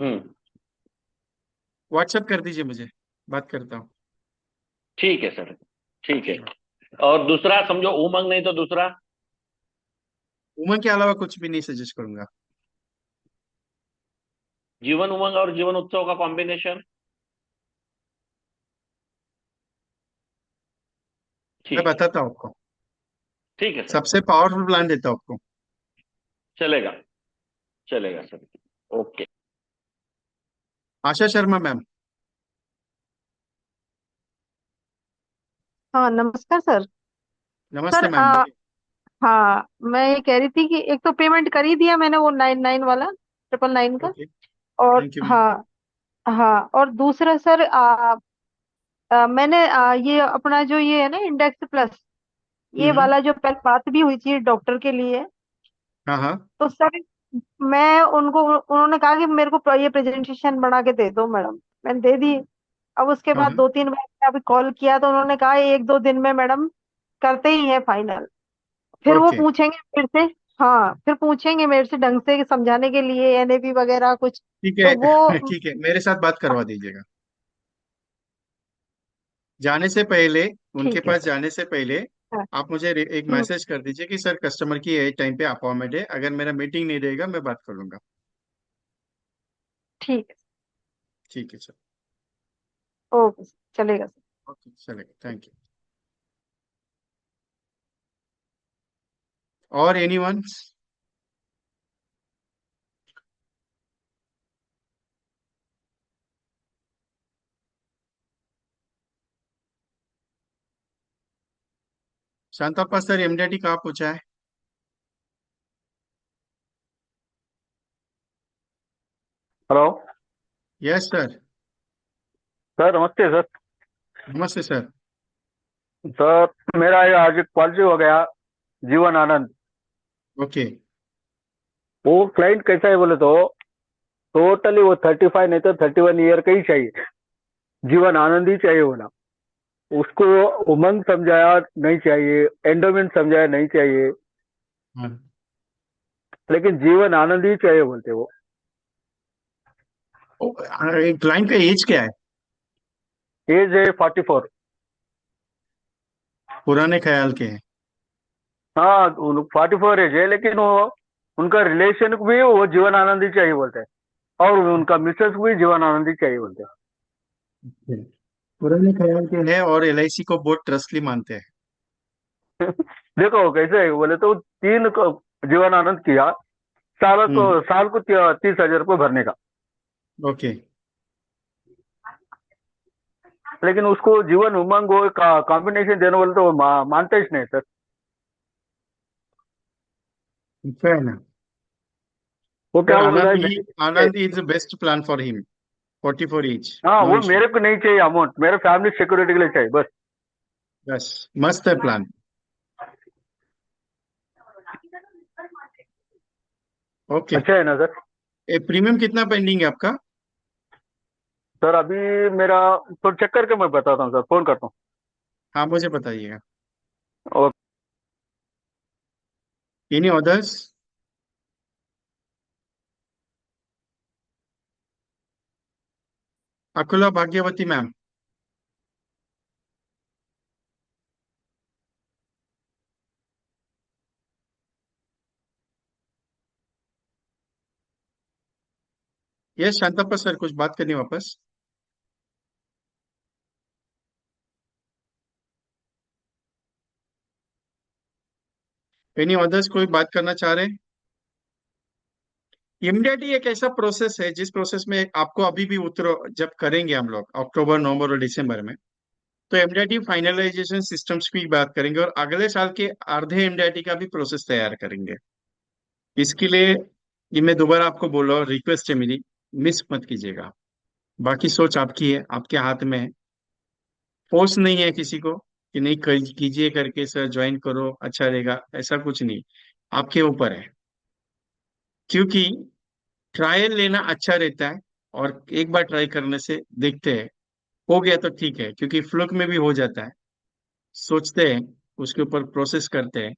हम्म। व्हाट्सएप कर दीजिए मुझे, बात करता हूँ। ठीक है सर, ठीक है। और दूसरा समझो उमंग नहीं तो दूसरा। उमंग के अलावा कुछ भी नहीं सजेस्ट करूंगा। जीवन उमंग और जीवन उत्सव का कॉम्बिनेशन। मैं ठीक है। बताता हूँ आपको, ठीक है सर। सबसे पावरफुल प्लान देता हूँ आपको। चलेगा, चलेगा सर। ओके। आशा शर्मा मैम? हाँ नमस्कार सर। सर नमस्ते मैम, बोलिए। हाँ मैं ये कह रही थी कि एक तो पेमेंट कर ही दिया मैंने वो 99 वाला, 999 का। ओके, और थैंक यू मैम। हाँ, हाँ और दूसरा सर मैंने ये अपना जो ये है ना इंडेक्स प्लस, ये हम्म। वाला जो पहले बात भी हुई थी डॉक्टर के लिए, हाँ हाँ तो सर मैं उनको, उन्होंने कहा कि मेरे को ये प्रेजेंटेशन बना के दे दो मैडम। मैंने दे दी। अब उसके हाँ बाद हाँ। 2-3 बार अभी कॉल किया तो उन्होंने कहा 1-2 दिन में मैडम करते ही है फाइनल। फिर वो ओके पूछेंगे मेरे से। हाँ, फिर पूछेंगे मेरे से ढंग से समझाने के लिए एनएबी वगैरह कुछ। ठीक तो वो है ठीक है, मेरे साथ बात करवा दीजिएगा जाने से पहले। उनके ठीक है पास सर। जाने से पहले हाँ। आप मुझे एक हम्म। मैसेज कर दीजिए कि सर कस्टमर की ये टाइम पे अपॉइंटमेंट है, अगर मेरा मीटिंग नहीं रहेगा मैं बात कर लूंगा। ठीक है। ठीक है सर। ओके सर, चलेगा सर। ओके चलेगा, थैंक यू। और एनीवन? शांताप्पा सर, एमडीटी कहाँ पूछा है? हेलो। Yes sir. सर नमस्ते सर। नमस्ते सर। सर मेरा ये आज पॉलिसी हो गया, जीवन आनंद। ओके। वो क्लाइंट कैसा है बोले तो टोटली वो 35 नहीं तो 31 ईयर का ही चाहिए, जीवन आनंद ही चाहिए बोला। उसको उमंग समझाया नहीं चाहिए, एंडोमेंट समझाया नहीं चाहिए, हाँ। लेकिन जीवन आनंद ही चाहिए बोलते वो। क्लाइंट का एज क्या है? एज है 44। पुराने ख्याल के हैं? हाँ 44 एज है, लेकिन वो उनका रिलेशन को भी वो जीवन आनंद ही चाहिए बोलते हैं, और उनका मिसेस को भी जीवन आनंद ही चाहिए बोलते पुराने ख्याल के हैं और एलआईसी को बहुत ट्रस्टली मानते हैं। हैं। देखो कैसे है बोले तो तीन को जीवन आनंद किया, हम्म। साल को 30,000 रुपये भरने का, ओके। लेकिन उसको जीवन उमंग वो कॉम्बिनेशन देने बोले तो वो मानते ही नहीं सर। fair ना। वो सर क्या बोल रहा है Anand is the best plan for him. 44 age, हाँ नो वो इशू। मेरे को नहीं चाहिए अमाउंट, मेरे फैमिली सिक्योरिटी के लिए चाहिए बस। बस, मस्त है प्लान। ओके। अच्छा है ना सर। प्रीमियम कितना पेंडिंग है आपका? सर अभी मेरा तो चेक करके मैं बताता हूँ सर, फोन करता हाँ मुझे बताइएगा। हूँ। Any others? Akula Bhagyavati ma'am. Yes Shantappa sir, कुछ बात करनी है वापस? एनी अदर्स कोई बात करना चाह रहे हैं? इमिडिएटली एक ऐसा प्रोसेस है जिस प्रोसेस में आपको अभी भी उतरो, जब करेंगे हम लोग अक्टूबर नवंबर और दिसंबर में, तो एमडीटी फाइनलाइजेशन सिस्टम्स की बात करेंगे और अगले साल के आधे एमडीटी का भी प्रोसेस तैयार करेंगे। इसके लिए ये मैं दोबारा आपको बोल रहा हूँ, रिक्वेस्ट है मेरी, मिस मत कीजिएगा। बाकी सोच आपकी है, आपके हाथ में है। फोर्स नहीं है किसी को कि नहीं कीजिए करके, सर ज्वाइन करो अच्छा रहेगा, ऐसा कुछ नहीं। आपके ऊपर है, क्योंकि ट्रायल लेना अच्छा रहता है। और एक बार ट्राई करने से देखते हैं, हो गया तो ठीक है, क्योंकि फ्लुक में भी हो जाता है। सोचते हैं, उसके ऊपर प्रोसेस करते हैं,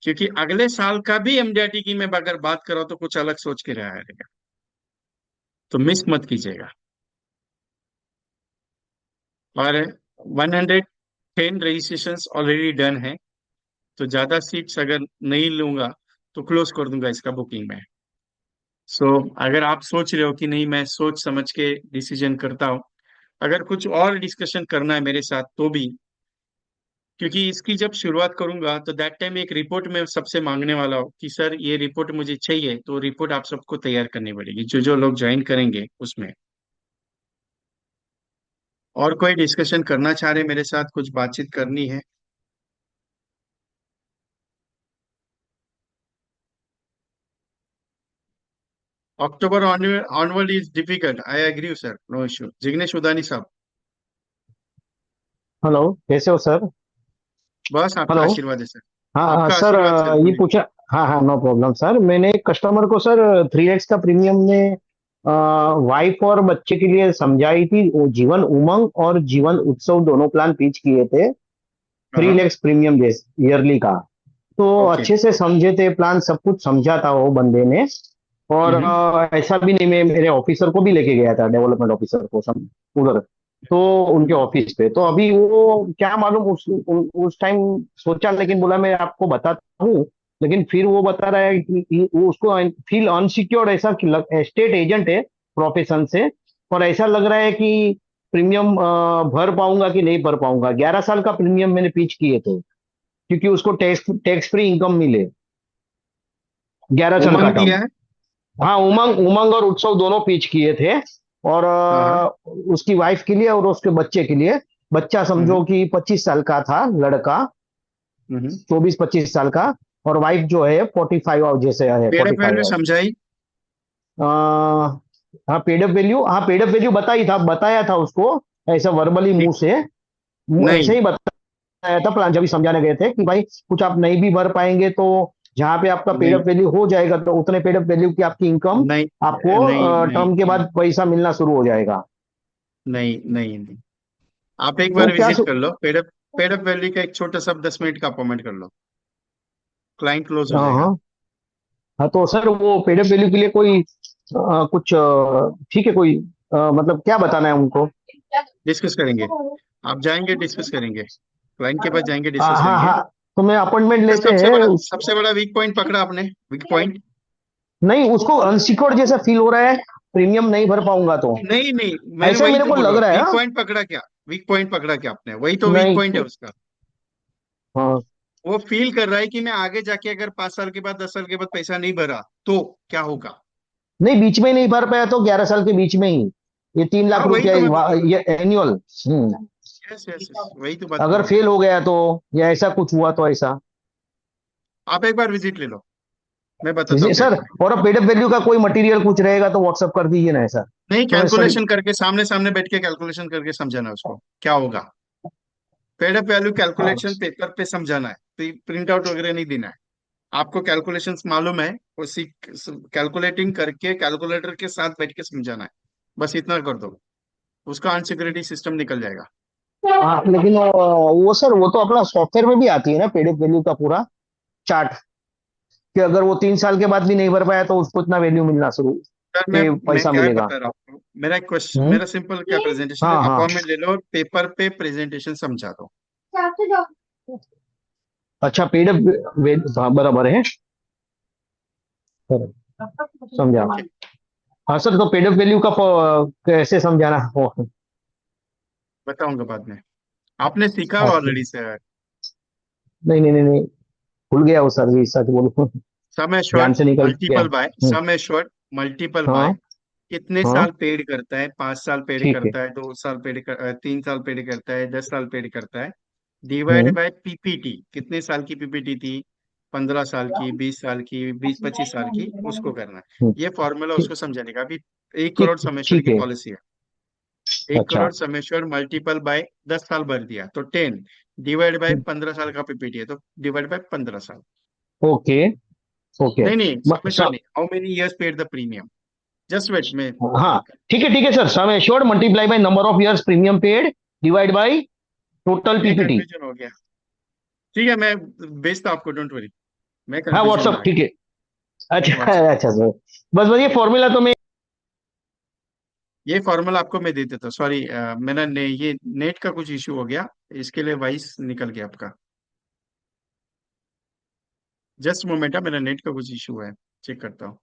क्योंकि अगले साल का भी एमडीआरटी की मैं अगर बात करो तो कुछ अलग सोच के रहा रहेगा, तो मिस मत कीजिएगा। और 110 रजिस्ट्रेशन ऑलरेडी डन है, तो ज्यादा सीट्स अगर नहीं लूंगा तो क्लोज कर दूंगा इसका बुकिंग में। सो अगर आप सोच रहे हो कि नहीं मैं सोच समझ के डिसीजन करता हूँ, अगर कुछ और डिस्कशन करना है मेरे साथ तो भी, क्योंकि इसकी जब शुरुआत करूंगा तो दैट टाइम एक रिपोर्ट में सबसे मांगने वाला हूँ कि सर ये रिपोर्ट मुझे चाहिए, तो रिपोर्ट आप सबको तैयार करनी पड़ेगी जो जो लोग ज्वाइन करेंगे उसमें। और कोई डिस्कशन करना चाह रहे मेरे साथ, कुछ बातचीत करनी है? October onward is difficult, I agree sir, no issue. Jignesh Udani sahab, hello, कैसे हो सर? बस आपका हेलो। आशीर्वाद है सर। हाँ हाँ आपका सर, आशीर्वाद सर, ये बोलिए। पूछा। हाँ हाँ, नो प्रॉब्लम सर। मैंने एक कस्टमर को सर 3 लैक्स का प्रीमियम में वाइफ और बच्चे के लिए समझाई थी। वो जीवन उमंग और जीवन उत्सव दोनों प्लान पिच किए थे। हाँ 3 हाँ। लैक्स प्रीमियम ईयरली का। तो ओके। अच्छे से समझे थे, प्लान सब कुछ समझा था वो बंदे ने। और ऐसा भी नहीं, मैं मेरे ऑफिसर को भी लेके गया था, डेवलपमेंट ऑफिसर को सब उधर, तो उनके ऑफिस पे। तो अभी वो क्या मालूम उस टाइम सोचा, लेकिन बोला मैं आपको बताता हूँ। लेकिन फिर वो बता रहा है कि वो उसको फील अनसिक्योर्ड, ऐसा स्टेट एजेंट है प्रोफेशन से, और ऐसा लग रहा है कि प्रीमियम भर पाऊंगा कि नहीं भर पाऊंगा। 11 साल का प्रीमियम मैंने पिच किए थे, क्योंकि उसको टैक्स टैक्स फ्री इनकम मिले 11 साल का उमंग टर्म। दिया है। हाँ, उमंग उमंग और उत्सव दोनों पिच किए थे। और हाँ हाँ। उसकी वाइफ के लिए और उसके बच्चे के लिए। बच्चा हम्म समझो कि 25 साल का था, लड़का हम्म। 24-25 साल का। और वाइफ जो है 45 जैसे है, पेड 45 वैल्यू समझाई। हाँ, पेडअप वैल्यू, हाँ पेडअप वैल्यू बताया था उसको, ऐसा वर्बली ठीक। मुंह से, नहीं ऐसे ही बताया था। प्लान जब भी समझाने गए थे कि भाई कुछ आप नहीं भी भर पाएंगे तो जहां पे आपका नहीं पेडअप वैल्यू हो जाएगा, तो उतने पेडअप वैल्यू की आपकी इनकम नहीं आपको नहीं नहीं टर्म के बाद पैसा मिलना शुरू हो जाएगा। नहीं नहीं नहीं। आप एक तो बार क्या विजिट कर लो, पेड अप वैल्यू का एक छोटा सा 10 मिनट का अपॉइंटमेंट कर लो, क्लाइंट क्लोज हो हाँ जाएगा। हाँ हाँ, तो सर वो पेडअप वैल्यू के लिए कोई कुछ ठीक है, कोई मतलब क्या बताना है उनको? डिस्कस करेंगे। आप जाएंगे, डिस्कस करेंगे, क्लाइंट के पास जाएंगे, डिस्कस हाँ करेंगे। हाँ, तो मैं अपॉइंटमेंट फिर लेते हैं सबसे बड़ा वीक पॉइंट पकड़ा आपने, वीक पॉइंट। नहीं, उसको अनसिक्योर्ड जैसा फील हो रहा है, प्रीमियम नहीं भर पाऊंगा तो, नहीं नहीं, मैंने ऐसा वही मेरे तो को बोल रहा लग हूँ, रहा है। वीक हाँ पॉइंट पकड़ा क्या? वीक पॉइंट पकड़ा क्या आपने? वही तो वीक नहीं, पॉइंट है उसका। हाँ वो फील कर रहा है कि मैं आगे जाके अगर 5 साल के बाद 10 साल के बाद पैसा नहीं भरा तो क्या होगा। नहीं, बीच में नहीं भर पाया तो 11 साल के बीच में ही ये तीन हाँ लाख वही रुपया तो मैं बोल रहा हूँ। ये एनुअल। यस यस यस, वही तो बात अगर बोल रहा हूँ। फेल हो गया तो, या ऐसा कुछ हुआ तो ऐसा। आप एक बार विजिट ले लो, मैं बताता हूँ क्या सर, करें। और पेडअप वैल्यू का कोई मटेरियल कुछ रहेगा तो व्हाट्सअप कर दीजिए ना ऐसा। नहीं, तो मैं स्टडी। कैलकुलेशन करके सामने सामने बैठ के कैलकुलेशन करके समझाना उसको क्या होगा। Paid up value calculation paper पे समझाना है, प्रिंट आउट वगैरह नहीं देना है। आपको कैलकुलेशंस मालूम है, वो सीख कैलकुलेटिंग करके कैलकुलेटर के साथ बैठ के समझाना है। बस इतना कर दो, उसका अनसिक्योरिटी सिस्टम निकल जाएगा। हाँ, लेकिन वो सर, वो तो अपना सॉफ्टवेयर में भी आती है ना पेडअप वैल्यू का पूरा चार्ट, कि अगर वो 3 साल के बाद भी नहीं भर पाया तो उसको इतना वैल्यू मिलना शुरू, सर मैं पे मैं पैसा क्या मिलेगा। बता रहा हूँ, मेरा एक क्वेश्चन, हम्म मेरा सिंपल क्या प्रेजेंटेशन है, हाँ हाँ। अपॉइंटमेंट ले लो और पेपर पे प्रेजेंटेशन समझा दो। अच्छा, पेडअप, हाँ बराबर है, समझा। ओके। हाँ सर, तो पेडअप वैल्यू का कैसे समझाना हो? बताऊंगा बाद में, आपने सीखा अच्छा, ऑलरेडी सर। नहीं नहीं नहीं नहीं, भूल गया वो सर, ये सच बोलूं, सम ध्यान एश्योर्ड से निकल गया। Multiple bye, sum assured multiple bye हाँ कितने हाँ, साल पेड करता है, 5 साल पेड ठीक है। करता है, 2 साल पेड 3 साल पेड करता है, 10 साल पेड करता है, डिवाइड हम्म बाय पीपीटी, कितने साल की पीपीटी थी, 15 साल की, 20 साल की, 20-25 साल की, उसको करना है। हम्म, ये फॉर्मूला ठीक उसको समझाने का। अभी 1 करोड़ ठीक समेश्वर ठीक की है। पॉलिसी है। एक अच्छा, करोड़ समेश्वर मल्टीपल बाय 10 साल भर दिया तो 10, डिवाइड बाय 15 साल का पीपीटी है तो डिवाइड बाय 15 साल। Okay okay. नहीं नहीं, म- समेश्वर स- नहीं, how many years paid the premium. Just wait में। हाँ, ठीक है sir, sum assured multiply by number of years premium paid divide by total ये पीपीटी। कंफ्यूजन हो गया। ठीक है, मैं भेजता हूँ आपको, डोंट वरी, मैं हाँ, कंफ्यूजन में व्हाट्सअप आ ठीक गया। है। अच्छा व्हाट्सएप। अच्छा सर, बस ये फॉर्मूला तो मैं। ये फॉर्मूला आपको मैं दे देता हूँ, सॉरी, मेरा ये नेट का कुछ इशू हो गया, इसके लिए वॉइस निकल गया आपका। जस्ट मोमेंट है, मेरा नेट का कुछ इशू है, चेक करता हूँ।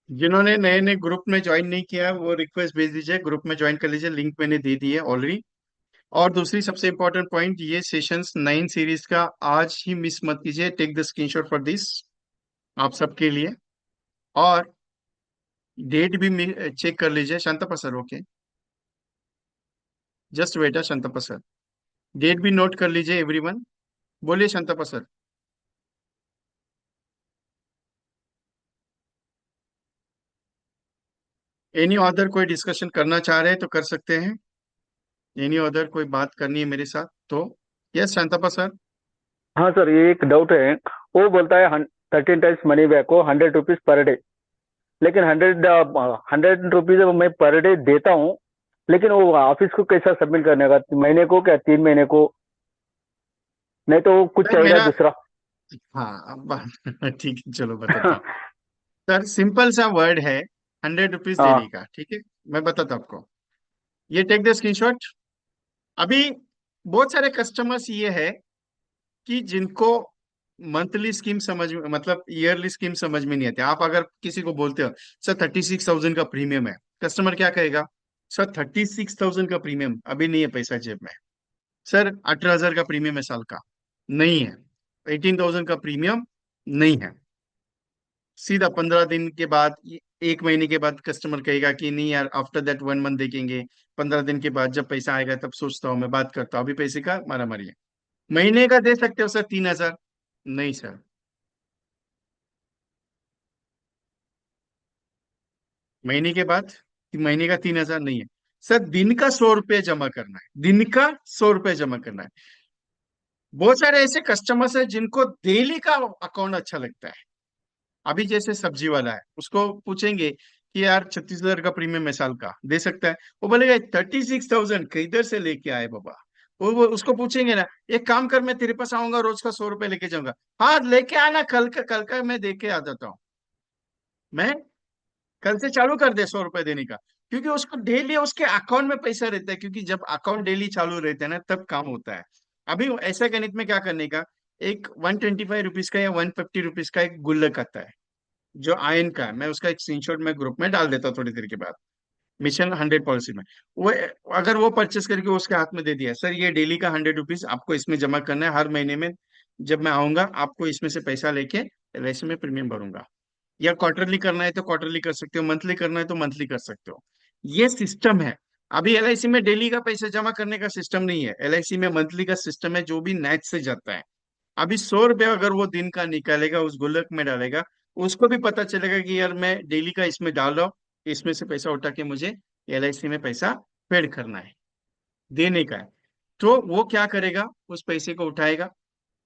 जिन्होंने नए नए ग्रुप में ज्वाइन नहीं किया है, वो रिक्वेस्ट भेज दीजिए, ग्रुप में ज्वाइन कर लीजिए, लिंक मैंने दे दी है ऑलरेडी। और दूसरी सबसे इंपॉर्टेंट पॉइंट, ये सेशंस 9 सीरीज का आज ही मिस मत कीजिए, take the screenshot for this, आप सबके लिए। और डेट भी चेक कर लीजिए, Shantappa sir, okay, just wait है शांतपा सर, डेट भी नोट कर लीजिए एवरीवन। बोलिए शांतपा सर। एनी अदर कोई डिस्कशन करना चाह रहे हैं तो कर सकते हैं, एनी अदर कोई बात करनी है मेरे साथ तो। Yes Shantappa sir. हाँ सर, ये एक डाउट है। वो बोलता है 13 टाइम्स मनी बैक हो, 100 रुपीज पर डे। लेकिन 100 रुपीज मैं पर डे देता हूँ, लेकिन वो ऑफिस को कैसा सबमिट करने का, महीने को क्या 3 महीने को, नहीं तो वो कुछ सर चाहिए मेरा, दूसरा? हाँ ठीक है, चलो बताता हूँ। सर सिंपल सा वर्ड है, 100 रुपीज डेली हाँ का, ठीक है। मैं बताता हूँ आपको, ये टेक द स्क्रीनशॉट। अभी बहुत सारे कस्टमर्स ये है कि जिनको मंथली स्कीम समझ में, मतलब ईयरली स्कीम समझ में नहीं आती। आप अगर किसी को बोलते हो सर 36,000 का प्रीमियम है, कस्टमर क्या कहेगा, सर 36,000 का प्रीमियम, अभी नहीं है पैसा जेब में। सर 18,000 का प्रीमियम है साल का, नहीं है। 18,000 का प्रीमियम, नहीं है। सीधा 15 दिन के बाद, 1 महीने के बाद कस्टमर कहेगा कि नहीं यार, आफ्टर दैट 1 मंथ देखेंगे, 15 दिन के बाद जब पैसा आएगा तब सोचता हूँ, मैं बात करता हूँ, अभी पैसे का मारा मारी है। महीने का दे सकते हो सर 3,000, नहीं सर। महीने के बाद, महीने का 3,000 नहीं है सर। दिन का 100 रुपये जमा करना है, दिन का 100 रुपये जमा करना है। बहुत सारे ऐसे कस्टमर्स हैं जिनको डेली का अकाउंट अच्छा लगता है। अभी जैसे सब्जी वाला है, उसको पूछेंगे कि यार 36,000 का प्रीमियम है साल का, दे सकता है? वो बोलेगा 36,000 किधर से लेके आए बाबा। वो उसको पूछेंगे ना, एक काम कर, मैं तेरे पास आऊंगा, रोज का 100 रुपये लेके जाऊंगा। हाँ लेके आना, कल का मैं दे के आ जाता हूँ। मैं कल से चालू कर दे 100 रुपये देने का, क्योंकि उसको डेली उसके अकाउंट में पैसा रहता है, क्योंकि जब अकाउंट डेली चालू रहते हैं ना तब काम होता है। अभी ऐसा गणित में क्या करने का, एक 125 रुपीज का या 150 रुपीज का एक गुल्लक आता है जो आयन का है। मैं उसका एक स्क्रीनशॉट में ग्रुप में डाल देता हूँ थोड़ी देर के बाद, मिशन 100 पॉलिसी में। वो अगर वो परचेस करके उसके हाथ में दे दिया, सर ये डेली का 100 रुपीज आपको इसमें जमा करना है, हर महीने में जब मैं आऊंगा आपको इसमें से पैसा लेके एलआईसी में प्रीमियम भरूंगा। या क्वार्टरली करना है तो क्वार्टरली कर सकते हो, मंथली करना है तो मंथली कर सकते हो। ये सिस्टम है। अभी एलआईसी में डेली का पैसा जमा करने का सिस्टम नहीं है, एलआईसी में मंथली का सिस्टम है, जो भी नेट से जाता है। अभी 100 रुपये अगर वो दिन का निकालेगा, उस गुल्लक में डालेगा, उसको भी पता चलेगा कि यार मैं डेली का इसमें डाल रहा हूँ, इसमें से पैसा उठा के मुझे एलआईसी में पैसा पेड करना है, देने का है। तो वो क्या करेगा, उस पैसे को उठाएगा,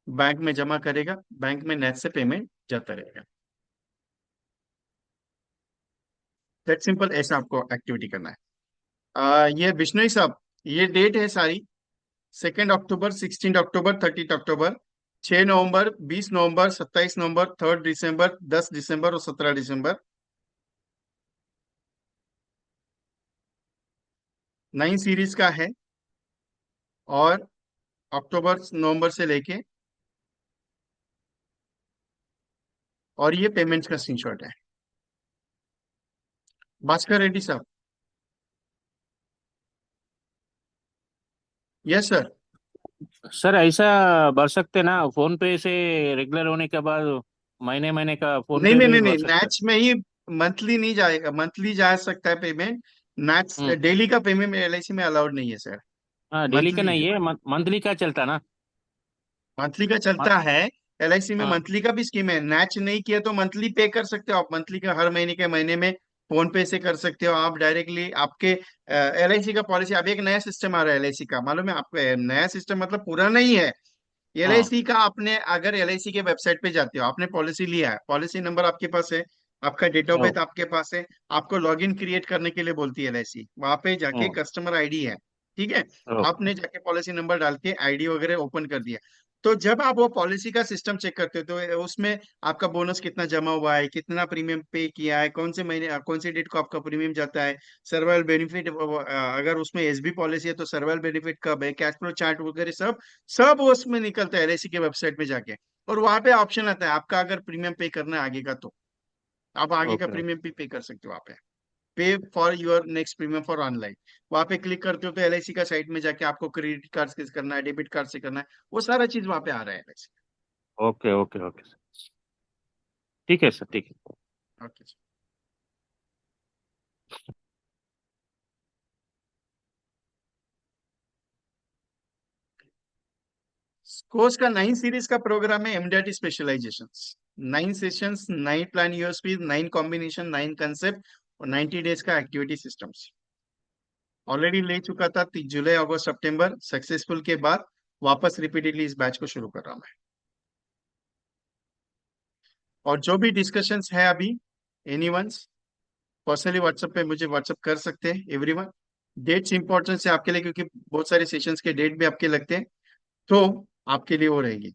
बैंक में जमा करेगा, बैंक में नेट से पेमेंट जाता रहेगा। दैट सिंपल, ऐसा आपको एक्टिविटी करना है। ये बिश्नोई साहब, ये डेट है सारी, 2 अक्टूबर, 16 अक्टूबर, 30 अक्टूबर, 6 नवंबर, 20 नवंबर, 27 नवंबर, 3 दिसंबर, 10 दिसंबर और 17 दिसंबर। 9 सीरीज का है, और अक्टूबर नवंबर से लेके, और ये पेमेंट्स का स्क्रीनशॉट है। भास्कर रेड्डी साहब, यस सर। सर ऐसा भर सकते ना फोन पे से, रेगुलर होने के बाद महीने महीने का फोन नहीं पे नहीं में भी नहीं नहीं, भर सकते हैं? मैच में ही मंथली नहीं जाएगा, मंथली जा सकता है पेमेंट। मैच हम्म। डेली का पेमेंट एलआईसी में अलाउड नहीं है सर। हाँ डेली का मंथली नहीं है, है, मंथली का चलता ना? मंथली का म- चलता है। एलआईसी में हाँ। मंथली का भी स्कीम है, मैच नहीं किया तो मंथली पे कर सकते हो आप, मंथली का हर महीने के महीने में फोन पे से कर सकते हो आप डायरेक्टली। आपके एलआईसी का पॉलिसी, अभी एक नया सिस्टम आ रहा है एलआईसी का, मालूम है आपको? नया सिस्टम मतलब पुराना ही है। हाँ। एलआईसी का आपने अगर एलआईसी के वेबसाइट पे जाते हो, आपने पॉलिसी लिया है, पॉलिसी नंबर आपके पास है, आपका डेट ऑफ ओ, बर्थ आपके पास है, आपको लॉगिन क्रिएट करने के लिए बोलती है एलआईसी, वहां पे ओ, जाके कस्टमर आईडी है, ठीक है। ओ, आपने जाके पॉलिसी नंबर डाल के आईडी वगैरह ओपन कर दिया। तो जब आप वो पॉलिसी का सिस्टम चेक करते हो तो उसमें आपका बोनस कितना जमा हुआ है, कितना प्रीमियम पे किया है, कौन से महीने कौन सी डेट को आपका प्रीमियम जाता है, सर्वाइवल बेनिफिट, अगर उसमें एसबी पॉलिसी है तो सर्वाइवल बेनिफिट कब है, कैश फ्लो चार्ट वगैरह सब सब उसमें निकलता है एलआईसी के वेबसाइट में जाके। और वहां पे ऑप्शन आता है आपका, अगर प्रीमियम पे करना है आगे का, तो आप आगे का ओके, ओके। प्रीमियम भी पे कर सकते हो वहां पे। पे for your next premium for online, वहां पे क्लिक करते हो तो एलआईसी का साइट में जाके आपको क्रेडिट कार्ड से करना है, डेबिट कार्ड से करना है, वो सारा चीज वहां पे आ रहा है LIC. Okay, okay, okay sir. ठीक है सर, ठीक है। ओके। कोर्स का 9 सीरीज का प्रोग्राम है, MDRT specialization. 9 sessions, 9 plan USP, 9 combination, 9 concept और 90 डेज का एक्टिविटी सिस्टम्स। ऑलरेडी ले चुका था, जुलाई अगस्त सितंबर सक्सेसफुल के बाद वापस रिपीटेडली इस बैच को शुरू कर रहा हूं मैं। और जो भी डिस्कशंस है अभी, एनीवंस, पर्सनली व्हाट्सएप पे मुझे व्हाट्सएप कर सकते हैं एवरीवन। डेट्स इंपॉर्टेंस है आपके लिए, क्योंकि बहुत सारे सेशंस के डेट भी आपके लगते हैं, तो आपके लिए वो रहेगी।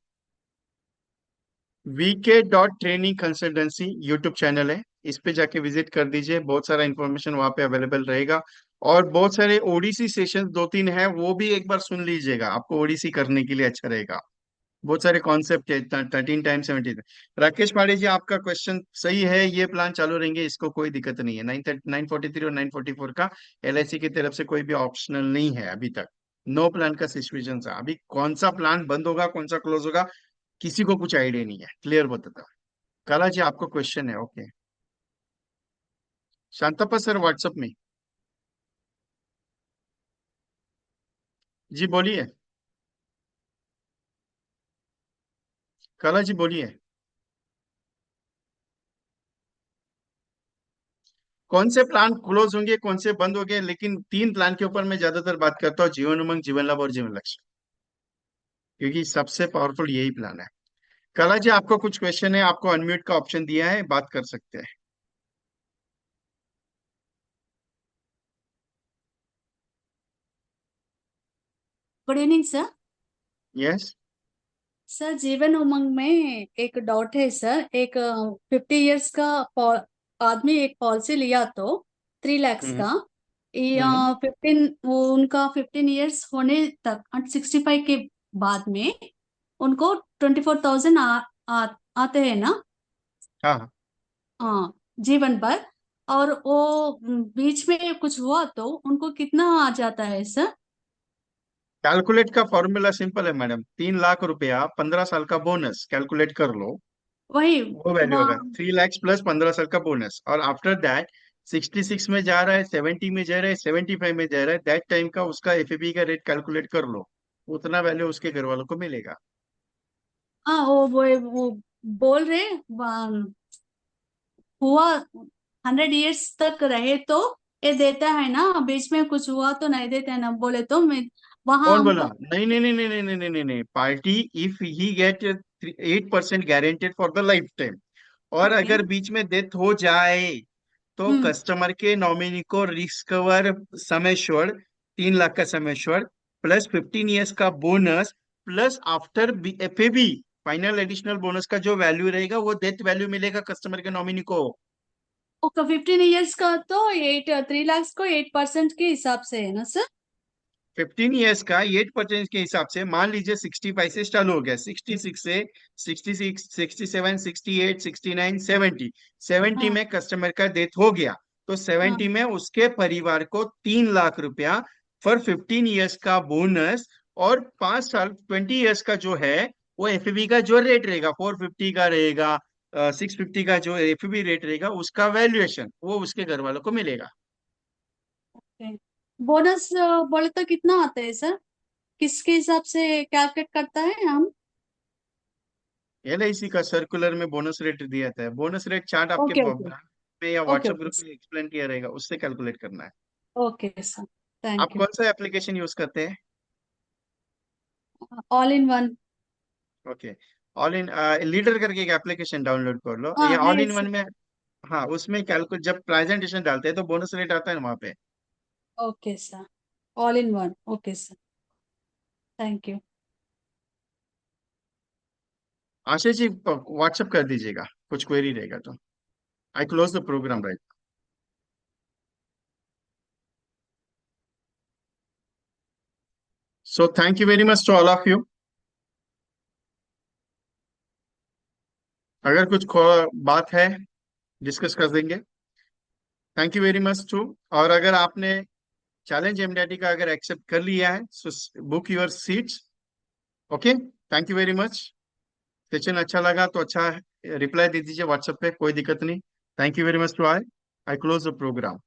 VK.Training कंसल्टेंसी यूट्यूब चैनल है, इस पे जाके विजिट कर दीजिए, बहुत सारा इंफॉर्मेशन वहां पे अवेलेबल रहेगा। और बहुत सारे ओडीसी सेशन 2-3 है, वो भी एक बार सुन लीजिएगा, आपको ओडीसी करने के लिए अच्छा रहेगा। बहुत सारे कॉन्सेप्ट है, 13 टाइम्स 17। राकेश पांडे जी, आपका क्वेश्चन सही है, ये प्लान चालू रहेंगे, इसको कोई दिक्कत नहीं है। 943 और 944 का LIC की तरफ से कोई भी ऑप्शनल नहीं है अभी तक। नो प्लान का सिचुएशन था अभी, कौन सा प्लान बंद होगा कौन सा क्लोज होगा किसी को कुछ आइडिया नहीं है, क्लियर बताता हूं। कला जी आपको क्वेश्चन है? ओके, शांतप्पा सर व्हाट्सएप में जी बोलिए। कला जी बोलिए, कौन से प्लान क्लोज होंगे कौन से बंद होंगे, लेकिन 3 प्लान के ऊपर मैं ज्यादातर बात करता हूँ, जीवन उमंग, जीवन लाभ और जीवन लक्ष्य, क्योंकि सबसे पावरफुल यही प्लान है। कला जी आपको कुछ क्वेश्चन है, आपको अनम्यूट का ऑप्शन दिया है, बात कर सकते हैं। Good evening sir. Yes. Sir Jeevan Umang में एक डाउट है सर। एक 50 इयर्स का आदमी एक पॉलिसी लिया तो 3 lakhs हम्म का, हम्म 15 उनका 15 इयर्स होने तक 65 के बाद में उनको 24,000 आते हैं ना। हाँ, हाँ, जीवन पर। और वो बीच में कुछ हुआ तो उनको कितना आ जाता है सर? कैलकुलेट का फॉर्मूला सिंपल है मैडम, 3 लाख रुपया 15 साल का बोनस कैलकुलेट कर लो, वही वो वैल्यू होगा 3 लाख प्लस 15 साल का बोनस। और आफ्टर दैट 66 में जा रहा है, 70 में जा रहा है, 75 में जा रहा है, दैट टाइम का उसका FAB का रेट कैलकुलेट कर लो, उतना वैल्यू उसके घर वालों को मिलेगा। हाँ, वो बोल रहे हुआ 100 इयर्स तक रहे तो ये देता है ना, बीच में कुछ हुआ तो नहीं देता है ना, बोले तो मैं वहां कौन बोला? हमको। नहीं नहीं नहीं नहीं नहीं नहीं नहीं नहीं नहीं, party if he get 8% guaranteed for the life time, और ओके। अगर बीच में डेथ हो जाए तो हम्म। कस्टमर के नॉमिनी को risk cover sum assured 3 lakh का सम एश्योर्ड प्लस 15 इयर्स का bonus plus after FAB final additional bonus का जो वैल्यू रहेगा वो डेथ वैल्यू मिलेगा कस्टमर के नॉमिनी को। ओके, 15 इयर्स का तो 3 lakhs को 8% के हिसाब से है ना सर? 15 इयर्स का 8% के हिसाब से, मान लीजिए 65 से चालू हो गया, 66 से 66, 67, 68, 69, 70, 70 हाँ में कस्टमर का डेथ हो गया, तो हाँ 70 में उसके परिवार को 3 लाख रुपया फॉर 15 इयर्स का बोनस, और 5 साल 20 इयर्स का जो है वो FAB का जो रेट रहेगा 450 का रहेगा, 650 का जो FAB रेट रहेगा उसका वैल्यूएशन वो उसके घर वालों को मिलेगा। बोनस बोले तो कितना आता है सर? किसके हिसाब से कैलकुलेट करता है हम? LIC का सर्कुलर में बोनस रेट दिया था, बोनस रेट चार्ट आपके ओके ओके ब्रांड में या ओके व्हाट्सएप ओके ग्रुप में एक्सप्लेन किया रहेगा, उससे कैलकुलेट करना है। ओके सर, आप थैंक यू। कौन सा एप्लीकेशन यूज करते हैं? All in one. Okay, all in leader करके एक एप्लीकेशन डाउनलोड कर लो, हाँ या ऑल है इन वन सर। में। हाँ, उसमें कैलकुलेट जब प्रेजेंटेशन डालते हैं तो बोनस रेट आता है ना वहाँ पे। Okay sir, all in one. Okay sir, thank you. Ashish ji WhatsApp कर दीजिएगा कुछ क्वेरी रहेगा तो। I close the program right. So thank you very much to all of you. अगर कुछ बात है डिस्कस कर देंगे। Thank you very much to. और अगर आपने चैलेंज MDRT का अगर एक्सेप्ट कर लिया है so book your seats. Okay, thank you very much. Session अच्छा लगा तो अच्छा रिप्लाई दे दीजिए व्हाट्सएप पे, कोई दिक्कत नहीं। Thank you very much to I close the programme.